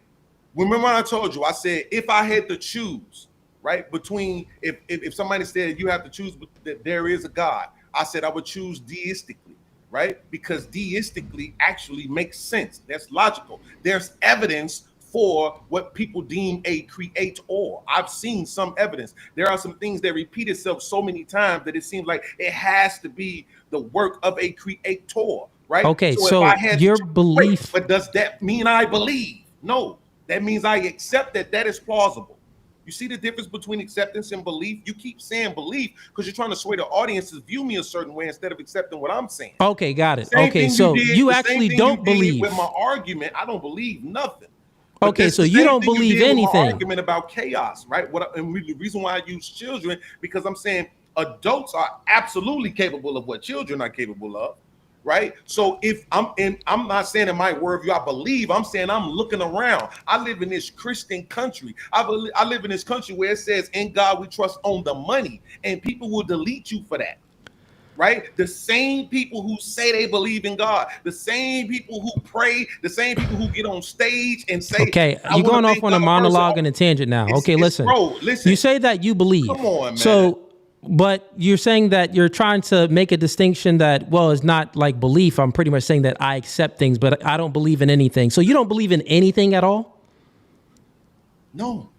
Remember I told you, I said if I had to choose, right, between if somebody said you have to choose that there is a God, I said I would choose deistically, right? Because deistically actually makes sense. That's logical. There's evidence for what people deem a creator. I've seen some evidence. There are some things that repeat itself so many times that it seems like it has to be the work of a creator, right? Okay, so your belief. But does that mean I believe? No, that means I accept that is plausible. You see the difference between acceptance and belief? You keep saying belief because you're trying to sway the audience to view me a certain way instead of accepting what I'm saying. Okay, got it. Okay, so you actually don't believe. With my argument, I don't believe nothing. Okay, so you don't believe anything. Argument about chaos, right? The reason why I use children, because I'm saying adults are absolutely capable of what children are capable of, right? So if I'm not saying in my worldview I believe, I'm saying I'm looking around. I live in this Christian country. I live in this country where it says in God we trust on the money, and people will delete you for that. Right? The same people who say they believe in God, the same people who pray, the same people who get on stage and say, okay, you're going off on a monologue and a tangent now. Okay, listen. Bro, listen. You say that you believe. Come on, man. So, but you're saying that you're trying to make a distinction that, well, it's not like belief. I'm pretty much saying that I accept things, but I don't believe in anything. So you don't believe in anything at all? No.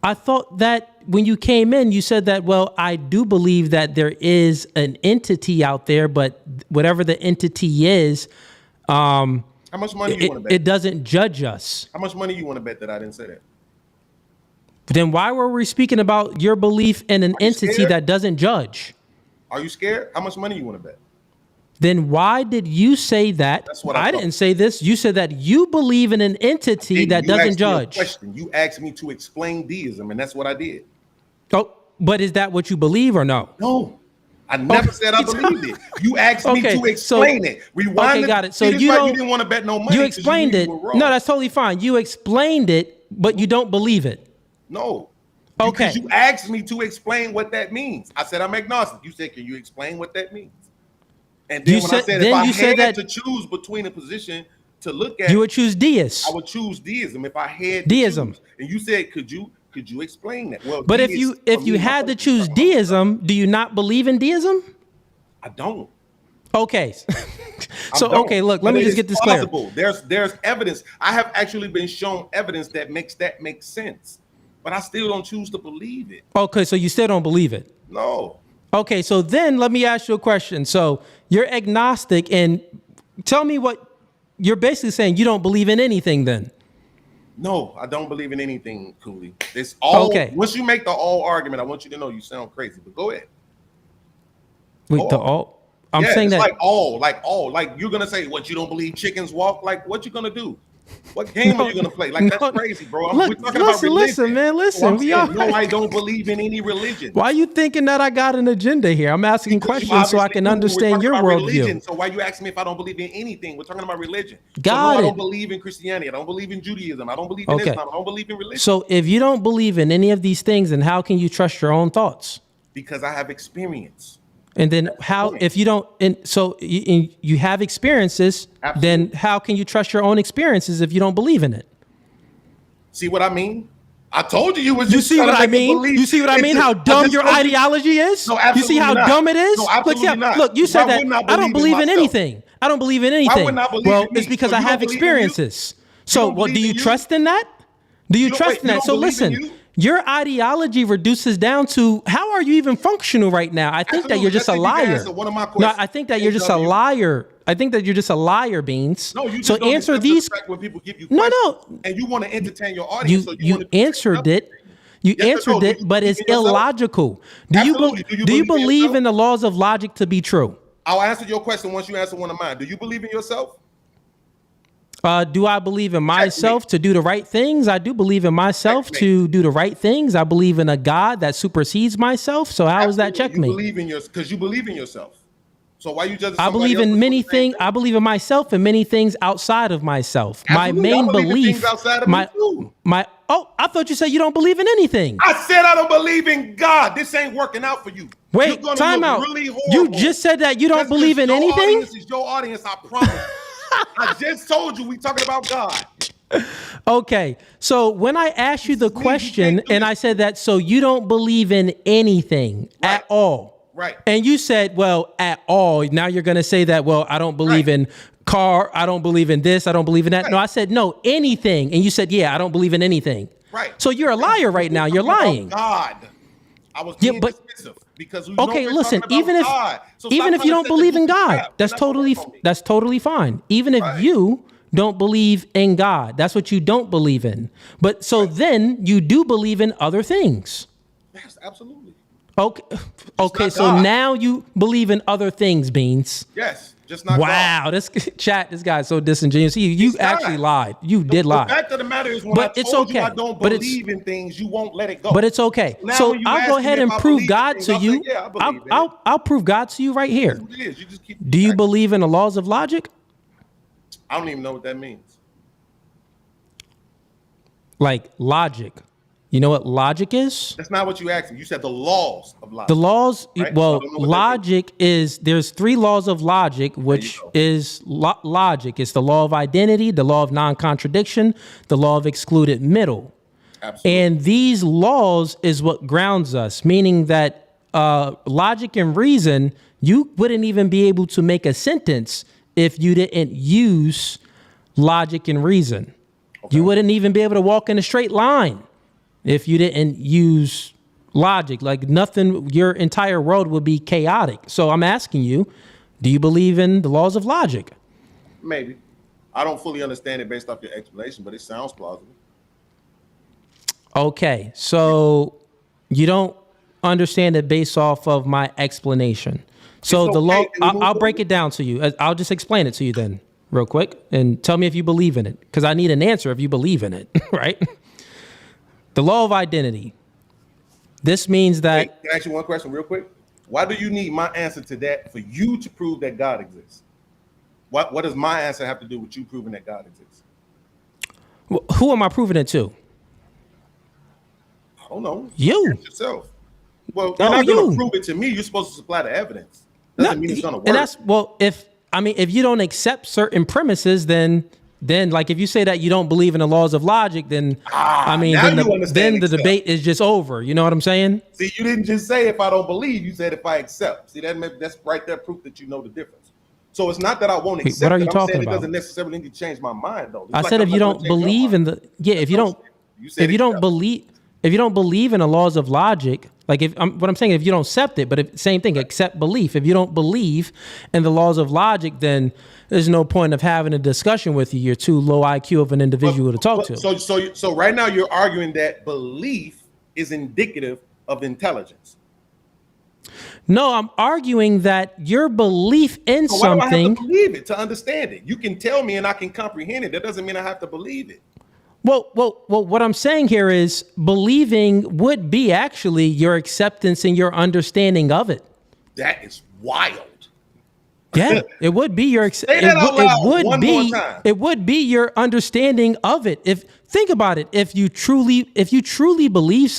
I thought that when you came in, you said that, well, I do believe that there is an entity out there, but whatever the entity is, how much money you want to bet? It doesn't judge us. How much money you want to bet that I didn't say that? Then why were we speaking about your belief in an entity that doesn't judge? Are you scared? How much money you want to bet? Then why did you say that? That's what I didn't say this. You said that you believe in an entity that doesn't judge. You asked me to explain deism, and that's what I did. Oh, but is that what you believe or no? No, I never said I believed it. You asked me to explain it. Rewind. Okay, got it. So you didn't want to bet no money. You explained it. No, that's totally fine. You explained it, but you don't believe it. No. Okay. Because you asked me to explain what that means. I said I'm agnostic. You said, can you explain what that means? And then I said if I had to choose between a position to look at, you would choose deist. I would choose deism if I had deism. And you said, could you explain that? Well, but if you had to choose deism, do you not believe in deism? I don't. Okay. So okay, look, let me just get this clear. There's evidence. I have actually been shown evidence that makes sense, but I still don't choose to believe it. Okay, so you still don't believe it? No. Okay, so then let me ask you a question. So you're agnostic, and tell me what you're basically saying. You don't believe in anything then? No, I don't believe in anything, Cooley. It's all okay. Once you make the all argument, I want you to know you sound crazy, but go ahead. Wait, the all? I'm saying that like all, like you're gonna say what, you don't believe chickens walk? Like what you gonna do? What game are you gonna play? Like that's crazy, bro. We're talking about religion. Listen, man. Listen. No, I don't believe in any religion. Why are you thinking that I got an agenda here? I'm asking questions so I can understand your worldview. So why you asking me if I don't believe in anything? We're talking about religion. Got it. I don't believe in Christianity. I don't believe in Judaism. I don't believe in Islam. I don't believe in religion. So if you don't believe in any of these things, then how can you trust your own thoughts? Because I have experience. And then how, if you don't, and so you have experiences, then how can you trust your own experiences if you don't believe in it? See what I mean? I told you was. You see what I mean? You see what I mean? How dumb your ideology is? No, you see how dumb it is? No, absolutely not. Look, you said that I don't believe in anything. I don't believe in anything. Well, it's because I have experiences. So, well, do you trust in that? Do you trust in that? So listen, your ideology reduces down to how are you even functional right now? I think that you're just a liar. No, I think that you're just a liar. I think that you're just a liar, Beans. No, you just so don't answer these. When people give you questions, and you want to entertain your audience. You answered it. You answered it, but it's illogical. Do you believe in the laws of logic to be true? I'll answer your question once you answer one of mine. Do you believe in yourself? Do I believe in myself to do the right things? I do believe in myself to do the right things. I believe in a God that supersedes myself. So how is that checkmate? You believe in because you believe in yourself. So why you judging? I believe in many things. I believe in myself and many things outside of myself. Absolutely. My main belief. Outside of me too. Oh, I thought you said you don't believe in anything. I said I don't believe in God. This ain't working out for you. Wait, time out. Really you just said that you don't believe in anything. This is your audience. I promise. I just told you we talking about God. Okay, so when I asked you the question and I said that, so you don't believe in anything at all. Right. And you said, well, at all. Now you're going to say that, well, I don't believe in car. I don't believe in this. I don't believe in that. No, I said, no, anything. And you said, yeah, I don't believe in anything. Right. So you're a liar right now. You're lying. God. I was being dismissive because we listen, even if you don't believe in God, that's totally fine. Even if you don't believe in God, that's what you don't believe in. But so then you do believe in other things. Yes, absolutely. Okay. So now you believe in other things, Beans. Yes, just not wow, God. This guy's so disingenuous. You actually lied. You did lie. The fact of the matter is, when I told you I don't believe in things, you won't let it go. But it's okay. So I'll go ahead and prove God to you. I'll prove God to you right here. Do you believe in the laws of logic? I don't even know what that means. Like logic. You know what logic is? That's not what you asked me. You said the laws of logic. The laws, right? well, logic is, there's three laws of logic, which is logic. It's the law of identity, the law of non-contradiction, the law of excluded middle. Absolutely. And these laws is what grounds us, meaning that logic and reason, you wouldn't even be able to make a sentence if you didn't use logic and reason. Okay. You wouldn't even be able to walk in a straight line if you didn't use logic. Like nothing, your entire world would be chaotic. So I'm asking you, do you believe in the laws of logic? Maybe. I don't fully understand it based off your explanation, but it sounds plausible. Okay, so you don't understand it based off of my explanation. So the law, I'll break it down to you. I'll just explain it to you then real quick and tell me if you believe in it, because I need an answer if you believe in it, right? The law of identity. This means that... Can I ask you one question real quick? Why do you need my answer to that for you to prove that God exists? What does my answer have to do with you proving that God exists? Well, who am I proving it to? I don't know. You. Ask yourself. Well, you're not going to prove it to me. You're supposed to supply the evidence. Doesn't mean it's going to work. And that's, well, if you don't accept certain premises, then like if you say that you don't believe in the laws of logic, then then the debate is just over. You know what I'm saying? See, you didn't just say if I don't believe, you said if I accept. See, that's right there proof that you know the difference. So it's not that I won't accept. What are you talking about? It doesn't necessarily need to change my mind though. I said if you don't believe in if you don't believe in the laws of logic, like what I'm saying, if you don't accept it, but same thing, accept belief. If you don't believe in the laws of logic, then there's no point of having a discussion with you. You're too low IQ of an individual to talk to. So right now you're arguing that belief is indicative of intelligence. No, I'm arguing that your belief in So why do I something. have to believe it to understand it? You can tell me and I can comprehend it. That doesn't mean I have to believe it. Well, what I'm saying here is believing would be actually your acceptance and your understanding of it. That is wild. Yeah, it would be your it would be your understanding of it. If think about it, if you don't truly believe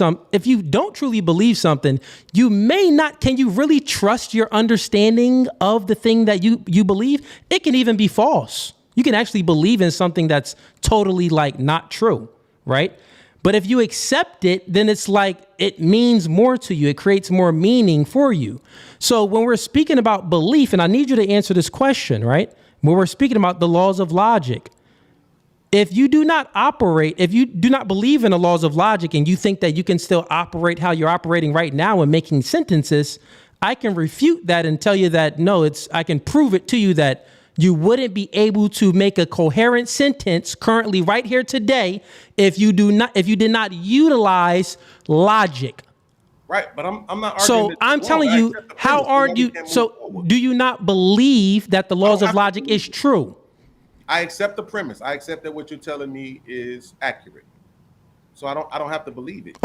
something, you may not. Can you really trust your understanding of the thing that you believe? It can even be false. You can actually believe in something that's totally like not true, right? But if you accept it, then it's like it means more to you. It creates more meaning for you. So when we're speaking about belief, and I need you to answer this question, right? When we're speaking about the laws of logic, if you do not believe in the laws of logic and you think that you can still operate how you're operating right now and making sentences, I can refute that and tell you that no, I can prove it to you that you wouldn't be able to make a coherent sentence currently right here today if you did not utilize logic. Right, but I'm not arguing. So I'm telling you, how aren't you? So do you not believe that the laws of logic is true? I accept the premise. I accept that what you're telling me is accurate. So I don't have to believe it.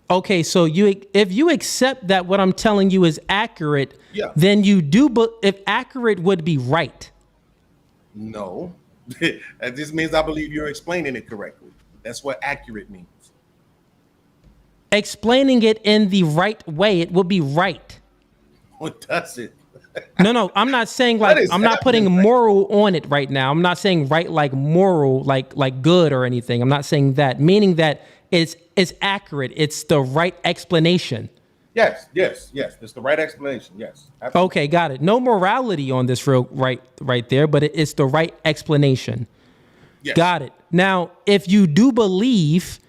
Okay, so if you accept that what I'm telling you is accurate, then you do. But if accurate would be right. No, that just means I believe you're explaining it correctly. That's what accurate means. Explaining it in the right way, it would be right. What does it? No, I'm not saying like I'm not putting moral on it right now. I'm not saying right like moral, like good or anything. I'm not saying that. Meaning that it's accurate. It's the right explanation. Yes. It's the right explanation. Yes. Absolutely. Okay, got it. No morality on this right there, but it's the right explanation. Yes. Got it. Now, if you do believe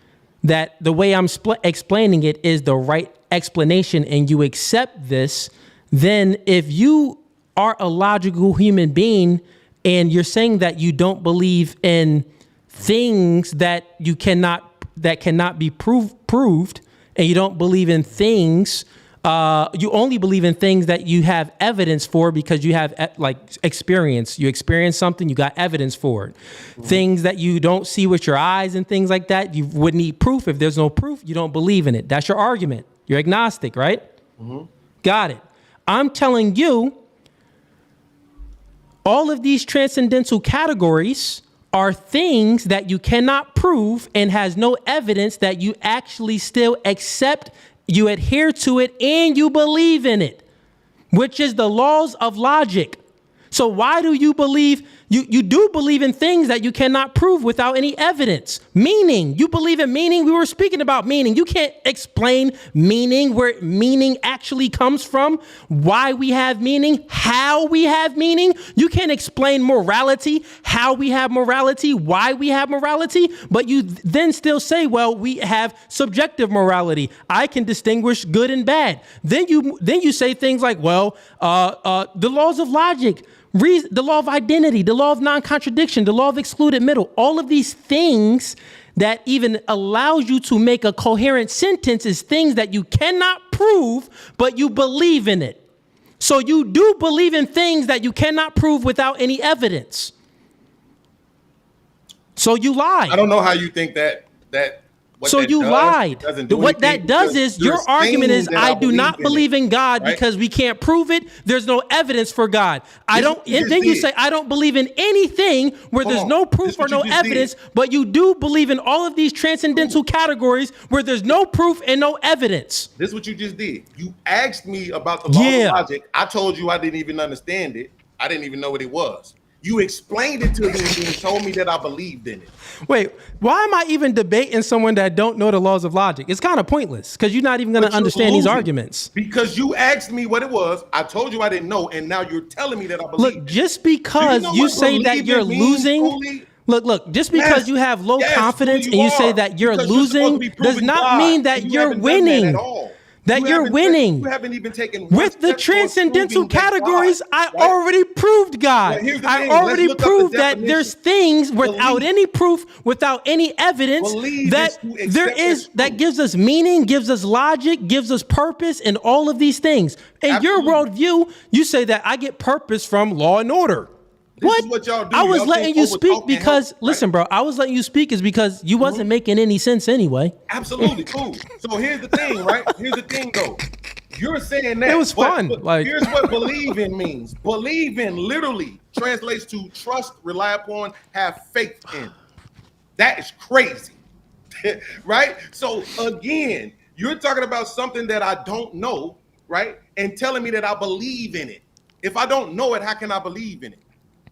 that the way I'm explaining it is the right explanation and you accept this, then if you are a logical human being and you're saying that you don't believe in things that cannot be proved, and you don't believe in things, you only believe in things that you have evidence for because you have experience. You experience something, you got evidence for it. Mm-hmm. Things that you don't see with your eyes and things like that, you would need proof. If there's no proof, you don't believe in it. That's your argument. You're agnostic, right? Mm-hmm. Got it. I'm telling you, all of these transcendental categories are things that you cannot prove and has no evidence that you actually still accept, you adhere to it, and you believe in it, which is the laws of logic. So why do you believe, you do believe in things that you cannot prove without any evidence? Meaning, you believe in meaning. We were speaking about meaning. You can't explain meaning, where meaning actually comes from, why we have meaning, how we have meaning. You can't explain morality, how we have morality, why we have morality, but you then still say, well, we have subjective morality. I can distinguish good and bad. Then you say things like, well, the laws of logic, the law of identity, the law of non-contradiction, the law of excluded middle, all of these things that even allows you to make a coherent sentence is things that you cannot prove, but you believe in it. So you do believe in things that you cannot prove without any evidence. So you lied. I don't know how you think that. So you lied. What that does is your argument is I do not believe in God because we can't prove it. There's no evidence for God. I don't. And then you say I don't believe in anything where there's no proof or no evidence, but you do believe in all of these transcendental categories where there's no proof and no evidence. This is what you just did. You asked me about the law of logic. I told you I didn't even understand it. I didn't even know what it was. You explained it to me and told me that I believed in it. Wait, why am I even debating someone that don't know the laws of logic? It's kind of pointless because you're not even going to understand these arguments. Because you asked me what it was, I told you I didn't know, and now you're telling me that I believe. Look, just because you say that you're losing, look, just because you have low confidence and you say that you're losing does not mean that you're winning. that you're winning. You haven't even taken one with the step transcendental towards proving that categories. God, I right? already proved God. Well, here's the I thing. already Let's look up the proved that definition. there's things without any proof, without any evidence, Believe that is to there accept is as that gives us meaning, gives us logic, gives us purpose, and all of these things. In your worldview, you say that I get purpose from Law and Order. This is what y'all do. I was Y'all letting think you overtalk speak can because, help, listen, bro, I was letting you speak is because you wasn't making any sense anyway. Absolutely, cool. So here's the thing, right? Here's the thing, though. You're saying that It was fun. But here's what believe in means. Believe in literally translates to trust, rely upon, have faith in. That is crazy, right? So again, you're talking about something that I don't know, right? And telling me that I believe in it. If I don't know it, how can I believe in it?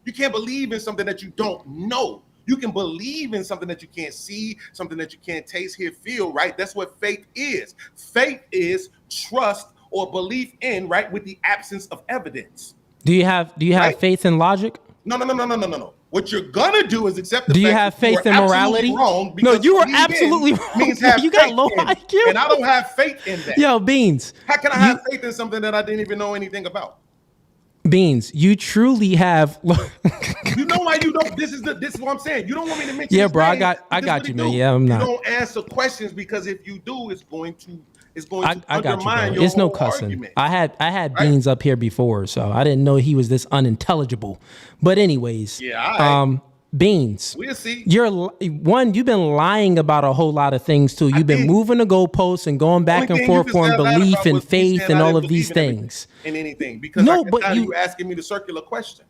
You can't believe in something that you don't know. You can believe in something that you can't see, something that you can't taste, hear, feel, right? That's what faith is. Faith is trust or belief in, right, with the absence of evidence. Do you have faith in logic? No. What you're gonna do is accept the Do you fact have that faith you in are morality? absolutely wrong. No, Because you were believe in absolutely wrong. Means have You got faith low in. IQ. And I don't have faith in that. Yo, Beans. How can I have faith in something that I didn't even know anything about? Beans, you truly have. You know why you don't? This is what I'm saying. You don't want me to mention. Yeah, his bro, name, I got you, man. do. Yeah, I'm not. You don't answer questions because if you do, it's going to I got you, undermine bro. your It's no whole cussing. argument. I had Beans up here before, so I didn't know he was this unintelligible. But anyways, Beans. We'll see. You've been lying about a whole lot of things too. You've been moving the goalposts and going back and forth on belief and faith and all of these things. In anything because you asking me the circular question,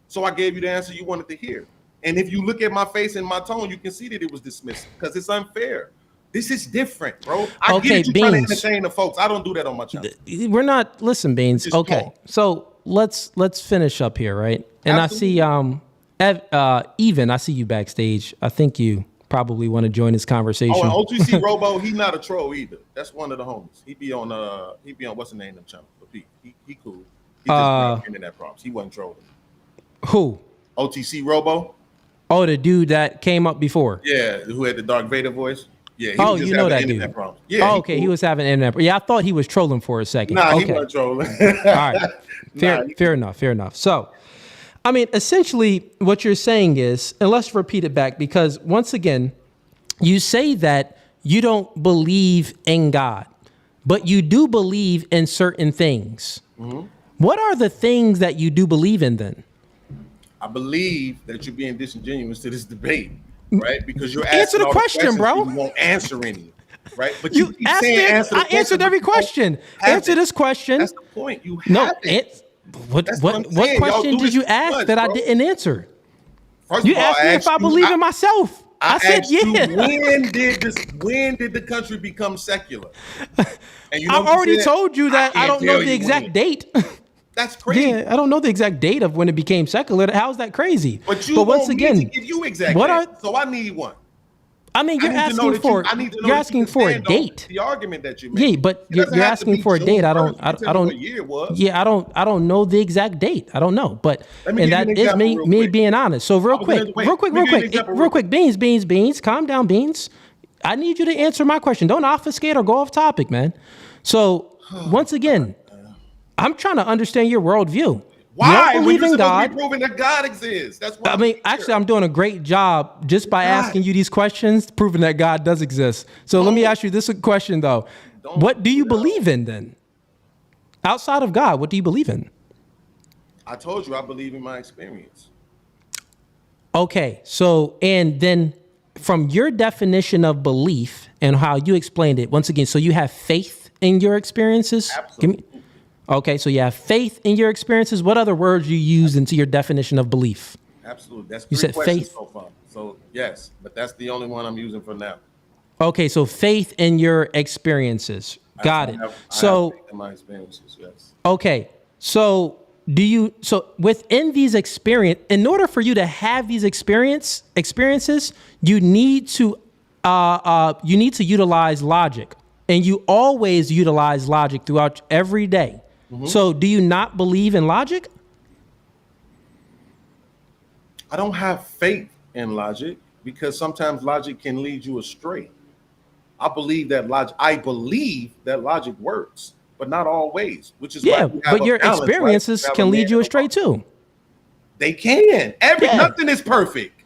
so I gave you the answer you wanted to hear. And if you look at my face and my tone, you can see that it was dismissive because it's unfair. This is different, bro. I get you trying to entertain the folks. I don't do that on my channel. We're not. Listen, Beans. Okay, so let's finish up here, right? And absolutely. I see Even. I see you backstage. I think you probably want to join this conversation. Oh, and OTC Robo, he's not a troll either. That's one of the homies. He be on what's the name of the channel? He cool. He just internet problems. He wasn't trolling. Who? OTC Robo. Oh, the dude that came up before. Yeah, who had the Darth Vader voice. Yeah. Oh, you know that dude. Problems. Yeah. Oh, okay, he was having internet. Yeah, I thought he was trolling for a second. Nah, okay. He wasn't trolling. All right. Fair enough. So, I mean, essentially, what you're saying is, and let's repeat it back, because once again, you say that you don't believe in God, but you do believe in certain things. Mm-hmm. What are the things that you do believe in then? I believe that you're being disingenuous to this debate, right? Because you're asking answer the question, bro. You won't answer any, right? But you keep saying answer the question. I answered every question. Answer this question. That's the point. You have What question did you ask that I didn't answer? You asked me if I believe in myself. I said yeah. When did the country become secular? And I've already told you that I don't know the exact date. That's crazy. Yeah, I don't know the exact date of when it became secular. How's that crazy? But once again, to give you exact date, so I need one. I mean, you're asking for a date. The argument that you made. Yeah, but you're asking for a date. I don't. Yeah, I don't know the exact date. I don't know, but and that is me being honest. So real quick, Beans, calm down, Beans. I need you to answer my question. Don't obfuscate or go off topic, man. So once again, I'm trying to understand your worldview. Why? You don't believe in God. Proving that God exists. That's why. I mean, actually, I'm doing a great job just by asking you these questions, proving that God does exist. So let me ask you this question, though. What do you believe in, then? Outside of God, what do you believe in? I told you I believe in my experience. Okay, so, and then from your definition of belief and how you explained it, once again, so you have faith in your experiences? Absolutely. Okay, so you have faith in your experiences. What other words you use into your definition of belief? Absolutely. That's you said faith so far. So yes, but that's the only one I'm using for now. Okay, so faith in your experiences. Got it. So in my experiences, yes. Okay, so within these experience, in order for you to have these experiences, you need to utilize logic, and you always utilize logic throughout every day. Mm-hmm. So do you not believe in logic? I don't have faith in logic because sometimes logic can lead you astray. I believe that logic works, but not always, which is Yeah, why we have but a your balance, right? experiences We have a can man lead you and a astray woman. too. They can. Yeah. Nothing is perfect.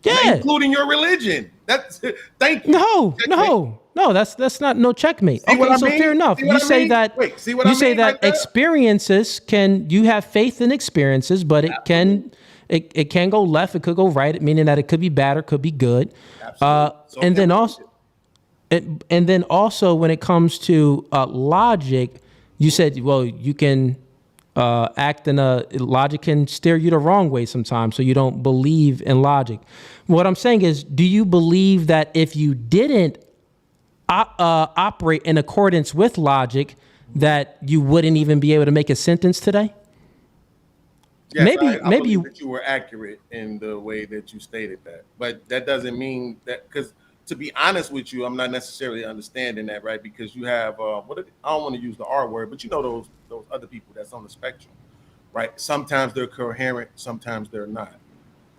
Yeah. Including your religion. That's thank you. No, that's not no checkmate. See what Okay, I so mean? fair enough. See what You I say mean? that Wait, see what you I say mean that right there? experiences you have faith in experiences, but it can go left, it could go right, meaning that it could be bad or could be good. And then also when it comes to logic, you said, well, you can act in logic can steer you the wrong way sometimes, so you don't believe in logic. What I'm saying is, do you believe that if you didn't operate in accordance with logic, that you wouldn't even be able to make a sentence today? Yes, maybe I believe that you were accurate in the way that you stated that, but that doesn't mean that, because to be honest with you, I'm not necessarily understanding that, right? Because you have I don't want to use the R word, but you know those other people that's on the spectrum, right? Sometimes they're coherent, sometimes they're not,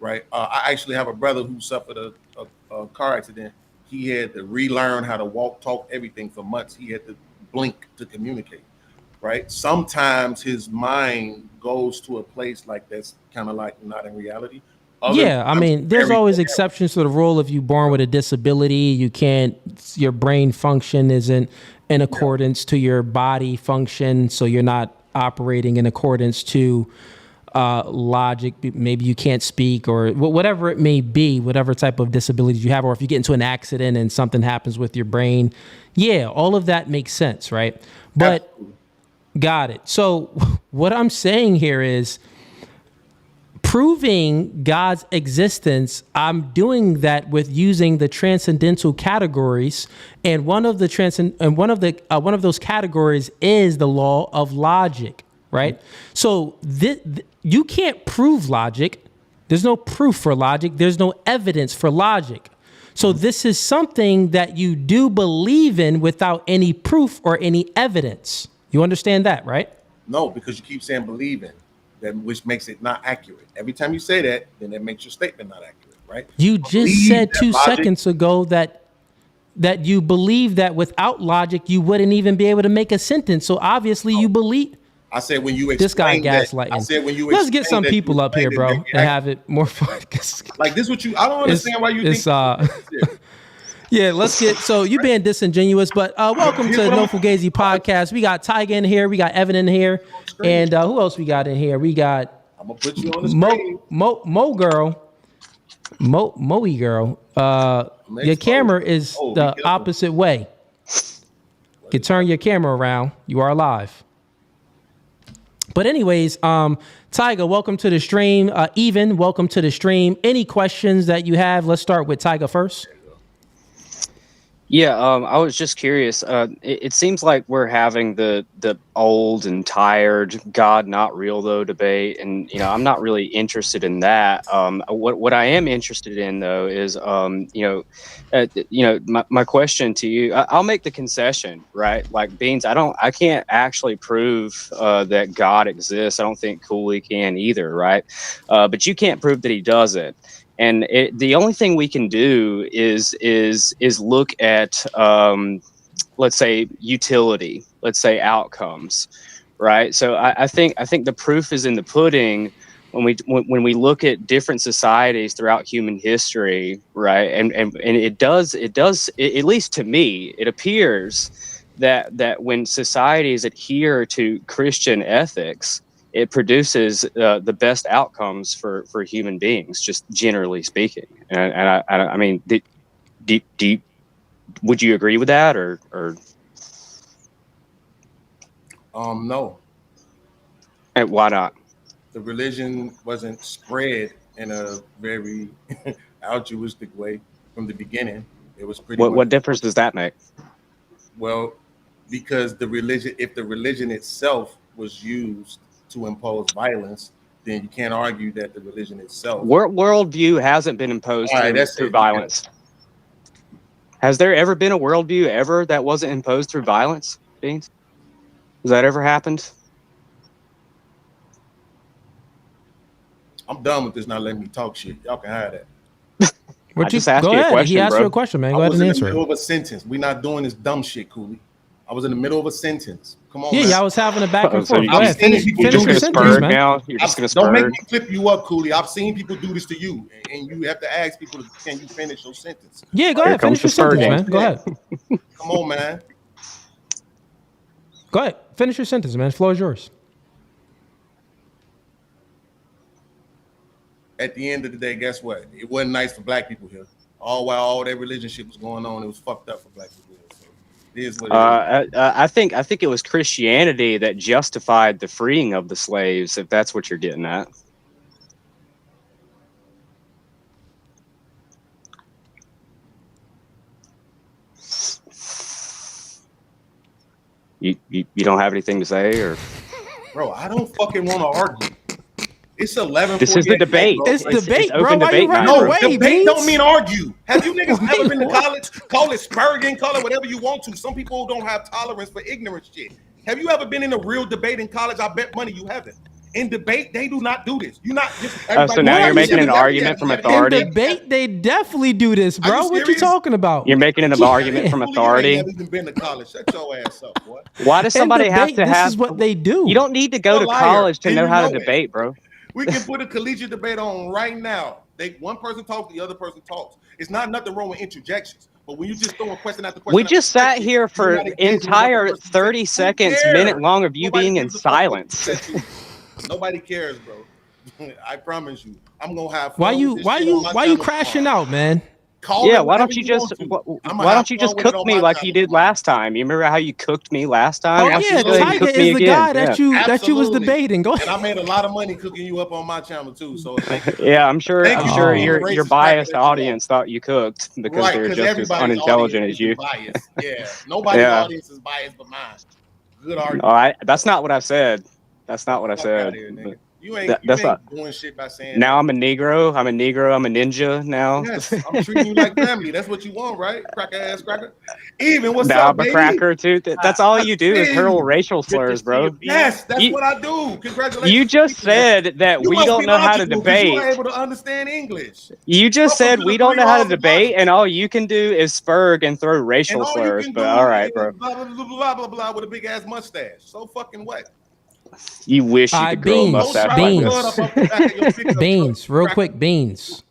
right? I actually have a brother who suffered a car accident. He had to relearn how to walk, talk, everything for months. He had to blink to communicate, right? Sometimes his mind goes to a place like that's kind of like not in reality. Yeah, I mean, there's always exceptions to the rule. If you're born with a disability, your brain function isn't in accordance to your body function, so you're not operating in accordance to logic. Maybe you can't speak or whatever it may be, whatever type of disabilities you have, or if you get into an accident and something happens with your brain. Yeah, all of that makes sense, right? But Absolutely. Got it. So what I'm saying here is, proving God's existence, I'm doing that with using the transcendental categories, and one of those categories is the law of logic, right? So you can't prove logic. There's no proof for logic. There's no evidence for logic. So this is something that you do believe in without any proof or any evidence. You understand that, right? No, because you keep saying believe in. That, which makes it not accurate. Every time you say that, then that makes your statement not accurate, right? You just said 2 seconds ago that you believe that without logic you wouldn't even be able to make a sentence. So obviously you believe. I said when you this guy explain that, gaslighting. I said when you Let's get explain some that, people you up here, explained bro, it, and have it more fun. Like this, what you? I don't understand why you think. Yeah, let's get. So you being disingenuous, but welcome to No Fugazi podcast. We got Tyga in here, we got Evan in here, and who else we got in here? We got. I'm gonna put you on the screen. Mo girl, Moe girl. Your camera is the opposite way. You can turn your camera around. You are live. But anyways, Tyga, welcome to the stream. Even, welcome to the stream. Any questions that you have? Let's start with Tyga first. Yeah, I was just curious. It seems like we're having the old and tired God not real though debate, and I'm not really interested in that. What I am interested in though is my question to you. I'll make the concession, right? Like Beans, I can't actually prove that God exists. I don't think Cooley can either, right? But you can't prove that he doesn't. And the only thing we can do is look at, let's say, utility, let's say outcomes, right? So I think the proof is in the pudding when we look at different societies throughout human history, right? And it does at least to me, it appears that when societies adhere to Christian ethics, it produces the best outcomes for human beings, just generally speaking. And I mean, would you agree with that, or? No. And why not? The religion wasn't spread in a very altruistic way from the beginning. It was pretty. What difference does that make? Well, because if the religion itself was used to impose violence, then you can't argue that the religion itself. Worldview hasn't been imposed through violence. Has there ever been a worldview that wasn't imposed through violence, Beans? Has that ever happened? I'm done with this. Not letting me talk shit. Y'all can have that. I just asked you a question, He asked bro. you a question, man. Go ahead and I was answer in the middle it. of a sentence. We're not doing this dumb shit, Cooley. I was in the middle of a sentence. Come on, Yeah, man. y'all was having a back and So forth. Go ahead, finish you're your just gonna sentence, spurg man. now? You're just gonna Don't make spurg? me clip you up, Cooley. I've seen people do this to you, and you have to ask people, can you finish your sentence? Yeah, go Here ahead, comes finish your the sentence, spurging. man. Go ahead. Come on, man. Go ahead, finish your sentence, man. The floor is yours. At the end of the day, guess what? It wasn't nice for black people here. All while all that religion shit was going on, it was fucked up for black people here. So it is what it is. I think it was Christianity that justified the freeing of the slaves, if that's what you're getting at. You don't have anything to say, or? Bro, I don't fucking want to argue. It's 11. This is the debate. It's debate, bro. open Why debate you running now. away, Debate Beans? don't mean argue. Have you niggas ever been to college? Call it spurging, call it whatever you want to. Some people don't have tolerance for ignorant shit. Have you ever been in a real debate in college? I bet money you haven't. In debate, they do not do this. You not just. So now you're making an argument from authority. In debate, they definitely do this, Are bro. you What you serious? talking about? You're making an argument from You authority. ain't even been to college. Shut your ass up, boy. Why does somebody have to this have? is what they do. You don't need to go You're to a liar. college to And know you how know to it. debate, bro. We can put a collegiate debate on right now. One person talks, the other person talks. It's not nothing wrong with interjections. But when you just throw a question after question, We just sat here for entire 30 seconds, minute long of you being in silence. Nobody cares, bro. I promise you. I'm gonna have fun. Why you with this shit on my channel crashing tomorrow. out, man? Call Yeah, it why don't whatever you just want to. I'ma why have don't you fun just with it cook on me my like channel you did tomorrow. last time? You remember how you cooked me last time? Oh Why don't you yeah, just go ahead and Tiger cook me is the again? guy that you was Absolutely. debating. Go And ahead. I made a lot of money cooking you up on my channel too. So thank you. Yeah, I'm sure. Thank I'm you sure for being your the racist biased cracker that you audience thought you cooked because Right, they're because just as everybody's unintelligent audience as you. is biased. Yeah, nobody's Yeah. audience is biased but mine. Good argument. All right, that's not what I said. That's not what I Fuck outta said. here, nigga. But You ain't that's not. doing shit by saying Now I'm a Negro. I'm a Negro. I'm a ninja now. yes, I'm treating you like family. That's what you want, right? Cracker ass cracker. Even what's Now up, I'm a baby? cracker too. That's all you do is see hurl you. racial slurs, bro. Yes, that's You- what I do. Congratulations. You just said that You we must don't be know how to logical 'cause you are debate. able to understand English. You just Welcome said to we the don't 3 know how to laws of debate, logic. and all you can do is spurg and throw And racial all you slurs. can But do all right, is bro. blah, blah, blah, blah, blah, blah, with a big ass mustache. So fucking what? You wish you All right, could grow a Beans, mustache like Beans. Blood up off the back of your pickup Beans, truck, real cracker. quick, Beans.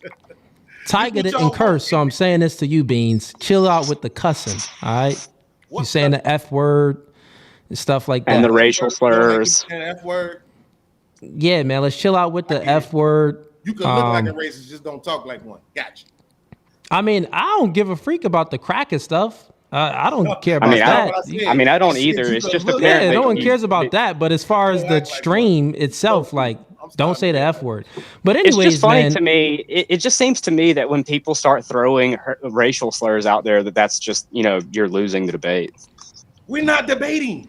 Tiger what didn't y'all curse, so I'm saying this to you, Beans. Chill out with the cussing, all right? You saying the F word and stuff like that. And the racial slurs. And F word. Yeah, man, let's chill out with the F word. You could look like a racist, just don't talk like one. Gotcha. I mean, I don't give a freak about the cracker stuff. I don't care about I mean, that. I mean, I don't either. It's just apparently. Yeah, no one cares about that. But as far as the stream itself, like, don't say the F word. But anyways, it's just funny man, to me. It just seems to me that when people start throwing racial slurs out there, that's just, you're losing the debate. We're not debating.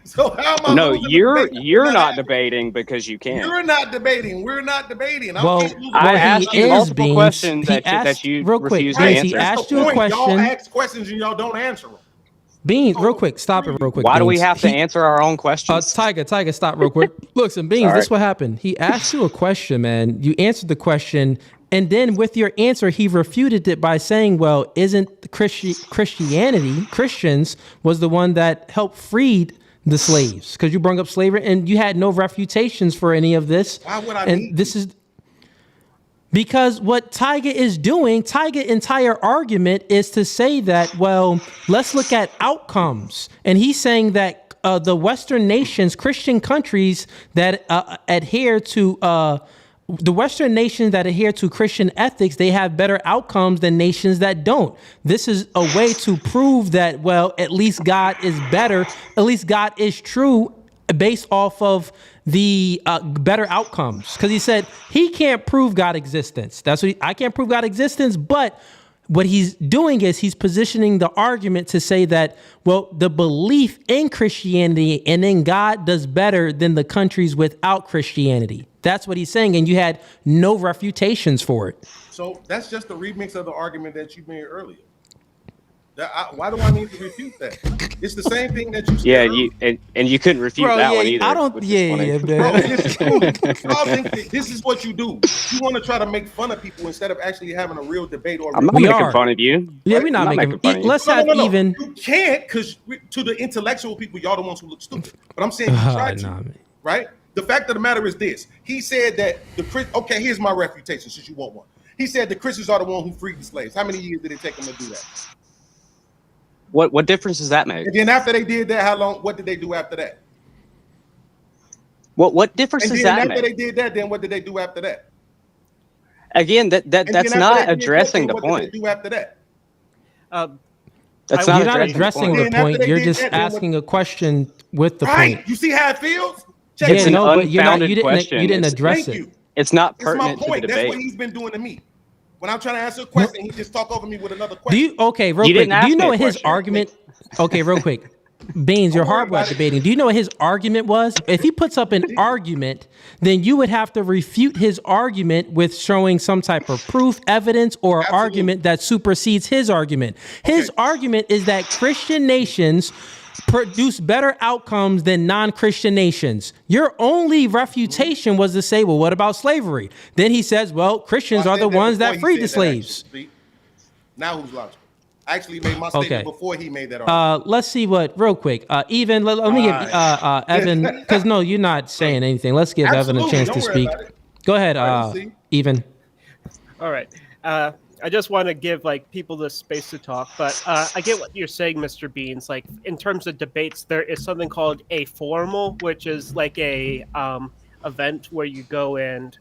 So how am I? No, losing the you're debate? not debating because you can't. You're not debating. We're not debating. I asked you multiple questions that you real quick, refused to Beans, answer. he asked you a Y'all question. ask questions and y'all don't answer them. Beans, real quick, stop it real quick. Why do we Beans. have to answer our own questions? Tiger, stop real quick. Look, some Beans, Sorry. this is what happened. He asked you a question, man. You answered the question, and then with your answer, he refuted it by saying, well, isn't Christians was the one that helped freed the slaves? Because you brought up slavery, and you had no refutations for any of this. Why would I and need this is because what Tiger is doing, Tiger's entire argument is to say that, well, let's look at outcomes. And he's saying that the Western nations, Christian countries that adhere to the Western nations that adhere to Christian ethics, they have better outcomes than nations that don't. This is a way to prove that, well, at least God is better. At least God is true based off of the better outcomes. Because he said he can't prove God's existence. That's what I can't prove God's existence, but what he's doing is he's positioning the argument to say that, well, the belief in Christianity and in God does better than the countries without Christianity. That's what he's saying. And you had no refutations for it. So that's just a remix of the argument that you made earlier. Why do I need to refute that? It's the same thing that you said. Yeah, and you couldn't refute Bro, that yeah, one either. I don't. which is Yeah, funny. yeah, Bro, man. y'all think that this is what you do. You want to try to make fun of people instead of actually having a real debate or. I'm not making fun of you. Yeah, Right? we're not I'm making. fun of you. Let's have even. You can't, because to the intellectual people, y'all the ones who look stupid. But I'm saying you try to, right? The fact of the matter is this: he said that okay, here's my refutation, since you want one. He said the Christians are the one who freed the slaves. How many years did it take them to do that? What difference does that make? And then after they did that, how long? What did they do after that? What difference And does then that after make? they did that, then what did they do after that? Again, And then that's after not they did addressing that, the then what point. did they do after that? That's You're not not addressing the the Then after point. they You're did just that, then what- asking a question with the Right? point. You see how it feels? Check It's it an out. but you're not. You unfounded didn't. question. You didn't It's- address Thank it. you. It's not That's my pertinent to the point. That's what debate. he's been doing to me. When I'm trying to answer a question, he just talk over me with another question. Do you? Okay, real You quick. didn't Do you ask me know a what his question. argument? Okay, real quick. Beans, you're horrible at debating. Do you know what his argument was? If he puts up an argument, then you would have to refute his argument with showing some type of proof, evidence, or argument that supersedes his argument. His argument is that Christian nations produce better outcomes than non-Christian nations. Your only refutation was to say, well, what about slavery? Then he says, well, Christians are the ones that freed the slaves. Now who's logical? I actually made my statement before he made that argument. Let's see what, real quick. Even, let me give Evan, because no, you're not saying anything. Let's give Evan a chance to speak. Go ahead, Even. All right. I just want to give people the space to talk, but I get what you're saying, Mr. Beans. Like in terms of debates, there is something called a formal, which is like a event where you go and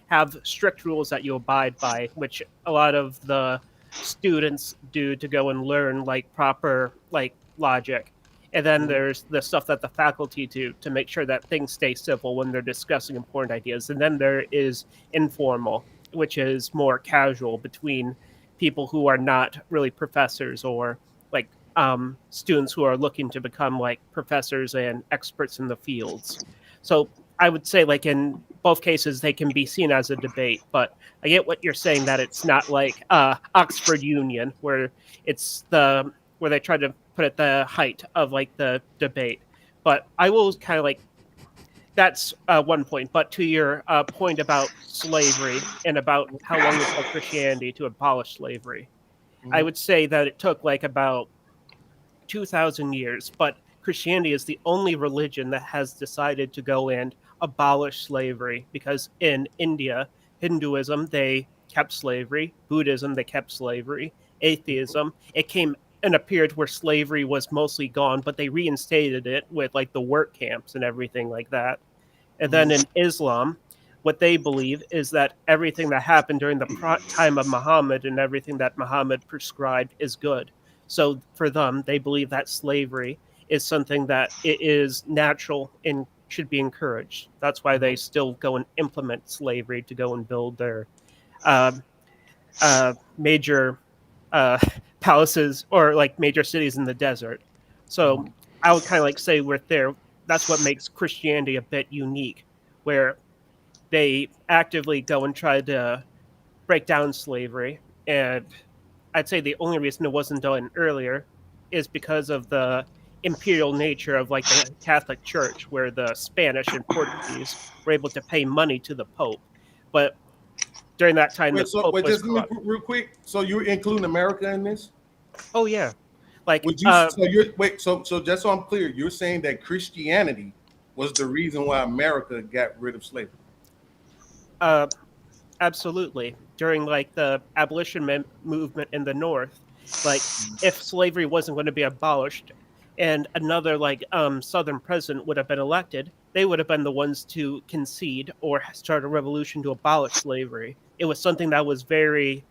have strict rules that you abide by, which a lot of the students do to go and learn proper logic. And then there's the stuff that the faculty do to make sure that things stay civil when they're discussing important ideas. And then there is informal, which is more casual between people who are not really professors or students who are looking to become professors and experts in the fields. So I would say in both cases, they can be seen as a debate, but I get what you're saying, that it's not like Oxford Union, where it's where they try to put at the height of the debate. But I will kind of that's one point. But to your point about slavery and about how long it took Christianity to abolish slavery, I would say that it took about 2,000 years. But Christianity is the only religion that has decided to go and abolish slavery, because in India, Hinduism, they kept slavery. Buddhism, they kept slavery. Atheism, it came in a period where slavery was mostly gone, but they reinstated it with the work camps and everything like that. And then in Islam, what they believe is that everything that happened during the time of Muhammad and everything that Muhammad prescribed is good. So for them, they believe that slavery is something that it is natural and should be encouraged. That's why they still go and implement slavery to go and build their major palaces or major cities in the desert. So I would kind of say we're there. That's what makes Christianity a bit unique, where they actively go and try to break down slavery. And I'd say the only reason it wasn't done earlier is because of the imperial nature of the Catholic Church, where the Spanish and Portuguese were able to pay money to the Pope. But during that time, the Pope was just corrupt. real quick. So you're including America in this? Oh yeah. Would you? So just so I'm clear, you're saying that Christianity was the reason why America got rid of slavery? Absolutely. During the abolition movement in the North, if slavery wasn't going to be abolished, and another Southern president would have been elected, they would have been the ones to concede or start a revolution to abolish slavery. It was something that was very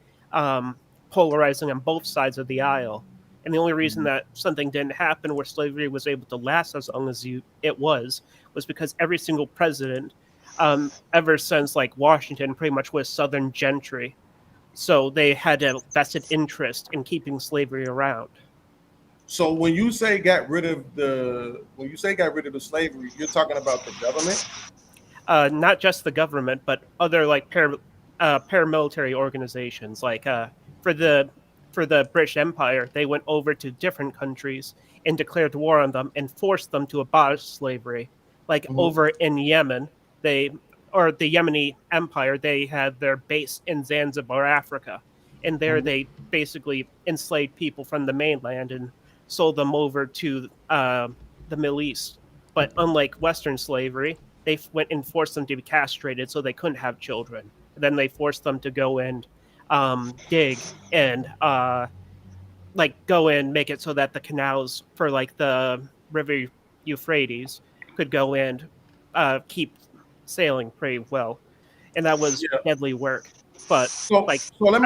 polarizing on both sides of the aisle. And the only reason that something didn't happen where slavery was able to last as long as it was because every single president ever since Washington pretty much was Southern gentry. So they had a vested interest in keeping slavery around. So when you say got rid of the slavery, you're talking about the government? Not just the government, but other paramilitary organizations. For for the British Empire, they went over to different countries and declared war on them and forced them to abolish slavery. Like over in Yemen, the Yemeni Empire, they had their base in Zanzibar, Africa. And there they basically enslaved people from the mainland and sold them over to the Middle East. But unlike Western slavery, they went and forced them to be castrated so they couldn't have children. And then they forced them to go and dig and go in, make it so that the canals for like the river Euphrates could go and keep sailing pretty well, and that was deadly work. But so let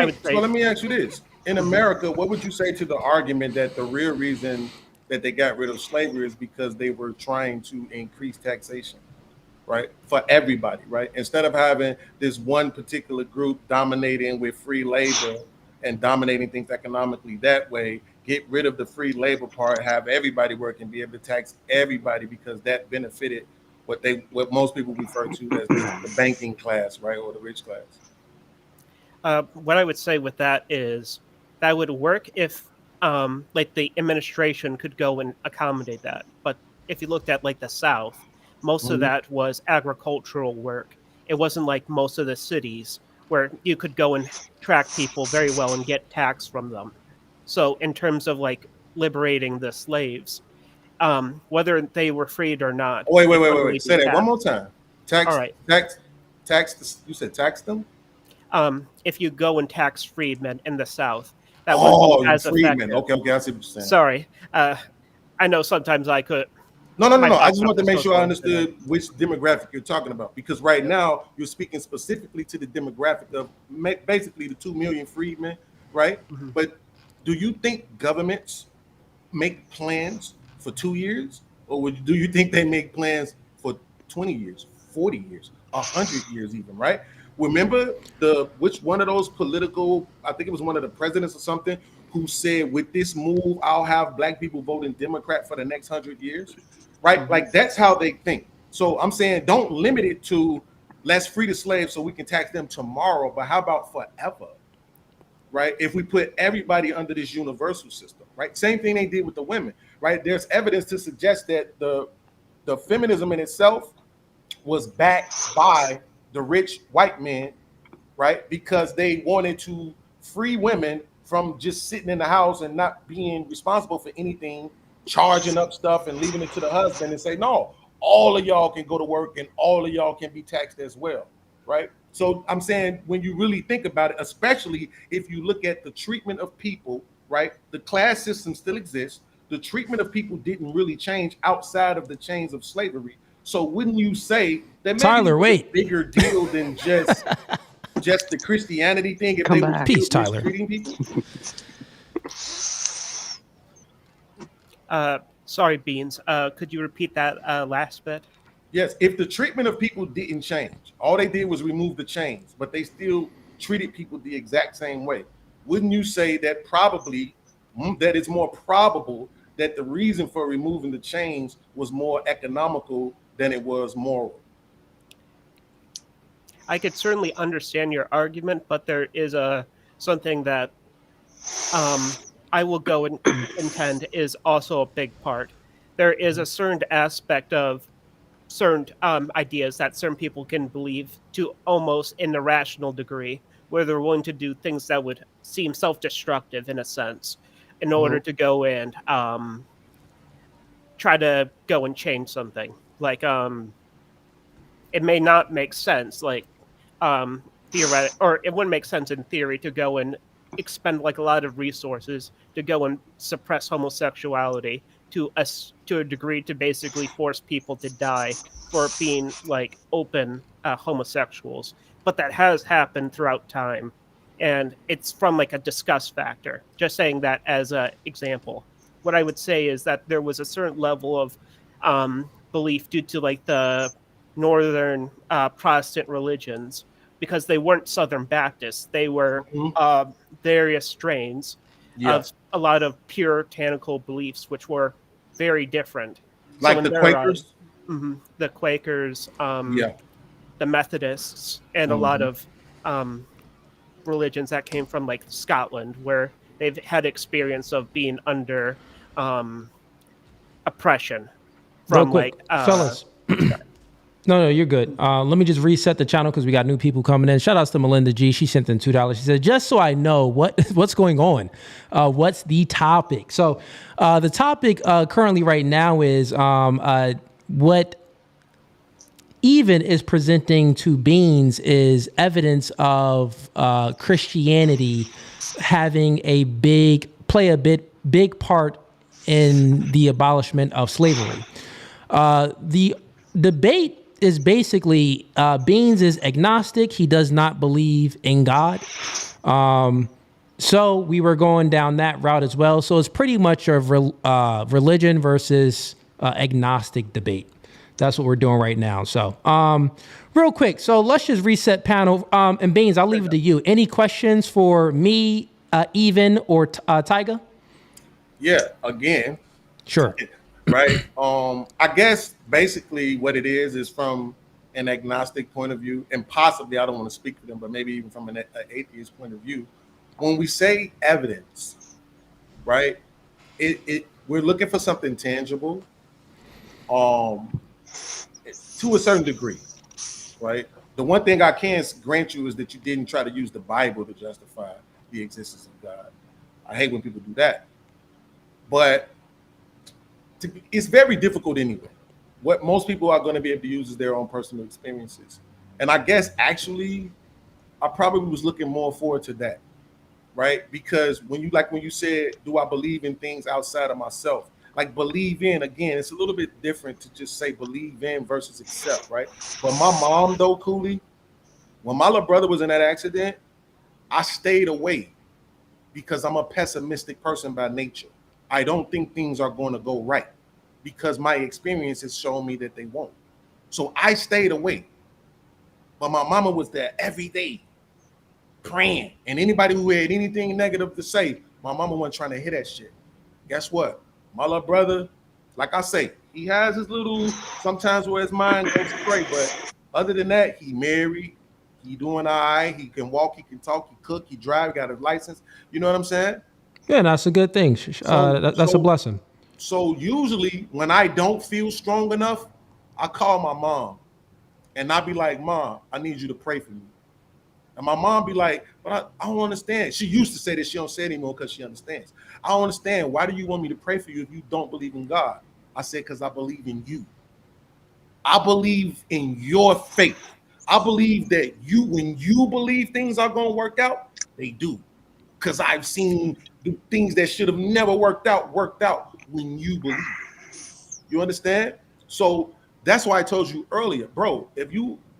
me ask you this: in America, what would you say to the argument that the real reason that they got rid of slavery is because they were trying to increase taxation, right, for everybody, right? Instead of having this one particular group dominating with free labor and dominating things economically that way, get rid of the free labor part, have everybody work and be able to tax everybody, because that benefited what most people refer to as the banking class, right, or the rich class. What I would say with that is that would work if like the administration could go and accommodate that. But if you looked at like the South, most of that was agricultural work. It wasn't like most of the cities where you could go and track people very well and get tax from them. So in terms of like liberating the slaves, whether they were freed or not. Wait. Say that one more time. All right. You said tax them? If you go and tax freedmen in the South, that would be as freedmen. effective. Okay, I see what you're saying. Sorry. I know sometimes I could. No. I just want to make sure I understood which demographic you're talking about, because right now you're speaking specifically to the demographic of basically the 2 million freedmen, right? But do you think governments make plans for 2 years, or do you think they make plans for 20 years, 40 years, 100 years even, right? Remember which one of those political, I think it was one of the presidents or something, who said, with this move, I'll have black people voting Democrat for the next 100 years, right? Like, that's how they think. So I'm saying, don't limit it to let's free the slaves so we can tax them tomorrow, but how about forever, right? If we put everybody under this universal system, right? Same thing they did with the women, right? There's evidence to suggest that the feminism in itself was backed by the rich white men, right? Because they wanted to free women from just sitting in the house and not being responsible for anything, charging up stuff and leaving it to the husband, and say, no, all of y'all can go to work and all of y'all can be taxed as well, right? So I'm saying, when you really think about it, especially if you look at the treatment of people, right? The class system still exists. The treatment of people didn't really change outside of the chains of slavery. So wouldn't you say that maybe Tyler, wait, a bigger deal than just the Christianity thing? If Come they back. were Peace, Tyler. treating people. Sorry, Beans. Could you repeat that last bit? Yes, if the treatment of people didn't change, all they did was remove the chains, but they still treated people the exact same way, wouldn't you say that probably that it's more probable that the reason for removing the chains was more economical than it was moral? I could certainly understand your argument, but there is something that I will go and contend is also a big part. There is a certain aspect of certain ideas that certain people can believe to almost an irrational degree, where they're willing to do things that would seem self-destructive in a sense, in order to go and try to go and change something. Like it may not make sense, like theoretic, or it wouldn't make sense in theory to go and expend like a lot of resources to go and suppress homosexuality to a degree to basically force people to die for being like open homosexuals. But that has happened throughout time, and it's from like a disgust factor. Just saying that as an example. What I would say is that there was a certain level of belief due to like the northern Protestant religions, because they weren't Southern Baptists. They were various strains of a lot of puritanical beliefs, which were very different. Like the Quakers? The Quakers, the Methodists, and a lot of religions that came from like Scotland, where they've had experience of being under oppression Real from quick, fellas. No, you're good. Let me just reset the channel because we got new people coming in. Shout outs to Melinda G. She sent in $2. She said, just so I know what's going on, what's the topic? So the topic currently right now is what Even is presenting to Beans is evidence of Christianity having a big part in the abolishment of slavery. The debate is basically Beans is agnostic. He does not believe in God. So we were going down that route as well. So it's pretty much a religion versus agnostic debate. That's what we're doing right now. So real quick, so let's just reset panel. And Beans, I'll leave it to you. Any questions for me, Even, or Tyga? Yeah, again. Sure. Right. I guess basically what it is from an agnostic point of view, and possibly, I don't want to speak for them, but maybe even from an atheist point of view, when we say evidence, right, we're looking for something tangible, to a certain degree, right? The one thing I can grant you is that you didn't try to use the Bible to justify the existence of God. I hate when people do that, but it's very difficult anyway. What most people are going to be able to use is their own personal experiences. And I guess actually, I probably was looking more forward to that, right? Because when you said, do I believe in things outside of myself? Like believe in, again, it's a little bit different to just say believe in versus accept, right? But my mom, though, Cooley, when my little brother was in that accident, I stayed away because I'm a pessimistic person by nature. I don't think things are going to go right because my experience has shown me that they won't. So I stayed away. But my mama was there every day praying. And anybody who had anything negative to say, my mama wasn't trying to hear that shit. Guess what? My little brother, like I say, he has his little, sometimes where his mind goes astray. But other than that, he married. He doing all right. He can walk, he can talk, he cook, he drive, got his license. You know what I'm saying? Yeah, that's a good thing. That's a blessing. So usually when I don't feel strong enough, I call my mom and I be like, Mom, I need you to pray for me. And my mom be like, but I don't understand. She used to say this. She don't say it anymore because she understands. I don't understand. Why do you want me to pray for you if you don't believe in God? I said, because I believe in you. I believe in your faith. I believe that when you believe things are going to work out, they do. Because I've seen the things that should have never worked out when you believe it. You understand? So that's why I told you earlier, bro,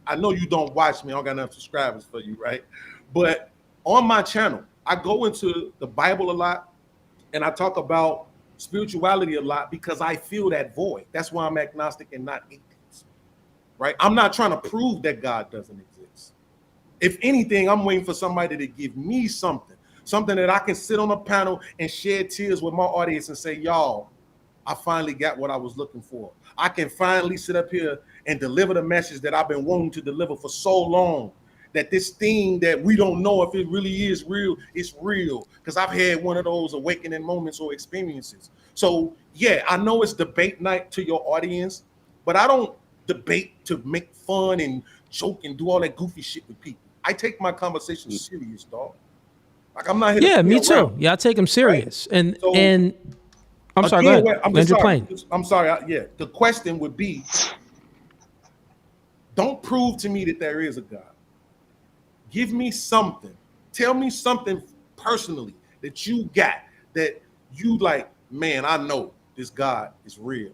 I know you don't watch me. I don't got enough subscribers for you, right? But on my channel, I go into the Bible a lot and I talk about spirituality a lot because I feel that void. That's why I'm agnostic and not atheist, right? I'm not trying to prove that God doesn't exist. If anything, I'm waiting for somebody to give me something that I can sit on a panel and shed tears with my audience and say, y'all, I finally got what I was looking for. I can finally sit up here and deliver the message that I've been wanting to deliver for so long, that this thing that we don't know if it really is real, it's real. Because I've had one of those awakening moments or experiences. So yeah, I know it's debate night to your audience, but I don't debate to make fun and joke and do all that goofy shit with people. I take my conversation serious, dog. Like I'm not here. Yeah, me too. Yeah, I take them serious. Right? And I'm sorry. Go ahead. I'm sorry. The question would be, don't prove to me that there is a God. Give me something. Tell me something personally that you got that you like, man, I know this God is real.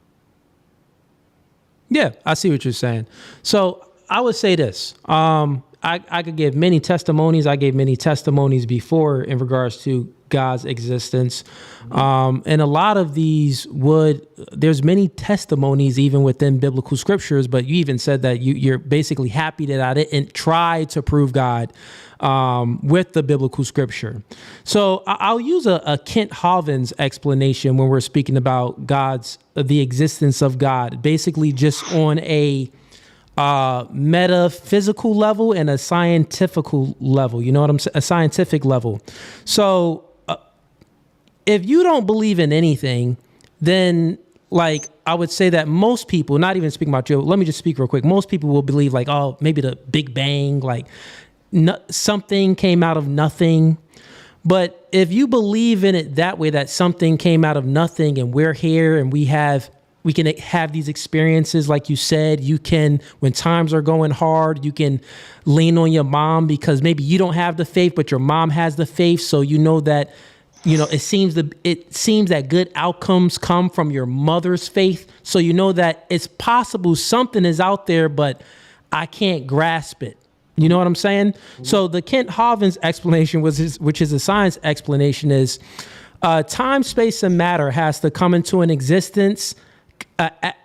Yeah, I see what you're saying. So I would say this. I could give many testimonies. I gave many testimonies before in regards to God's existence. And a lot of these there's many testimonies even within biblical scriptures, but you even said that you're basically happy that I didn't try to prove God with the biblical scripture. So I'll use a Kent Hovind's explanation when we're speaking about the existence of God, basically just on a metaphysical level and a scientific level. You know what I'm saying? A scientific level. So if you don't believe in anything, then like I would say that most people, not even speaking about you, let me just speak real quick. Most people will believe like, oh, maybe the Big Bang, like something came out of nothing. But if you believe in it that way, that something came out of nothing and we're here and we can have these experiences, like you said, you can, when times are going hard, you can lean on your mom because maybe you don't have the faith, but your mom has the faith. So you know that, it seems that good outcomes come from your mother's faith. So you know that it's possible something is out there, but I can't grasp it. You know what I'm saying? Mm-hmm. So the Kent Hovind's explanation which is a science explanation, is time, space, and matter has to come into an existence at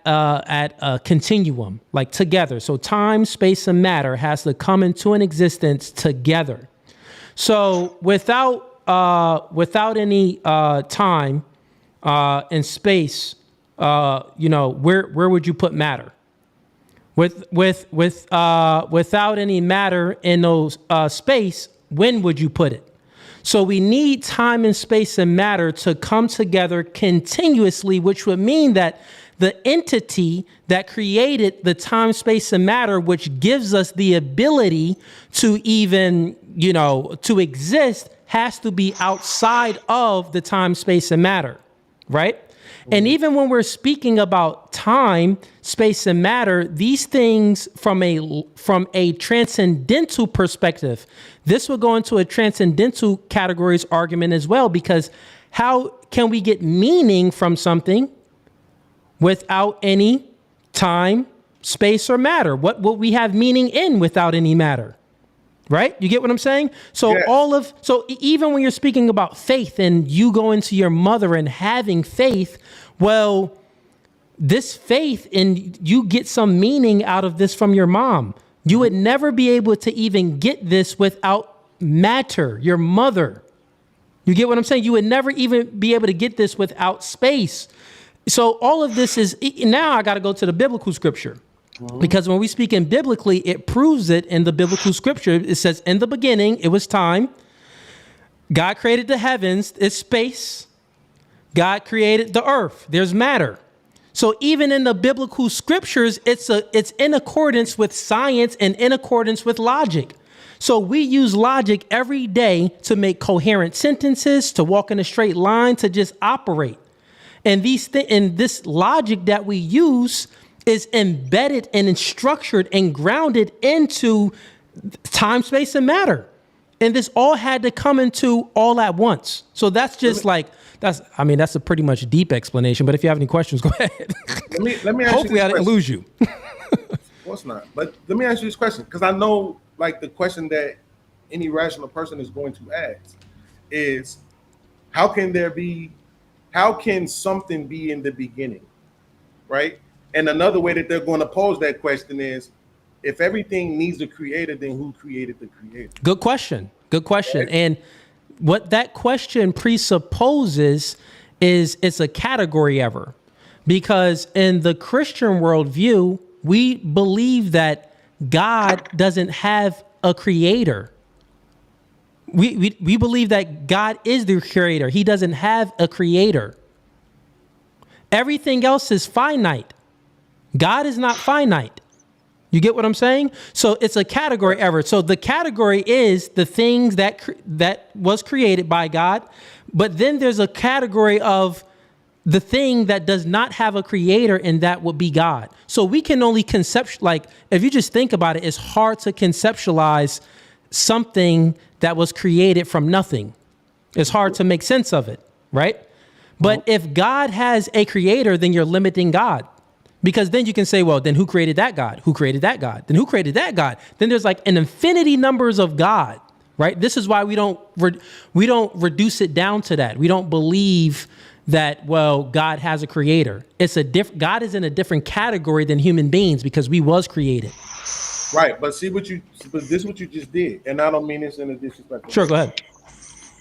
a continuum, like together. So time, space, and matter has to come into an existence together. So without any time and space, where would you put matter? Without any matter in those space, when would you put it? So we need time and space and matter to come together continuously, which would mean that the entity that created the time, space, and matter, which gives us the ability to even, to exist, has to be outside of the time, space, and matter, right? And even when we're speaking about time, space, and matter, these things from a transcendental perspective, this will go into a transcendental categories argument as well, because how can we get meaning from something without any time, space, or matter? What will we have meaning in without any matter? Right? You get what I'm saying? So yes. So even when you're speaking about faith and you go into your mother and having faith, well, this faith and you get some meaning out of this from your mom. You would never be able to even get this without matter, your mother. You get what I'm saying? You would never even be able to get this without space. So all of this is, now I got to go to the biblical scripture. Because when we speak in biblically, it proves it in the biblical scripture. It says, in the beginning, it was time. God created the heavens, it's space. God created the earth, there's matter. So even in the biblical scriptures, it's in accordance with science and in accordance with logic. So we use logic every day to make coherent sentences, to walk in a straight line, to just operate. And this logic that we use is embedded and structured and grounded into time, space, and matter. And this all had to come into all at once. So that's just that's a pretty much deep explanation, but if you have any questions, go ahead. Let me ask Hopefully you I didn't lose you. Of course not. But let me ask you this question, because I know like the question that any rational person is going to ask is, how can something be in the beginning, right? And another way that they're going to pose that question is, if everything needs a creator, then who created the creator? Good question. Right? And what that question presupposes is it's a category error. Because in the Christian worldview, we believe that God doesn't have a creator. We believe that God is the creator. He doesn't have a creator. Everything else is finite. God is not finite. You get what I'm saying? So it's a category error. So the category is the things that was created by God, but then there's a category of the thing that does not have a creator, and that would be God. So we can only if you just think about it, it's hard to conceptualize something that was created from nothing. It's hard to make sense of it, right? But if God has a creator, then you're limiting God. Because then you can say, well, then who created that God? Who created that God? Then who created that God? Then there's like an infinity numbers of God, right? This is why we don't reduce it down to that. We don't believe that, well, God has a creator. God is in a different category than human beings because we was created. Right, but this is what you just did, and I don't mean this in a disrespectful way. Sure, go ahead.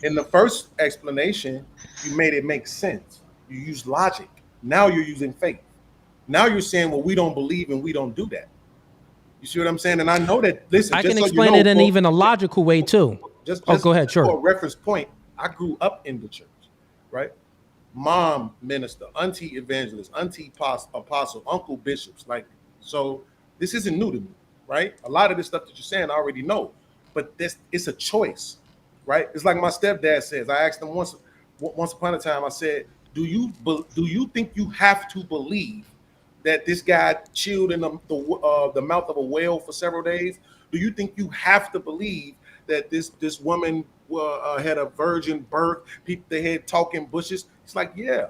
In the first explanation, you made it make sense. You used logic. Now you're using faith. Now you're saying, well, we don't believe and we don't do that. You see what I'm saying? And I know that, listen, I can explain it in even a logical way too. Just go ahead, sure. For a reference point, I grew up in the church, right? Mom minister, auntie evangelist, auntie apostle, uncle bishops. Like, so this isn't new to me, right? A lot of this stuff that you're saying I already know, but it's a choice, right? It's like my stepdad says. I asked him once upon a time, I said, do you think you have to believe that this guy chilled in the mouth of a whale for several days? Do you think you have to believe that this woman had a virgin birth, people they had talking bushes? It's like, yeah,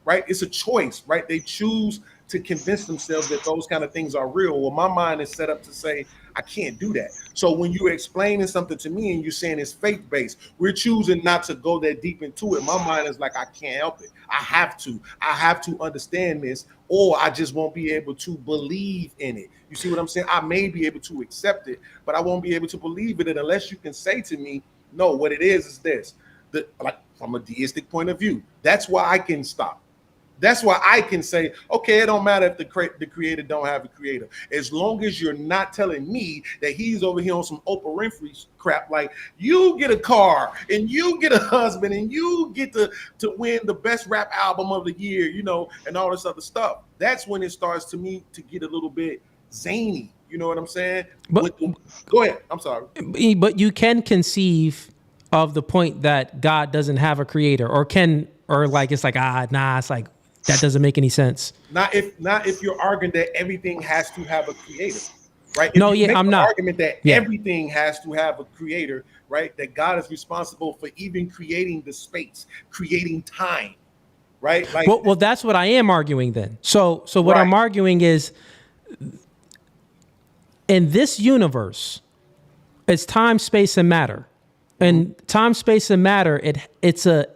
right? It's a choice, right? They choose to convince themselves that those kind of things are real. Well, my mind is set up to say, I can't do that. So when you're explaining something to me and you're saying it's faith-based, we're choosing not to go that deep into it. My mind is like, I can't help it. I have to understand this, or I just won't be able to believe in it. You see what I'm saying? I may be able to accept it, but I won't be able to believe in it unless you can say to me, no, what it is this. Like from a deistic point of view, that's why I can stop. That's why I can say, okay, it don't matter if the creator don't have a creator. As long as you're not telling me that he's over here on some Oprah Winfrey crap, like you get a car and you get a husband and you get to win the best rap album of the year, you know, and all this other stuff. That's when it starts to me to get a little bit zany. You know what I'm saying? But go ahead. I'm sorry. But you can conceive of the point that God doesn't have a creator, or like it's like, it's like, that doesn't make any sense. Not if you're arguing that everything has to have a creator, right? I'm not. Argument that everything has to have a creator, right? That God is responsible for even creating the space, creating time, right? Like, well, that's what I am arguing then. So what I'm arguing is, in this universe, it's time, space, and matter. And time, space, and matter, it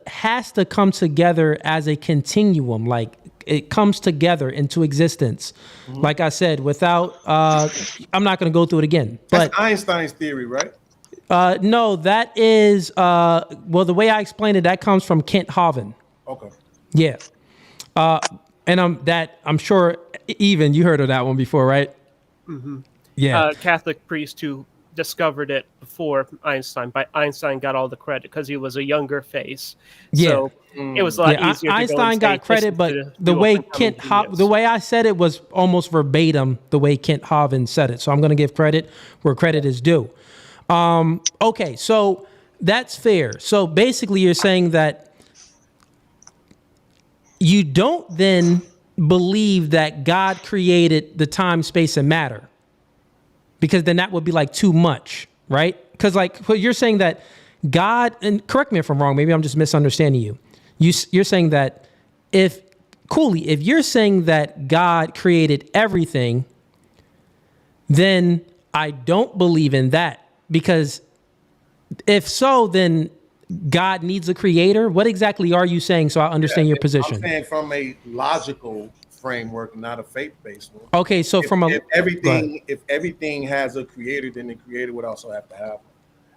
has to come together as a continuum. Like it comes together into existence. Mm-hmm. Like I said, without I'm not going to go through it again. But that's Einstein's theory, right? No, that is the way I explained it, that comes from Kent Hovind. Okay. Yeah. And I'm sure even you heard of that one before, right? Mm-hmm. Yeah. Catholic priest who discovered it before Einstein, but Einstein got all the credit because he was a younger face. Yeah. So it was a lot easier. Einstein got credit, but the way the way I said it was almost verbatim the way Kent Hovind said it. So I'm going to give credit where credit is due. Okay, so that's fair. So basically, you're saying that you don't then believe that God created the time, space, and matter, because then that would be like too much, right? Because like you're saying that God, and correct me if I'm wrong, maybe I'm just misunderstanding you. You're saying that if you're saying that God created everything, then I don't believe in that, because if so, then God needs a creator. What exactly are you saying? So I understand your position. I'm saying from a logical framework, not a faith-based one. Okay, so if everything has a creator, then the creator would also have to have one,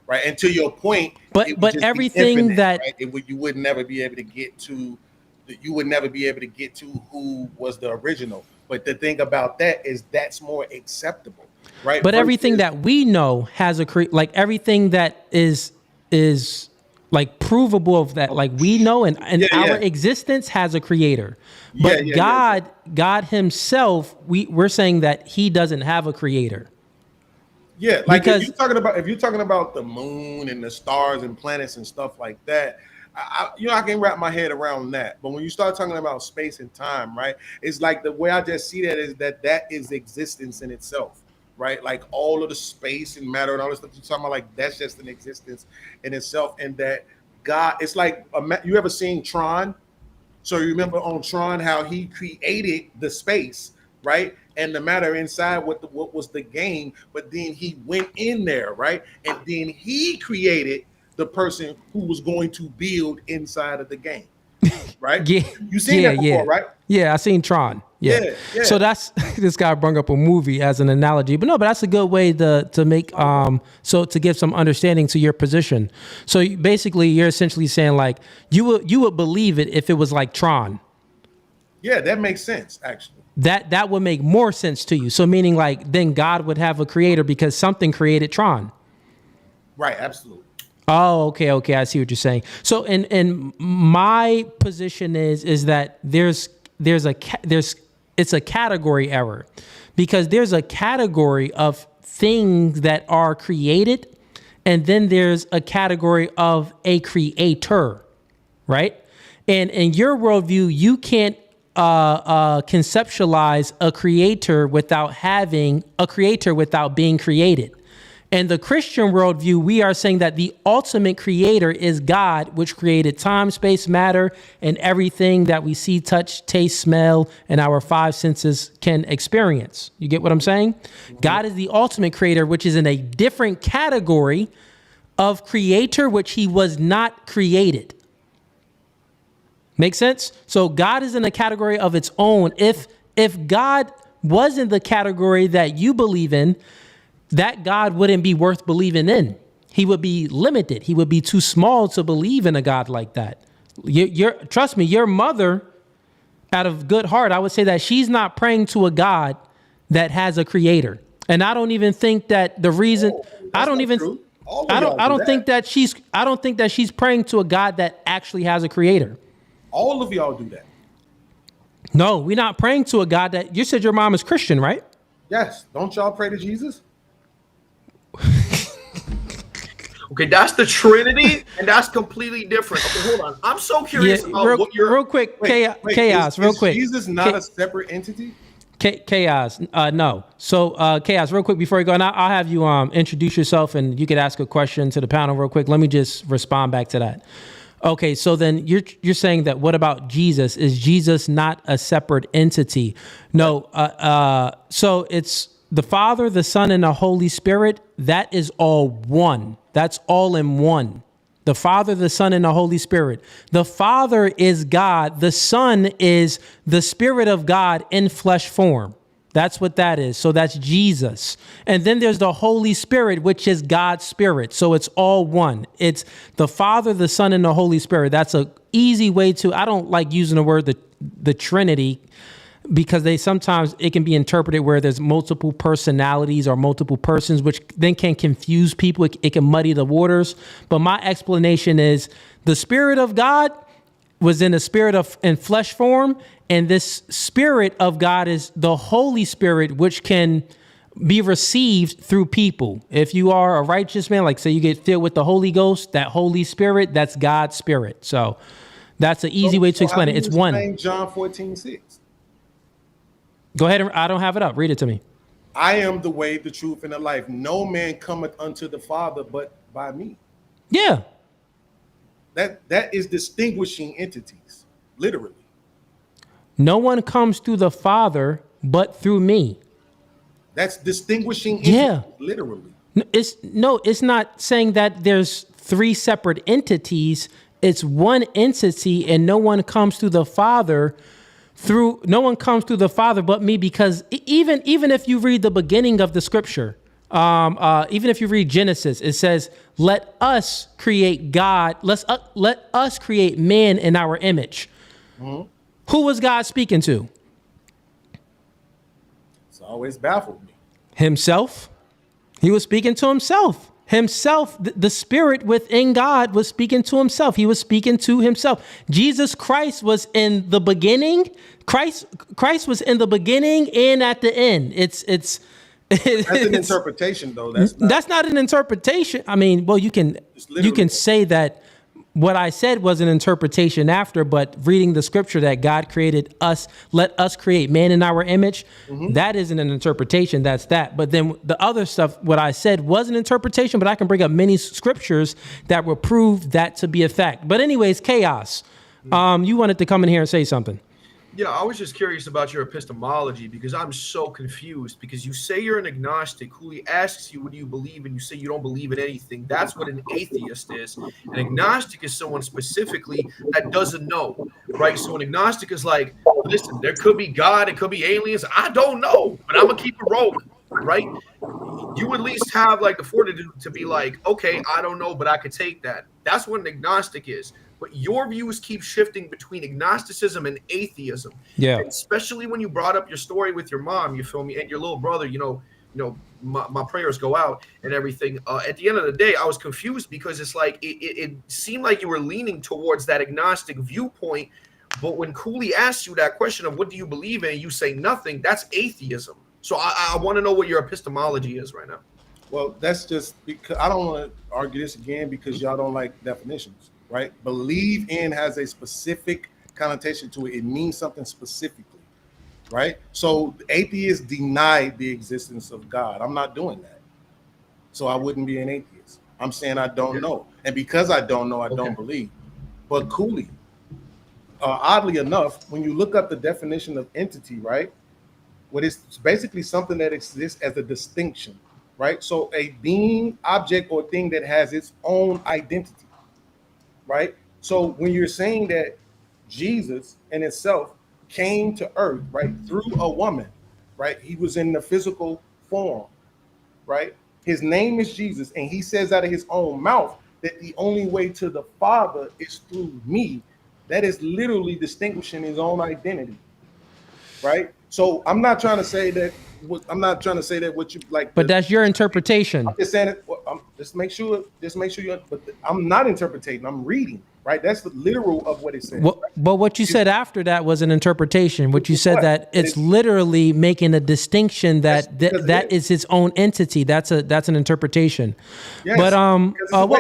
right? And to your point, but everything infinite, that right? You would never be able to get to. You would never be able to get to who was the original. But the thing about that is that's more acceptable, right? But everything that we know has like everything that is like provable of that, like we know, and our existence has a creator. But God himself, we're saying that he doesn't have a creator. Yeah, like if you're talking about the moon and the stars and planets and stuff like that, I can wrap my head around that. But when you start talking about space and time, right, it's like the way I just see that is that is existence in itself, right? Like all of the space and matter and all this stuff you're talking about, like that's just an existence in itself. And that God, it's like, you ever seen Tron? So you remember on Tron how he created the space, right? And the matter inside what was the game, but then he went in there, right? And then he created the person who was going to build inside of the game, right? You seen that before, right? Yeah, I seen Tron. Yeah. So that's this guy brought up a movie as an analogy, but that's a good way to make so to give some understanding to your position. So basically, you're essentially saying like you would believe it if it was like Tron. Yeah, that makes sense actually. That would make more sense to you. So meaning like then God would have a creator because something created Tron. Right. Absolutely. Oh, okay. I see what you're saying. So, and my position is that it's a category error, because there's a category of things that are created, and then there's a category of a creator, right? And in your worldview, you can't conceptualize a creator without having a creator without being created. In the Christian worldview, we are saying that the ultimate creator is God, which created time, space, matter, and everything that we see, touch, taste, smell, and our five senses can experience. You get what I'm saying? God is the ultimate creator, which is in a different category of creator, which he was not created. Make sense? So God is in a category of its own. If God was in the category that you believe in, that God wouldn't be worth believing in. He would be limited. He would be too small to believe in a God like that. Trust me, your mother, out of good heart, I would say that she's not praying to a God that has a creator. And I don't even think that the reason I don't think that she's praying to a God that actually has a creator. All of y'all do that. No, we're not praying to a God that you said your mom is Christian, right? Yes. Don't y'all pray to Jesus? Okay, that's the Trinity, and that's completely different. Okay, hold on. I'm so curious about what you're... Real quick, chaos, real quick. Is Jesus not a separate entity? Chaos, no. So, chaos, real quick before you go, and I'll have you introduce yourself, and you could ask a question to the panel real quick. Let me just respond back to that. Okay, so then you're saying that what about Jesus? Is Jesus not a separate entity? No. So it's the Father, the Son, and the Holy Spirit. That is all one. That's all in one. The Father, the Son, and the Holy Spirit. The Father is God. The Son is the Spirit of God in flesh form. That's what that is. So that's Jesus. And then there's the Holy Spirit, which is God's Spirit. So it's all one. It's the Father, the Son, and the Holy Spirit. That's an easy way to, I don't like using the word the Trinity, because it can be interpreted where there's multiple personalities or multiple persons, which then can confuse people. It can muddy the waters. But my explanation is the Spirit of God was in flesh form, and this Spirit of God is the Holy Spirit, which can be received through people. If you are a righteous man, like say you get filled with the Holy Ghost, that Holy Spirit, that's God's Spirit. So that's an easy way to explain it. It's one. John 14:6. Go ahead. I don't have it up. Read it to me. I am the way, the truth, and the life. No man cometh unto the Father but by me. Yeah. That is distinguishing entities, literally. No one comes through the Father but through me. That's distinguishing entities, literally. It's not saying that there's three separate entities. It's one entity, and no one comes through the Father but me, because even if you read the beginning of the scripture, even if you read Genesis, it says, let us create God. Let us create man in our image. Mm-hmm. Who was God speaking to? It's always baffled me. Himself. He was speaking to himself. The Spirit within God was speaking to himself. He was speaking to himself. Jesus Christ was in the beginning. Christ was in the beginning and at the end. That's an interpretation, though. That's not an interpretation. I mean, well, you can say that what I said was an interpretation after, but reading the scripture that God created us, let us create man in our image, that isn't an interpretation. That's that. But then the other stuff, what I said was an interpretation, but I can bring up many scriptures that will prove that to be a fact. But anyways, chaos. You wanted to come in here and say something. Yeah, I was just curious about your epistemology, because I'm so confused, because you say you're an agnostic who he asks you, what do you believe? And you say you don't believe in anything. That's what an atheist is. An agnostic is someone specifically that doesn't know, right? So an agnostic is like, listen, there could be God, it could be aliens. I don't know, but I'm going to keep it rolling, right? You at least have like the fortitude to be like, okay, I don't know, but I could take that. That's what an agnostic is. But your views keep shifting between agnosticism and atheism. Yeah. And especially when you brought up your story with your mom, you feel me, and your little brother, my prayers go out and everything. At the end of the day, I was confused because it's like it seemed like you were leaning towards that agnostic viewpoint, but when Cooley asks you that question of what do you believe in, and you say nothing, that's atheism. So I want to know what your epistemology is right now. Well, that's just because I don't want to argue this again because y'all don't like definitions, right? Believe in has a specific connotation to it. It means something specifically. Right? So atheists deny the existence of God. I'm not doing that. So I wouldn't be an atheist. I'm saying I don't know. And because I don't know, I don't believe. But Cooley, oddly enough, when you look up the definition of entity, right? What is basically something that exists as a distinction, right? So a being, object, or thing that has its own identity, right? So when you're saying that Jesus in itself came to earth, right, through a woman, right? He was in the physical form, right? His name is Jesus, and he says out of his own mouth that the only way to the Father is through me. That is literally distinguishing his own identity, right? So I'm not trying to say that. What you like. But that's your interpretation. I'm just saying it. Just make sure you. But I'm not interpreting. I'm reading. Right, that's the literal of what it says. Right? But what you said after that was an interpretation. What you said that it's literally making a distinction that that is its own entity. That's an interpretation. Yes, but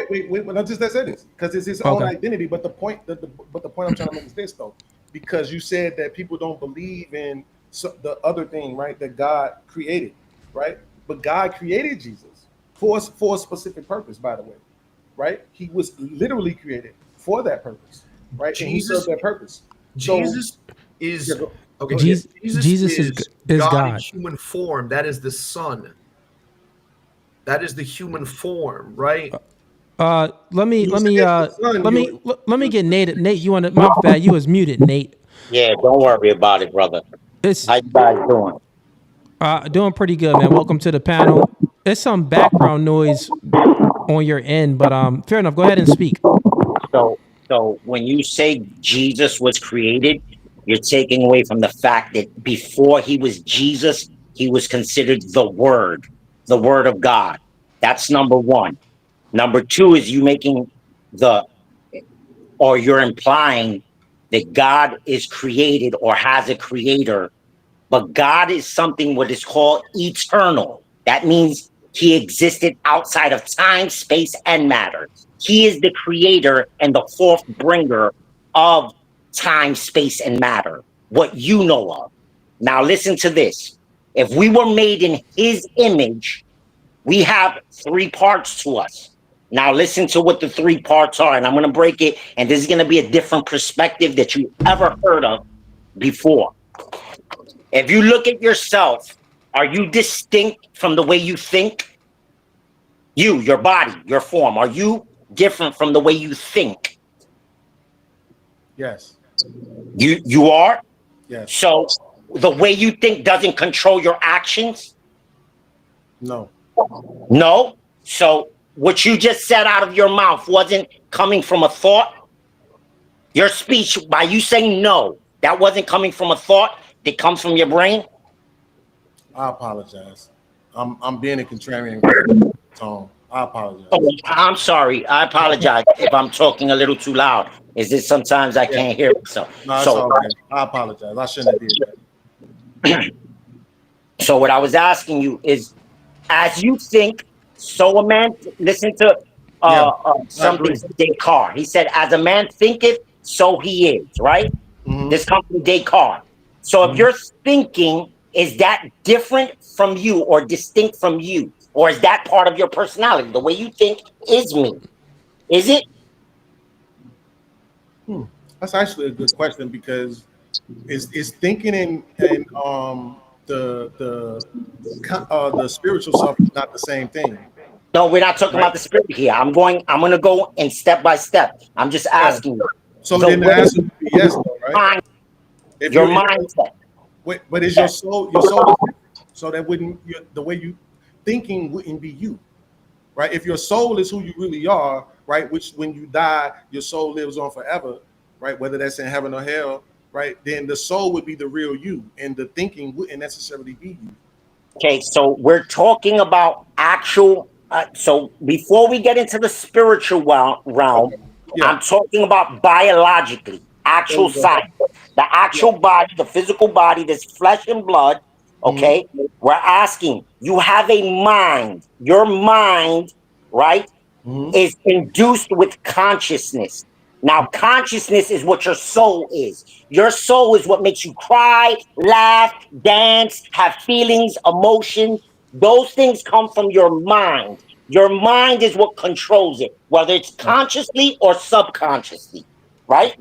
wait. Not just that sentence because it's his own identity. But the point I'm trying to make is this though, because you said that people don't believe in the other thing, right? That God created, right? But God created Jesus for a specific purpose, by the way, right? He was literally created for that purpose, right? Jesus, and he served that purpose. Jesus is okay. Jesus is God in human form. That is the Son. That is the human form, right? Let me get Nate. Nate, you want to? My bad. You was muted, Nate. Yeah, don't worry about it, brother. How you guys doing? Doing pretty good, man. Welcome to the panel. There's some background noise on your end, but fair enough. Go ahead and speak. So when you say Jesus was created, you're taking away from the fact that before he was Jesus, he was considered the Word of God. That's number one. Number two is you're implying that God is created or has a creator, but God is something what is called eternal. That means he existed outside of time, space, and matter. He is the creator and the fourth bringer of time, space, and matter, what you know of. Now listen to this. If we were made in his image, we have three parts to us. Now listen to what the three parts are, and I'm going to break it, and this is going to be a different perspective that you ever heard of before. If you look at yourself, are you distinct from the way you think? Your body, your form, are you different from the way you think? Yes. You are? Yes. So the way you think doesn't control your actions? No. No? So what you just said out of your mouth wasn't coming from a thought? Your speech, by you saying no, that wasn't coming from a thought that comes from your brain? I apologize. I'm being a contrarian tone. I apologize. Oh, I'm sorry. I apologize if I'm talking a little too loud. Is this sometimes I can't hear myself? No, it's all right. I apologize. I shouldn't have did that. So what I was asking you is, as you think, so a man, listen to something from Descartes. He said, as a man thinketh, so he is, right? Mm-hmm. This comes from Descartes. So if you're thinking, is that different from you or distinct from you? Or is that part of your personality? The way you think is me. Is it? That's actually a good question because is thinking and the spiritual self is not the same thing. No, we're not talking about the spirit here. I'm gonna go in step by step. I'm just asking you. So then the answer would be yes, though, right? If your mindset. But is your soul is different. So that wouldn't the way you thinking wouldn't be you, right? If your soul is who you really are, right? Which when you die, your soul lives on forever, right? Whether that's in heaven or hell, right? Then the soul would be the real you, and the thinking wouldn't necessarily be you. Okay, so we're talking about actual. So before we get into the spiritual realm, I'm talking about biologically, actual science, the actual body, the physical body, this flesh and blood. Okay, we're asking. You have a mind. Your mind, right, is induced with consciousness. Now, consciousness is what your soul is. Your soul is what makes you cry, laugh, dance, have feelings, emotion. Those things come from your mind. Your mind is what controls it, whether it's consciously or subconsciously, right?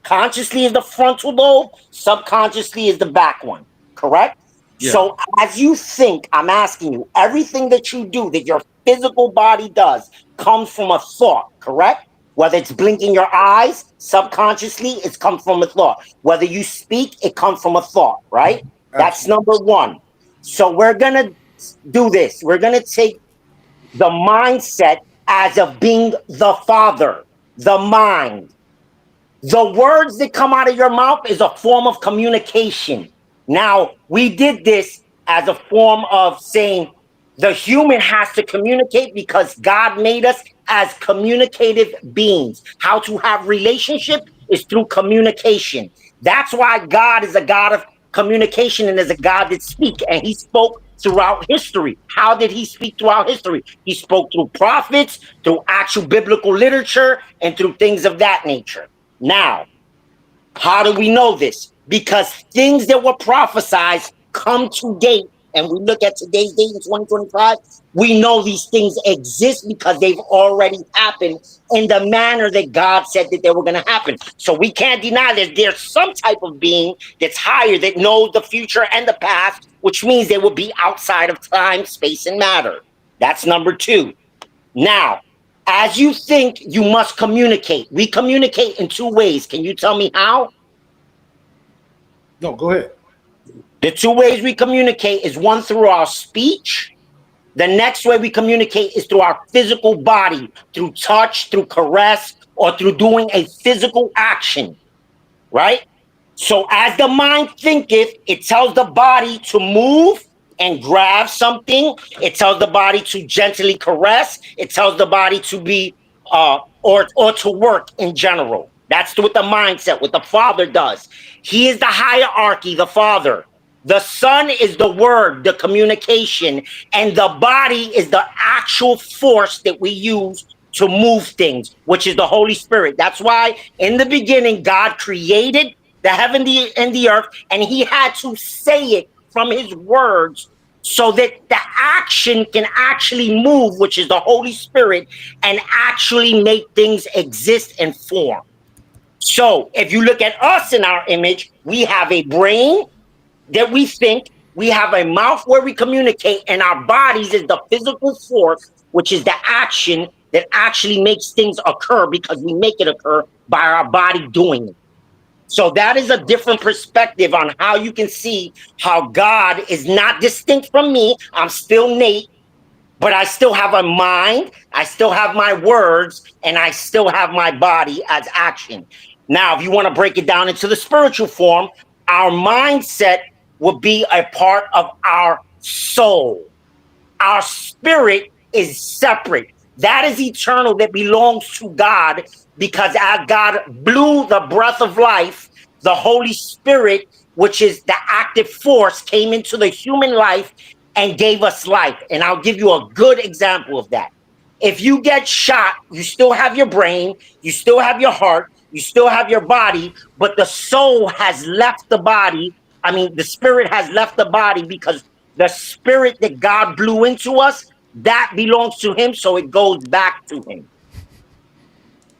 Consciously is the frontal lobe, subconsciously is the back one, correct? Yeah. So as you think, I'm asking you, everything that you do, that your physical body does, comes from a thought, correct? Whether it's blinking your eyes, subconsciously, it's come from a thought. Whether you speak, it comes from a thought, right? That's number one. So we're going to do this. We're going to take the mindset as of being the Father, the mind. The words that come out of your mouth is a form of communication. Now, we did this as a form of saying the human has to communicate because God made us as communicative beings. How to have relationship is through communication. That's why God is a God of communication and is a God that speaks. And he spoke throughout history. How did he speak throughout history? He spoke through prophets, through actual biblical literature, and through things of that nature. Now, how do we know this? Because things that were prophesied come to date, and we look at today's date in 2025, we know these things exist because they've already happened in the manner that God said that they were going to happen. So we can't deny that there's some type of being that's higher that knows the future and the past, which means they will be outside of time, space, and matter. That's number two. Now, as you think, you must communicate. We communicate in two ways. Can you tell me how? No, go ahead. The two ways we communicate is one through our speech. The next way we communicate is through our physical body, through touch, through caress, or through doing a physical action, right? So as the mind thinketh, it tells the body to move and grab something. It tells the body to gently caress. It tells the body to be or to work in general. That's what the mindset, what the Father does. He is the hierarchy, the Father. The Son is the word, the communication, and the body is the actual force that we use to move things, which is the Holy Spirit. That's why in the beginning, God created the heaven and the earth, and he had to say it from his words so that the action can actually move, which is the Holy Spirit, and actually make things exist and form. So if you look at us in our image, we have a brain that we think, we have a mouth where we communicate, and our bodies is the physical force, which is the action that actually makes things occur because we make it occur by our body doing it. So that is a different perspective on how you can see how God is not distinct from me. I'm still Nate, but I still have a mind, I still have my words, and I still have my body as action. Now, if you want to break it down into the spiritual form, our mindset will be a part of our soul. Our spirit is separate. That is eternal, that belongs to God, because as God blew the breath of life, the Holy Spirit, which is the active force, came into the human life and gave us life. And I'll give you a good example of that. If you get shot, you still have your brain, you still have your heart, you still have your body, but the soul has left the body. I mean, the spirit has left the body because the spirit that God blew into us, that belongs to him, so it goes back to him.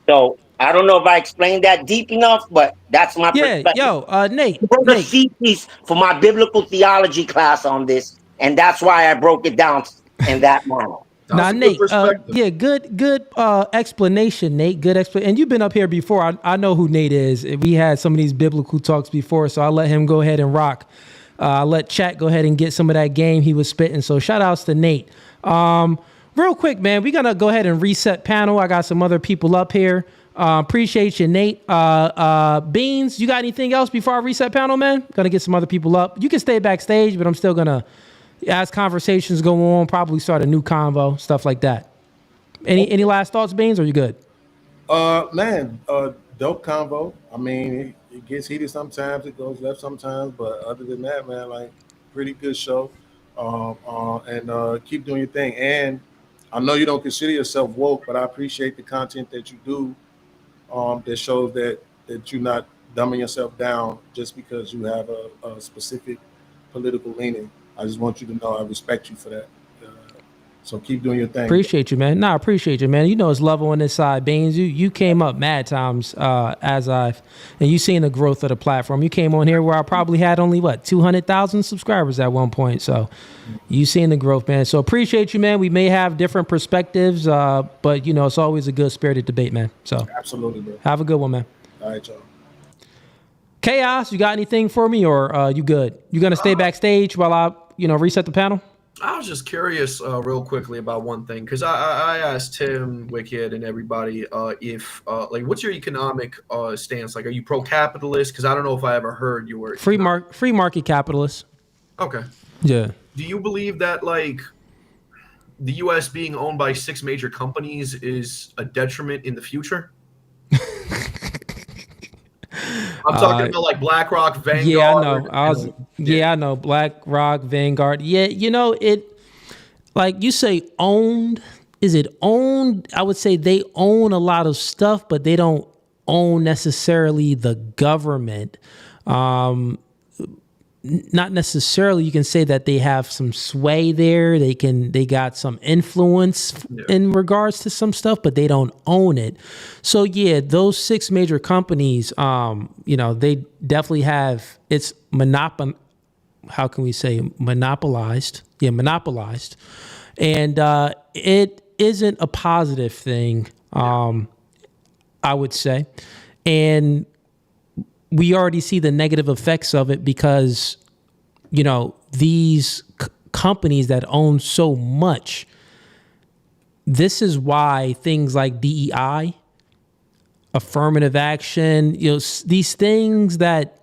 So I don't know if I explained that deep enough, but that's my perspective. Nate. I wrote a thesis for my biblical theology class on this, and that's why I broke it down in that manner. Now, Nate, good explanation, Nate. Good explanation. And you've been up here before. I know who Nate is. We had some of these biblical talks before, so I'll let him go ahead and rock. I'll let Chat go ahead and get some of that game he was spitting. So shout outs to Nate. Real quick, man, we're going to go ahead and reset panel. I got some other people up here. Appreciate you, Nate. Beans, you got anything else before I reset panel, man? Going to get some other people up. You can stay backstage, but I'm still going to as conversations go on, probably start a new convo, stuff like that. Any last thoughts, Beans, or you good? Man, dope convo. I mean, it gets heated sometimes, it goes left sometimes, but other than that, man, like pretty good show. And keep doing your thing. And I know you don't consider yourself woke, but I appreciate the content that you do. That shows that you're not dumbing yourself down just because you have a specific political leaning. I just want you to know I respect you for that. So keep doing your thing. Appreciate you, man. I appreciate you, man. You know it's love on this side, Beans. You came up mad times and you seen the growth of the platform. You came on here where I probably had only 200,000 subscribers at one point. So you seen the growth, man. So appreciate you, man. We may have different perspectives, but you know it's always a good spirited debate, man. So absolutely, bro. Have a good one, man. All right, y'all. Chaos, you got anything for me, or you good? You gonna stay backstage while I reset the panel? I was just curious real quickly about one thing, because I asked Tim, Wicked, and everybody if what's your economic stance? Like, are you pro-capitalist? Because I don't know if I ever heard you were free market capitalist. Okay. Yeah. Do you believe that like the U.S. being owned by 6 major companies is a detriment in the future? I'm talking about like BlackRock, Vanguard. Yeah, I know. I know BlackRock, Vanguard. Yeah, it like you say owned. Is it owned? I would say they own a lot of stuff, but they don't own necessarily the government. Not necessarily. You can say that they have some sway there. They got some influence in regards to some stuff, but they don't own it. So yeah, those 6 major companies, they definitely have it's how can we say monopolized? Yeah, monopolized. And it isn't a positive thing, I would say. And we already see the negative effects of it because, these companies that own so much, this is why things like DEI, affirmative action, these things that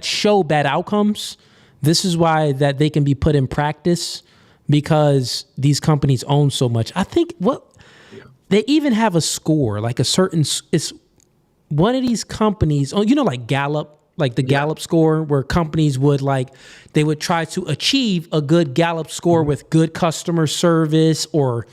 show bad outcomes, this is why that they can be put in practice because these companies own so much. I think they even have a score, like it's one of these companies, like Gallup, like the Gallup score, where companies would they would try to achieve a good Gallup score with good customer service or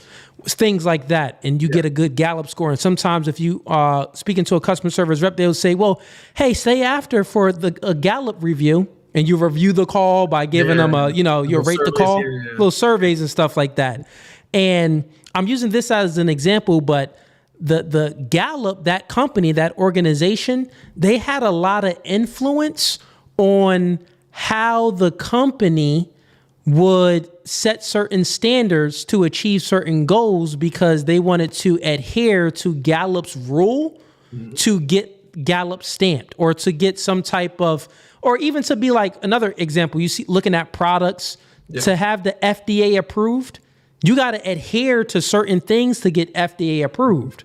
things like that. And you get a good Gallup score. And sometimes if you speaking to a customer service rep, they'll say, well, hey, stay after for a Gallup review. And you review the call by giving them you rate the call, little surveys and stuff like that. And I'm using this as an example, but the Gallup, that company, that organization, they had a lot of influence on how the company would set certain standards to achieve certain goals because they wanted to adhere to Gallup's rule to get Gallup stamped or to get some type of, or even to be like another example, you see looking at products to have the FDA approved. You got to adhere to certain things to get FDA approved.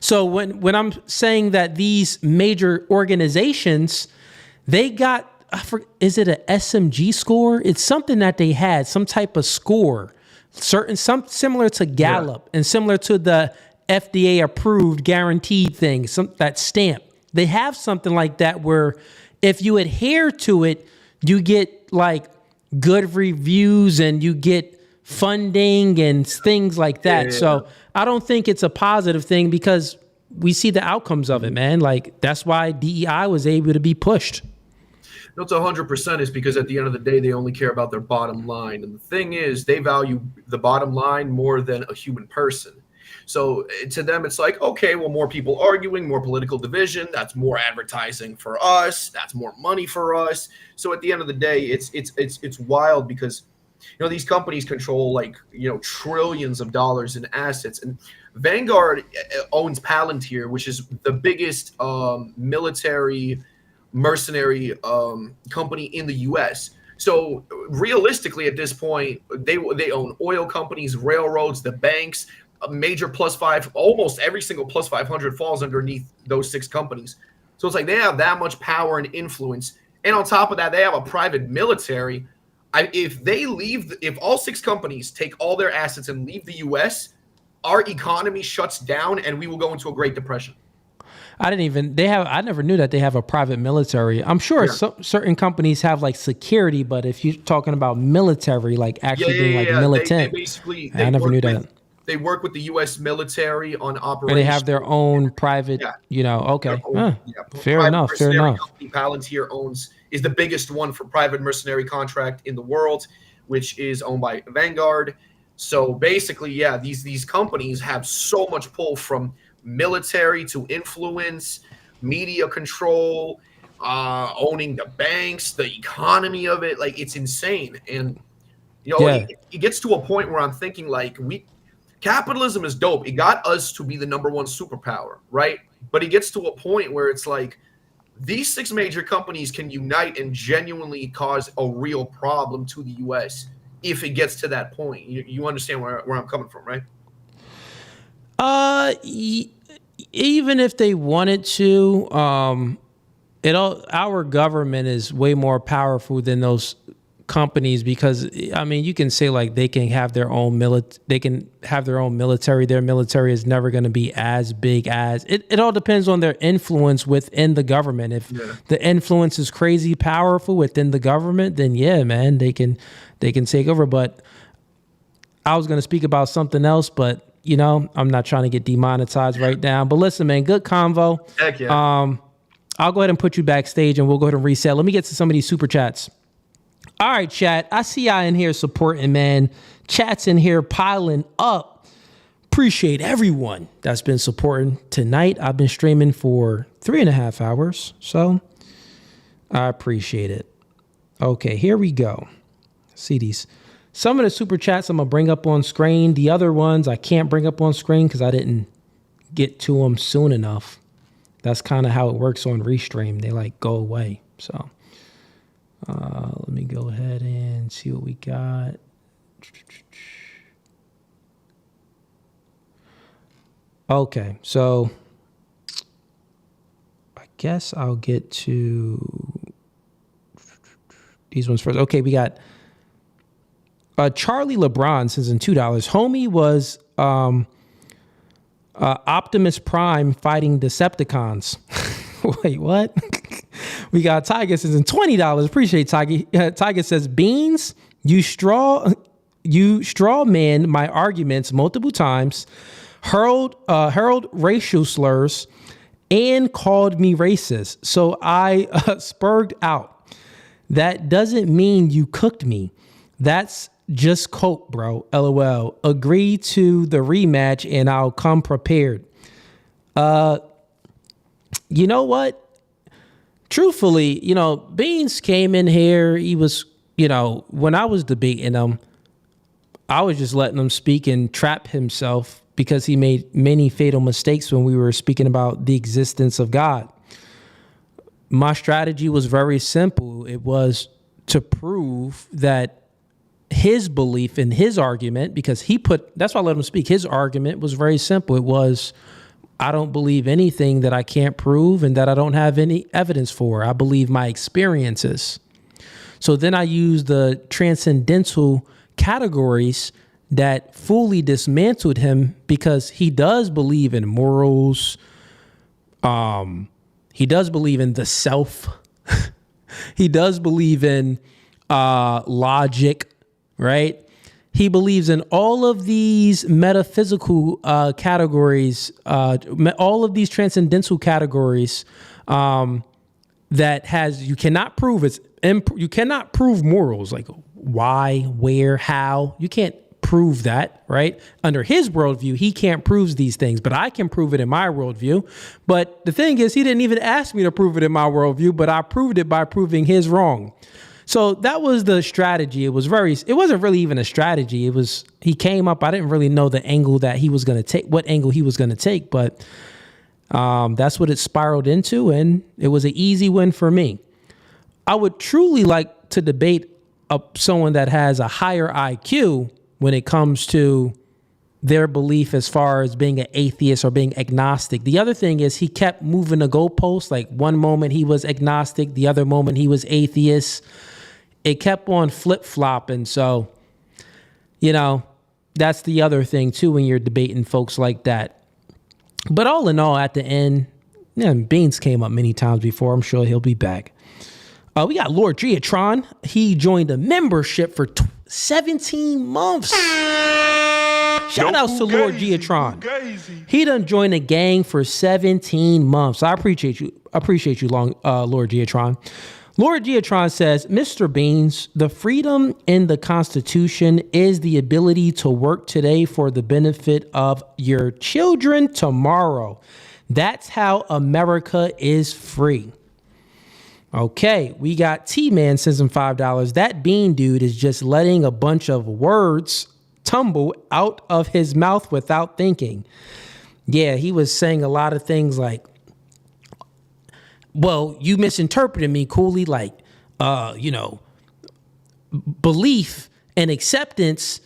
So when I'm saying that these major organizations, they got, is it a SMG score? It's something that they had, some type of score, some similar to Gallup and similar to the FDA approved guaranteed thing, that stamp. They have something like that where if you adhere to it, you get good reviews and you get funding and things like that. So I don't think it's a positive thing because we see the outcomes of it, man. That's why DEI was able to be pushed. No, it's 100% is because at the end of the day, they only care about their bottom line. And the thing is, they value the bottom line more than a human person. So to them, it's like, okay, well, more people arguing, more political division. That's more advertising for us. That's more money for us. So at the end of the day, it's wild because these companies control trillions of dollars in assets. And Vanguard owns Palantir, which is the biggest military mercenary company in the U.S. So realistically, at this point, they own oil companies, railroads, the banks, a major +5, almost every single +500 falls underneath those 6 companies. So it's like they have that much power and influence. And on top of that, they have a private military. If all 6 companies take all their assets and leave the U.S., our economy shuts down and we will go into a Great Depression. I never knew that they have a private military. I'm sure certain companies have like security, but if you're talking about military, like actually being like militant, I never knew that. They work with the U.S. military on operations. And they have their own private, okay. Fair enough. Company Palantir is the biggest one for private mercenary contract in the world, which is owned by Vanguard. So basically, these companies have so much pull from military to influence, media control, owning the banks, the economy of it. Like, it's insane. And, it gets to a point where I'm thinking, like, capitalism is dope. It got us to be the number one superpower, right? But it gets to a point where it's like these 6 major companies can unite and genuinely cause a real problem to the U.S. if it gets to that point. You understand where I'm coming from, right? Even if they wanted to, our government is way more powerful than those companies, because I mean, you can say like they can have their own military. Their military is never going to be as big as it. All depends on their influence within the government. If the influence is crazy powerful within the government, then man, they can take over. But I was going to speak about something else, but I'm not trying to get demonetized right now. But listen, man, good convo. Heck yeah. I'll go ahead and put you backstage and we'll go ahead and reset. Let me get to some of these super chats. All right, chat. I see y'all in here supporting, man. Chat's in here piling up. Appreciate everyone that's been supporting tonight. I've been streaming for 3.5 hours, so I appreciate it. Okay, here we go. See these. Some of the super chats I'm going to bring up on screen. The other ones I can't bring up on screen because I didn't get to them soon enough. That's kind of how it works on Restream. They like go away, so... let me go ahead and see what we got. Okay, so I guess I'll get to these ones first. Okay, we got Charlie LeBron sends in $2. Homie was Optimus Prime fighting Decepticons. Wait, what? We got Tiger says in $20. Appreciate Tiger. Tiger says, Beans, you straw man my arguments multiple times, hurled racial slurs, and called me racist. So I spurred out. That doesn't mean you cooked me. That's just cope, bro. LOL. Agree to the rematch and I'll come prepared. You know what? Truthfully, Beans came in here. He was, when I was debating him, I was just letting him speak and trap himself because he made many fatal mistakes when we were speaking about the existence of God. My strategy was very simple. It was to prove that his belief in his argument, because that's why I let him speak. His argument was very simple. It was, I don't believe anything that I can't prove and that I don't have any evidence for. I believe my experiences. So then I use the transcendental categories that fully dismantled him, because he does believe in morals. He does believe in the self. He does believe in logic, right? He believes in all of these metaphysical categories, all of these transcendental categories that you cannot prove you cannot prove morals, like why, where, how. You can't prove that, right? Under his worldview, he can't prove these things, but I can prove it in my worldview. But the thing is, he didn't even ask me to prove it in my worldview, but I proved it by proving his wrong. So that was the strategy. It wasn't really even a strategy. He came up, I didn't really know the angle that he was going to take, what angle he was going to take, but that's what it spiraled into, and it was an easy win for me. I would truly like to debate someone that has a higher IQ when it comes to their belief as far as being an atheist or being agnostic. The other thing is he kept moving the goalposts. Like one moment he was agnostic, the other moment he was atheist. It kept on flip-flopping. So, you know, that's the other thing too when you're debating folks like that. But all in all, at the end, yeah, Beans came up many times before. I'm sure he'll be back. We got Lord Giatron. He joined a membership for 17 months. Shout outs to Lord Giatron. He done joined a gang for 17 months. I appreciate you. Lord Giatron. Lord Giatron says, Mr. Beans, the freedom in the Constitution is the ability to work today for the benefit of your children tomorrow. That's how America is free. Okay, we got T-Man sends him $5. That Bean dude is just letting a bunch of words tumble out of his mouth without thinking. Yeah, he was saying a lot of things like, well, you misinterpreted me, Cooley, like, belief and acceptance,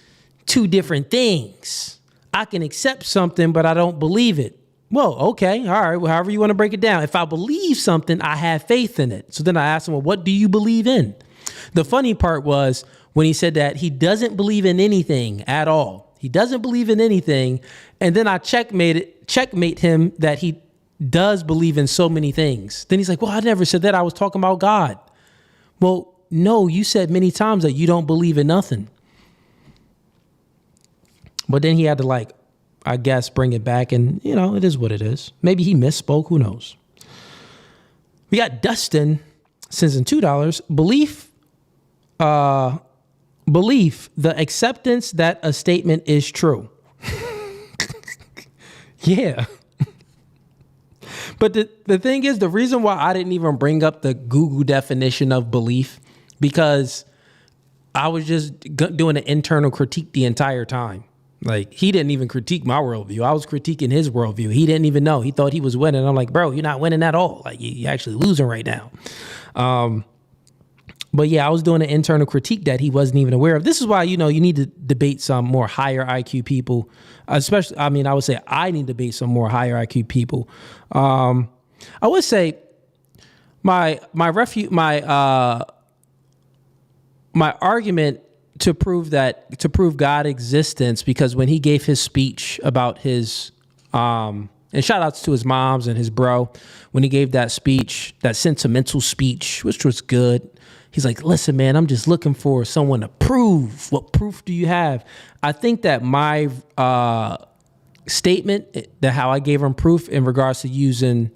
two different things. I can accept something, but I don't believe it. Well, okay, all right, well, however you want to break it down. If I believe something, I have faith in it. So then I asked him, well, what do you believe in? The funny part was when he said that he doesn't believe in anything at all. He doesn't believe in anything. And then I checkmate him that he does believe in so many things. Then he's like, well, I never said that. I was talking about God. Well, no, you said many times that you don't believe in nothing. But then he had to, I guess, bring it back, and, it is what it is. Maybe he misspoke. Who knows? We got Dustin sends in $2. Belief, the acceptance that a statement is true. Yeah. But the thing is, the reason why I didn't even bring up the Google definition of belief, because I was just doing an internal critique the entire time. Like, he didn't even critique my worldview. I was critiquing his worldview. He didn't even know. He thought he was winning. I'm like, bro, you're not winning at all. Like, you're actually losing right now. But yeah, I was doing an internal critique that he wasn't even aware of. This is why, you need to debate some more higher IQ people. Especially, I would say I need to debate some more higher IQ people. I would say my argument to prove God's existence, because when he gave his speech about his and shout outs to his moms and his bro, when he gave that speech, that sentimental speech, which was good, he's like, listen, man, I'm just looking for someone to prove. What proof do you have? I think that my statement, that how I gave him proof in regards to using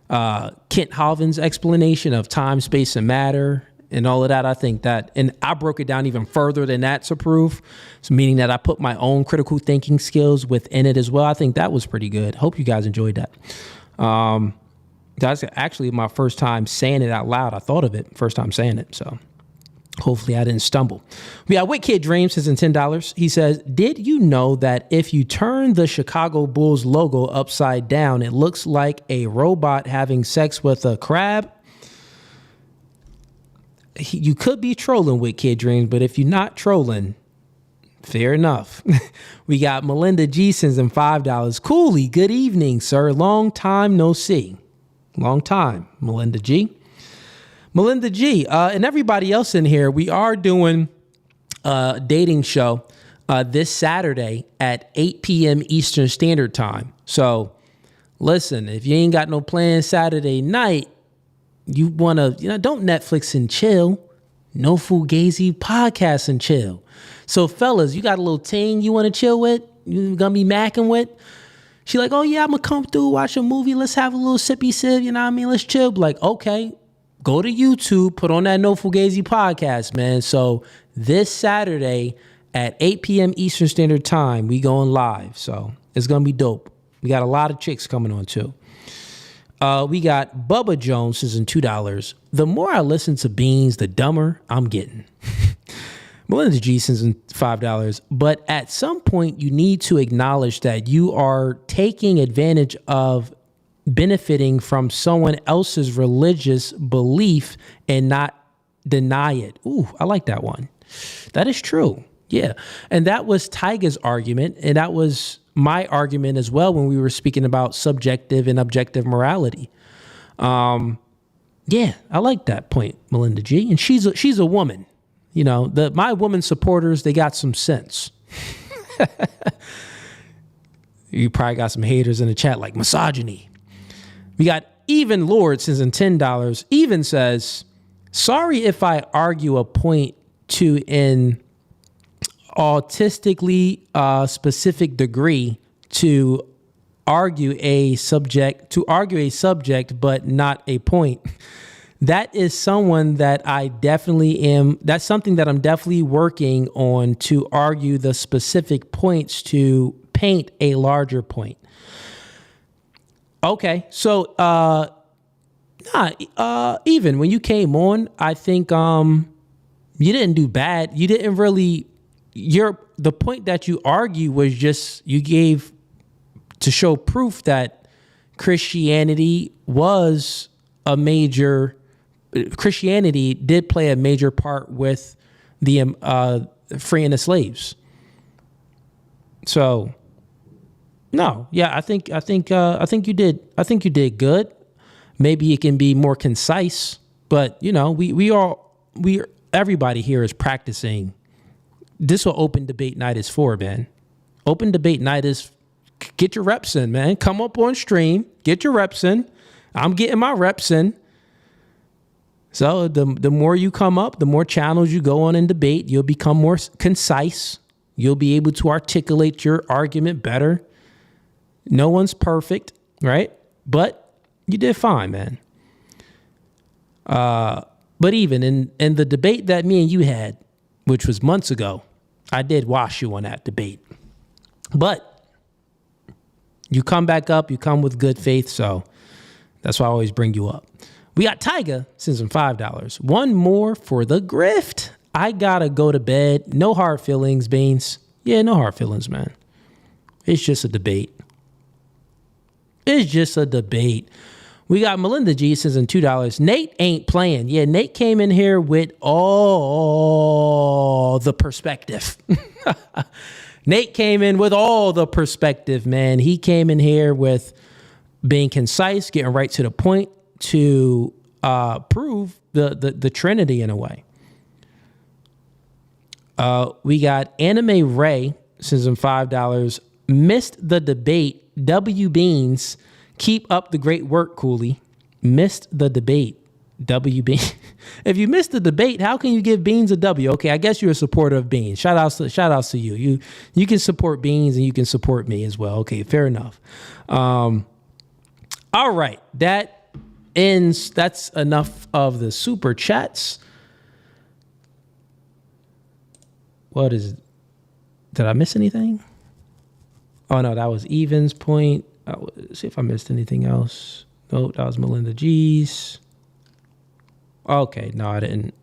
Kent Hovind's explanation of time, space, and matter, and all of that, I think that, and I broke it down even further than that to prove, so meaning that I put my own critical thinking skills within it as well. I think that was pretty good. Hope you guys enjoyed that. That's actually my first time saying it out loud. I thought of it, first time saying it, so hopefully I didn't stumble. We got Wicked Dreams says in $10. He says, did you know that if you turn the Chicago Bulls logo upside down, it looks like a robot having sex with a crab? You could be trolling with Kid Dreams, but if you're not trolling, fair enough. We got Melinda G sends in $5. Cooley, good evening, sir. Long time no see. Long time, Melinda G. Melinda G, and everybody else in here, we are doing a dating show this Saturday at 8 p.m. Eastern Standard Time. So listen, if you ain't got no plans Saturday night, you want to, don't Netflix and chill. No Fugazee podcast and chill. So fellas, you got a little ting you want to chill with? You gonna be macking with? She like, oh yeah, I'm gonna come through, watch a movie. Let's have a little sippy sip. You know what I mean? Let's chill. Like, okay, go to YouTube, put on that No Fugazee podcast, man. So this Saturday at 8 p.m. Eastern Standard Time, we going live. So it's gonna be dope. We got a lot of chicks coming on too. We got Bubba Jones is in $2. The more I listen to Beans, the dumber I'm getting. Melinda G sends in $5. But at some point, you need to acknowledge that you are taking advantage of benefiting from someone else's religious belief and not deny it. Ooh, I like that one. That is true. Yeah. And that was Tyga's argument. And that was my argument as well when we were speaking about subjective and objective morality. Yeah, I like that point, Melinda G. And she's a woman. You know, my woman supporters, they got some sense. You probably got some haters in the chat like misogyny. We got Even Lord sends in $10. Even says, sorry if I argue a point to an autistically specific degree to argue a subject, but not a point. That is someone that I definitely am. That's something that I'm definitely working on, to argue the specific points to paint a larger point. Okay, so even when you came on, I think you didn't do bad. You didn't really. The point that you argue was just you gave to show proof that Christianity did play a major part with the freeing the slaves. So, no, yeah, I think you did good. Maybe it can be more concise, but you know, everybody here is practicing. This is what open debate night is for, man. Open debate night is get your reps in, man. Come up on stream, get your reps in. I'm getting my reps in. So the more you come up, the more channels you go on in debate, you'll become more concise. You'll be able to articulate your argument better. No one's perfect, right? But you did fine, man. But even in the debate that me and you had, which was months ago, I did wash you on that debate. But you come back up, you come with good faith, so that's why I always bring you up. We got Tyga sends him $5. One more for the grift. I gotta go to bed. No hard feelings, Beans. Yeah, no hard feelings, man. It's just a debate. It's just a debate. We got Melinda G sends in $2. Nate ain't playing. Yeah, Nate came in here with all the perspective. Nate came in with all the perspective, man. He came in here with being concise, getting right to the point to prove the Trinity in a way. We got Anime Ray sends him $5. Missed the debate. W Beans, keep up the great work, Cooley. Missed the debate. W Beans. If you missed the debate, how can you give Beans a W? Okay, I guess you're a supporter of Beans. Shout outs to you. You can support Beans and you can support me as well. Okay, fair enough. All right, that's enough of the super chats. What is it? Did I miss anything? Oh no, that was Evan's point. Let's see if I missed anything else. Nope, that was Melinda G's. Okay, no, I didn't.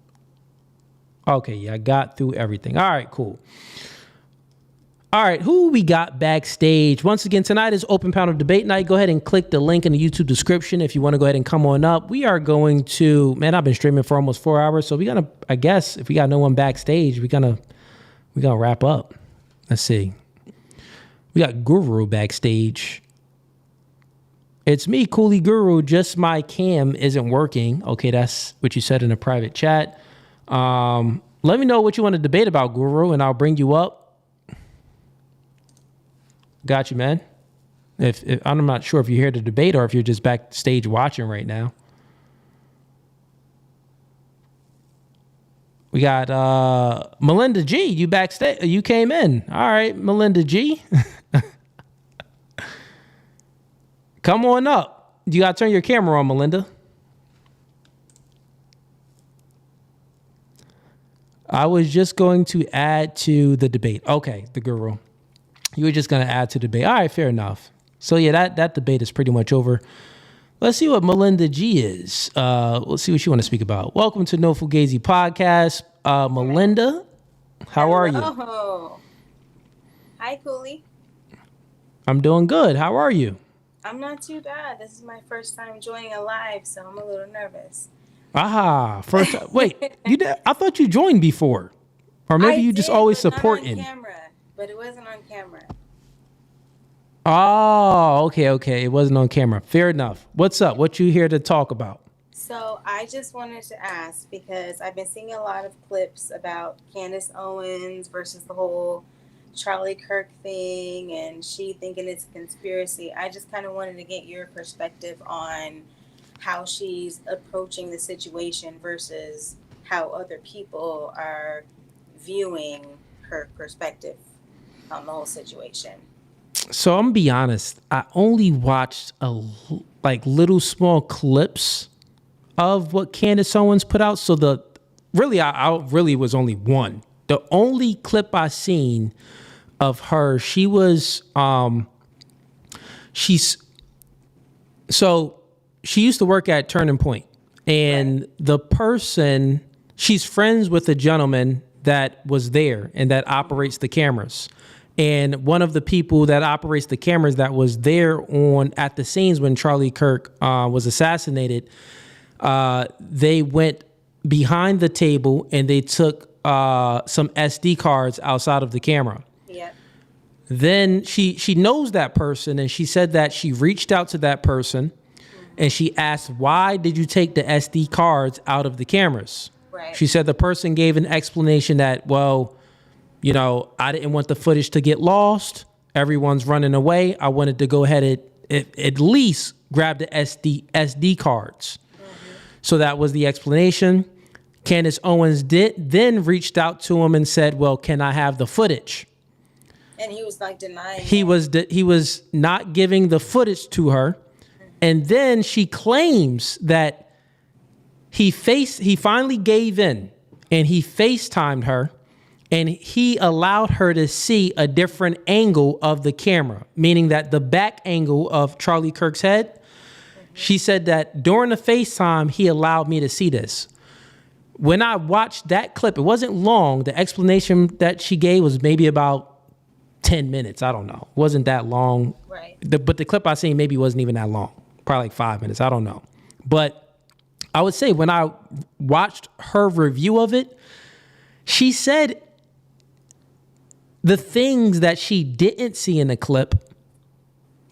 Okay, yeah, I got through everything. All right, cool. All right, who we got backstage? Once again, tonight is Open Panel Debate Night. Go ahead and click the link in the YouTube description if you want to go ahead and come on up. We are going to, man, I've been streaming for almost 4 hours, so we're gonna, I guess, if we got no one backstage, we're gonna wrap up. Let's see. We got Guru backstage. It's me, Cooley Guru. Just my cam isn't working. Okay, that's what you said in a private chat. Let me know what you want to debate about, Guru, and I'll bring you up. Got you, man. If I'm not sure if you're here to debate or if you're just backstage watching right now. We got Melinda G. You backstage. You came in. All right, Melinda G. Come on up. You got to turn your camera on, Melinda. I was just going to add to the debate. Okay, the Guru. You were just going to add to the debate. All right, fair enough. So, yeah, that debate is pretty much over. Let's see what Melinda G is. Let's see what you want to speak about. Welcome to No Fugazee Podcast. Melinda, how are you? Hi, Cooley. I'm doing good. How are you? I'm not too bad. This is my first time joining a live, so I'm a little nervous. First time. Wait, I thought you joined before. Or maybe I you just did, always but not on supporting. camera. But it wasn't on camera. Oh, okay. It wasn't on camera. Fair enough. What's up? What you here to talk about? So I just wanted to ask, because I've been seeing a lot of clips about Candace Owens versus the whole Charlie Kirk thing, and she thinking it's a conspiracy. I just kind of wanted to get your perspective on how she's approaching the situation versus how other people are viewing her perspective on the whole situation. So I'm gonna be honest. I only watched little small clips of what Candace Owens put out. So I really was only one. The only clip I seen of her, she used to work at Turning Point, and the person, she's friends with a gentleman that was there and that operates the cameras. And one of the people that operates the cameras that was there at the scenes when Charlie Kirk was assassinated, they went behind the table and they took some SD cards outside of the camera. Yep. Then she knows that person, and she said that she reached out to that person and she asked, why did you take the SD cards out of the cameras? Right. She said the person gave an explanation that, well, I didn't want the footage to get lost. Everyone's running away. I wanted to go ahead and at least grab the SD cards. So that was the explanation. Candace Owens then reached out to him and said, well, can I have the footage? And he was denying. He was not giving the footage to her. And then she claims that he finally gave in and he FaceTimed her and he allowed her to see a different angle of the camera, meaning that the back angle of Charlie Kirk's head. She said that during the FaceTime, he allowed me to see this. When I watched that clip, it wasn't long. The explanation that she gave was maybe about 10 minutes. I don't know. It wasn't that long. Right. But the clip I seen maybe wasn't even that long. Probably 5 minutes. I don't know. But I would say when I watched her review of it, she said the things that she didn't see in the clip,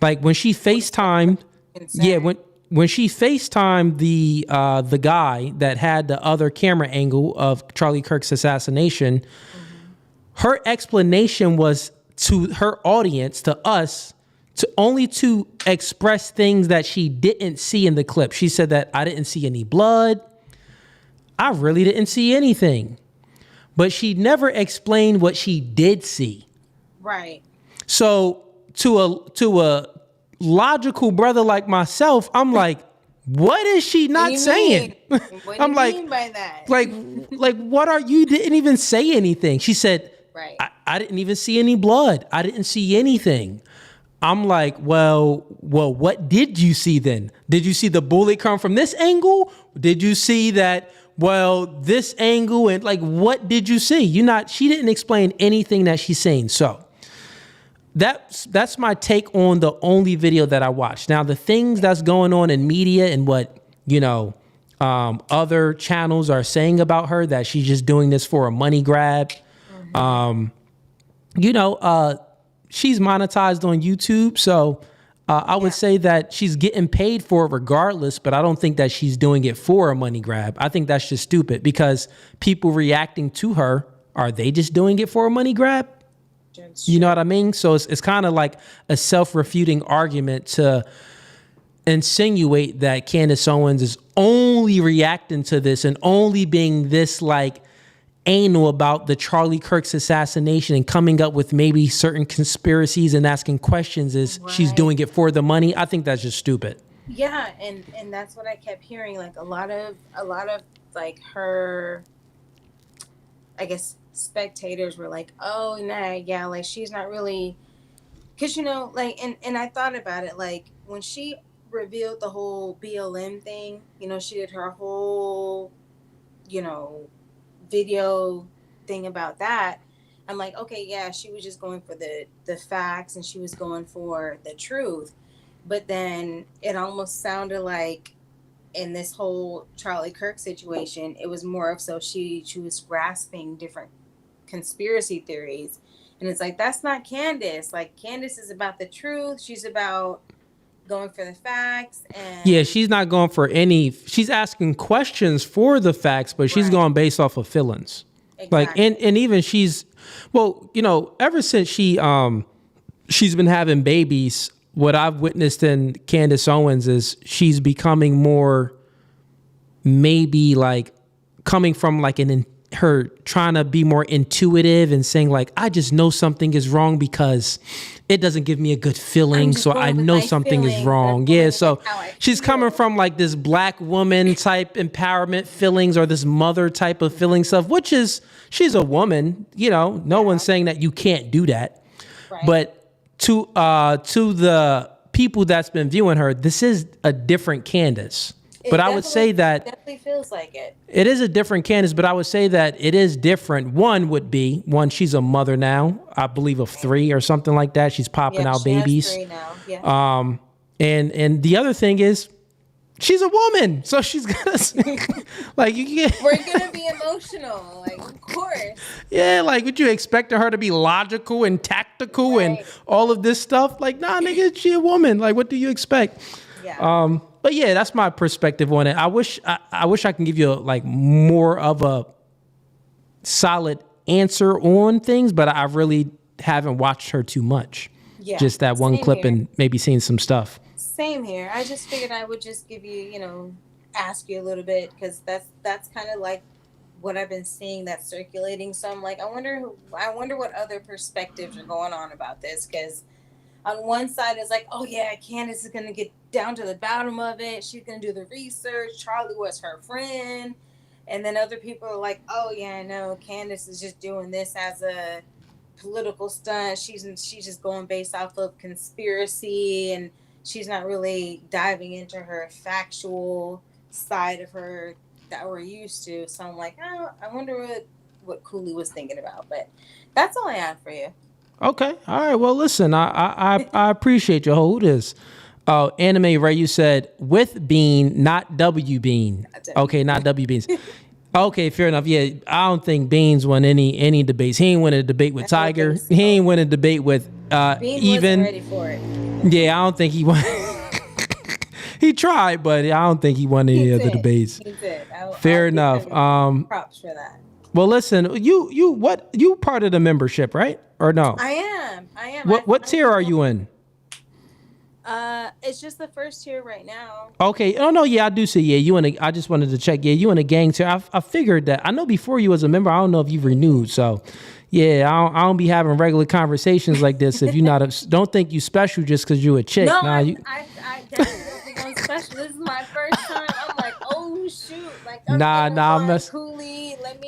like when she FaceTimed, when she FaceTimed the guy that had the other camera angle of Charlie Kirk's assassination, her explanation was to her audience, to us, to express things that she didn't see in the clip. She said that I didn't see any blood. I really didn't see anything. But she never explained what she did see. Right. So to a logical brother like myself, I'm like, what is she not saying? What do you mean by that? Like what are you didn't even say anything. She said, right. I didn't even see any blood. I didn't see anything. I'm like, well, what did you see then? Did you see the bullet come from this angle? Did you see that, this angle? And what did you see? She didn't explain anything that she's saying. So that's my take on the only video that I watched. Now, the things that's going on in media and what, other channels are saying about her, that she's just doing this for a money grab. She's monetized on YouTube, so I would say that she's getting paid for it regardless, but I don't think that she's doing it for a money grab. I think that's just stupid, because people reacting to her, are they just doing it for a money grab? You know what I mean? So it's kind of like a self-refuting argument to insinuate that Candace Owens is only reacting to this and only being this anal about the Charlie Kirk's assassination and coming up with maybe certain conspiracies and asking questions she's doing it for the money. I think that's just stupid. Yeah, and that's what I kept hearing. A lot of her, I guess, spectators were like, oh nah, yeah, she's not really, because and I thought about it, when she revealed the whole BLM thing, she did her whole video thing about that. I'm like, okay, yeah, she was just going for the facts and she was going for the truth. But then it almost sounded like in this whole Charlie Kirk situation, it was more of she was grasping different conspiracy theories. And it's like, that's not Candace. Like, Candace is about the truth. She's about going for the facts. And Yeah, she's not going for any. She's asking questions for the facts, but she's going based off of feelings. Exactly. Like, and even she's, well, you know, ever since she's been having babies, what I've witnessed in Candace Owens is she's becoming more, maybe like coming from like her trying to be more intuitive and saying like, I just know something is wrong because it doesn't give me a good feeling. So I know something is wrong. Yeah. So she's coming from like this black woman type empowerment feelings or this mother type of feeling stuff, which is, she's a woman, you know, no one's saying that you can't do that. Right. But to the people that's been viewing her, this is a different Candace. But I would say that it definitely feels like it. It is a different Candace, but I would say that it is different. One, she's a mother now, I believe of 3 or something like that. She's popping out babies. She has 3 now. Yeah. And the other thing is, she's a woman, so she's gonna like we're gonna be emotional, like of course. Yeah, like would you expect her to be logical and tactical and all of this stuff? Like, nah, nigga, she a woman. Like, what do you expect? Yeah. But yeah, that's my perspective on it. I wish I can give you like more of a solid answer on things, but I really haven't watched her too much. Yeah, just that one clip here. And maybe seen some stuff. Same here. I just figured I would just give you, you know, ask you a little bit because that's kind of like what I've been seeing that's circulating. So I'm like, I wonder what other perspectives are going on about this, because on one side it's like, oh yeah, Candace is gonna get down to the bottom of it. She's gonna do the research. Charlie was her friend, and then other people are like, oh yeah, no, Candace is just doing this as a political stunt. She's just going based off of conspiracy, and she's not really diving into her factual side of her that we're used to. So I'm like, oh, I wonder what Cooley was thinking about. But that's all I have for you. Okay. All right. Well, listen, I appreciate your hold this. Anime Ray, you said with Bean, not W Bean. Okay, not W Beans. Okay, fair enough. Yeah, I don't think Beans won any debates. He ain't win a debate with Tiger. He ain't win a debate with Bean even. wasn't ready for it. Yeah, I don't think he won. He tried, but I don't think he won any of the debates. He did. Fair enough. Props for that. Well, listen, you part of the membership, right? Or no? I am. What tier are you in? It's just the first tier right now. Okay. Oh no, yeah, I do see. Yeah, I just wanted to check. Yeah, you in a gang tier. I figured that. I know before you was a member. I don't know if you've renewed. So, yeah, I don't be having regular conversations like this. If you're not, don't think you special just because you a chick. No, nah, I definitely don't think I'm special. This is my first time. I'm like, oh shoot, like I'm Cooley. Let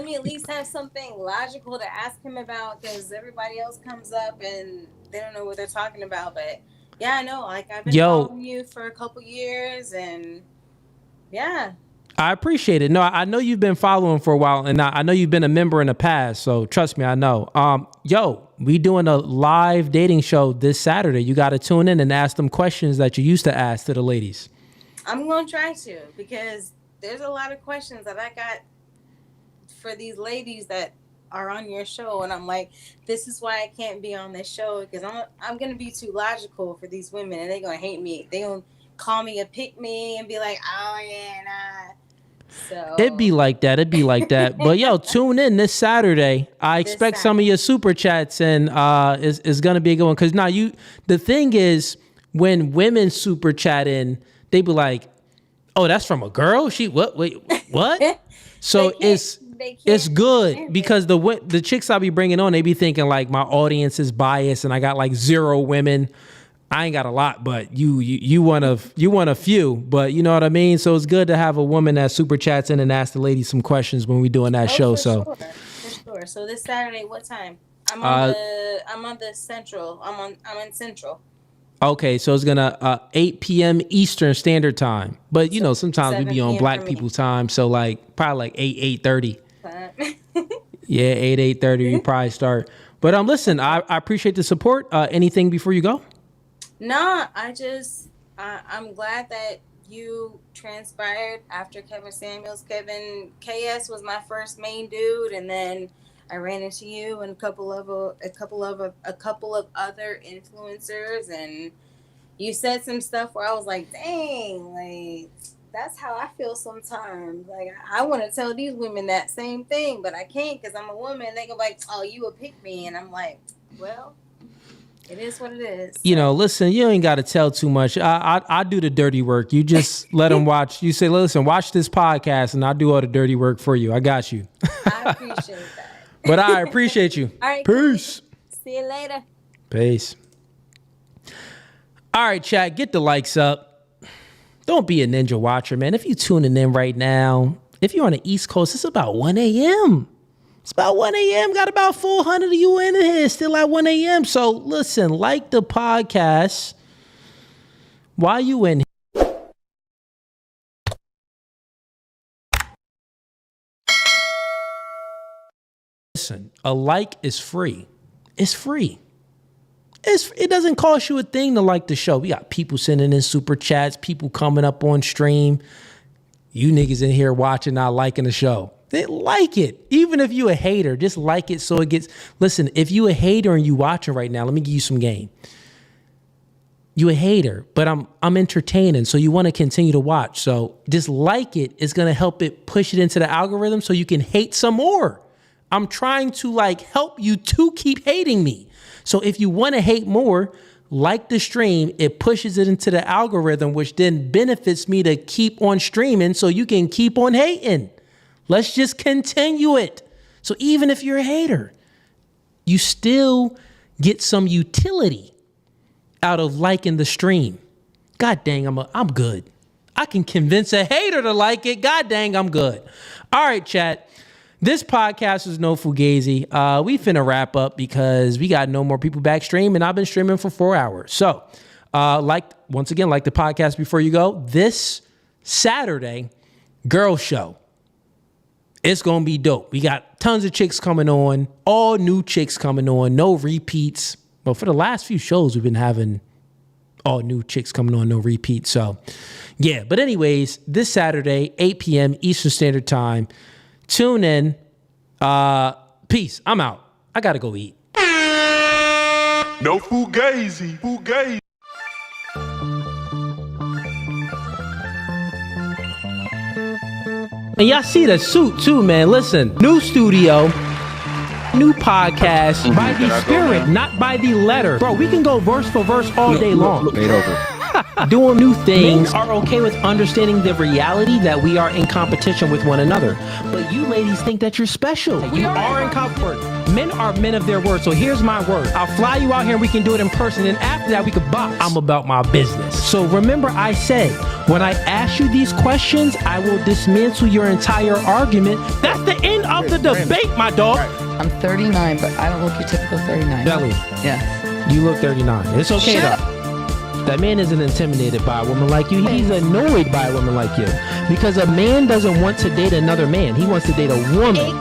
me at least have something logical to ask him about, because everybody else comes up and they don't know what they're talking about. But yeah, I know. Like, I've been following you for a couple years, and yeah. I appreciate it. No, I know you've been following for a while, and I know you've been a member in the past, so trust me, I know. We doing a live dating show this Saturday. You got to tune in and ask them questions that you used to ask to the ladies. I'm going to try to, because there's a lot of questions that I got for these ladies that are on your show, and I'm like, this is why I can't be on this show, because I'm going to be too logical for these women, and they're going to hate me. They're going to call me a pick-me and be like, oh, yeah, nah. So It'd be like that. But yo, tune in this Saturday. I expect some of your super chats, and is gonna be a good one. Cause now the thing is, when women super chat in, they be like, oh, that's from a girl? She what? Wait, what? So it's good, because the chicks I be bringing on, they be thinking like my audience is biased and I got like 0 women. I ain't got a lot, but you want a few, but you know what I mean? So it's good to have a woman that super chats in and asks the ladies some questions when we doing that show. For sure. So this Saturday, what time? I'm on the Central. I'm in Central. Okay, so it's gonna 8 p.m. Eastern Standard Time. But you know, sometimes we be on black people's time, so like probably like 8:30. Yeah, 8:30 you probably start. But listen, I appreciate the support. Anything before you go? No, I'm glad that you transpired after Kevin Samuels. KS was my first main dude, and then I ran into you and a couple of other influencers, and you said some stuff where I was like, dang, like that's how I feel sometimes. Like I want to tell these women that same thing, but I can't because I'm a woman. They go like, oh, you a pick me, and I'm like, well, it is what it is. You know, listen, you ain't got to tell too much. I do the dirty work. You just let them watch. You say, listen, watch this podcast, and I'll do all the dirty work for you. I got you. I appreciate that. But I appreciate you. All right. Peace. See you later. Peace. All right, chat, get the likes up. Don't be a ninja watcher, man. If you're tuning in right now, if you're on the East Coast, it's about 1 a.m. It's about 1 a.m. Got about 400 of you in here still at 1 a.m. So listen, like the podcast while you in here. Listen, a like is free. It's free. It doesn't cost you a thing to like the show. We got people sending in super chats, people coming up on stream. You niggas in here watching, not liking the show. They like it. Even if you a hater, just like it so it gets... Listen, if you a hater and you watching right now, let me give you some game. You a hater, but I'm entertaining, so you want to continue to watch. So just like it. It's going to help it push it into the algorithm so you can hate some more. I'm trying to like help you to keep hating me. So if you want to hate more, like the stream, it pushes it into the algorithm, which then benefits me to keep on streaming so you can keep on hating. Let's just continue it. So even if you're a hater, you still get some utility out of liking the stream. God dang, I'm good. I can convince a hater to like it. God dang, I'm good. All right, chat. This podcast is no Fugazi. We finna wrap up because we got no more people back streaming. I've been streaming for 4 hours. So, once again, like the podcast before you go, this Saturday, girl show. It's gonna be dope. We got tons of chicks coming on, all new chicks coming on, no repeats. Well, for the last few shows, we've been having all new chicks coming on, no repeats. So, yeah. But anyways, this Saturday, 8 p.m. Eastern Standard Time. Tune in. Peace. I'm out. I gotta go eat. No Fugazi. Fugazi. And y'all see the suit too, man. Listen, new studio, new podcast by the spirit, not by the letter. Bro, we can go verse for verse all day long. Doing new things are okay with understanding the reality that we are in competition with one another. But you ladies think that you're special. You are in competition. Men are men of their word. So here's my word. I'll fly you out here and we can do it in person. And after that, we could box. I'm about my business. So remember I said, when I ask you these questions, I will dismantle your entire argument. That's the end of the debate, my dog. I'm 39, but I don't look your typical 39. Belly. Yeah. You look 39. It's okay though. That man isn't intimidated by a woman like you. He's annoyed by a woman like you. Because a man doesn't want to date another man. He wants to date a woman.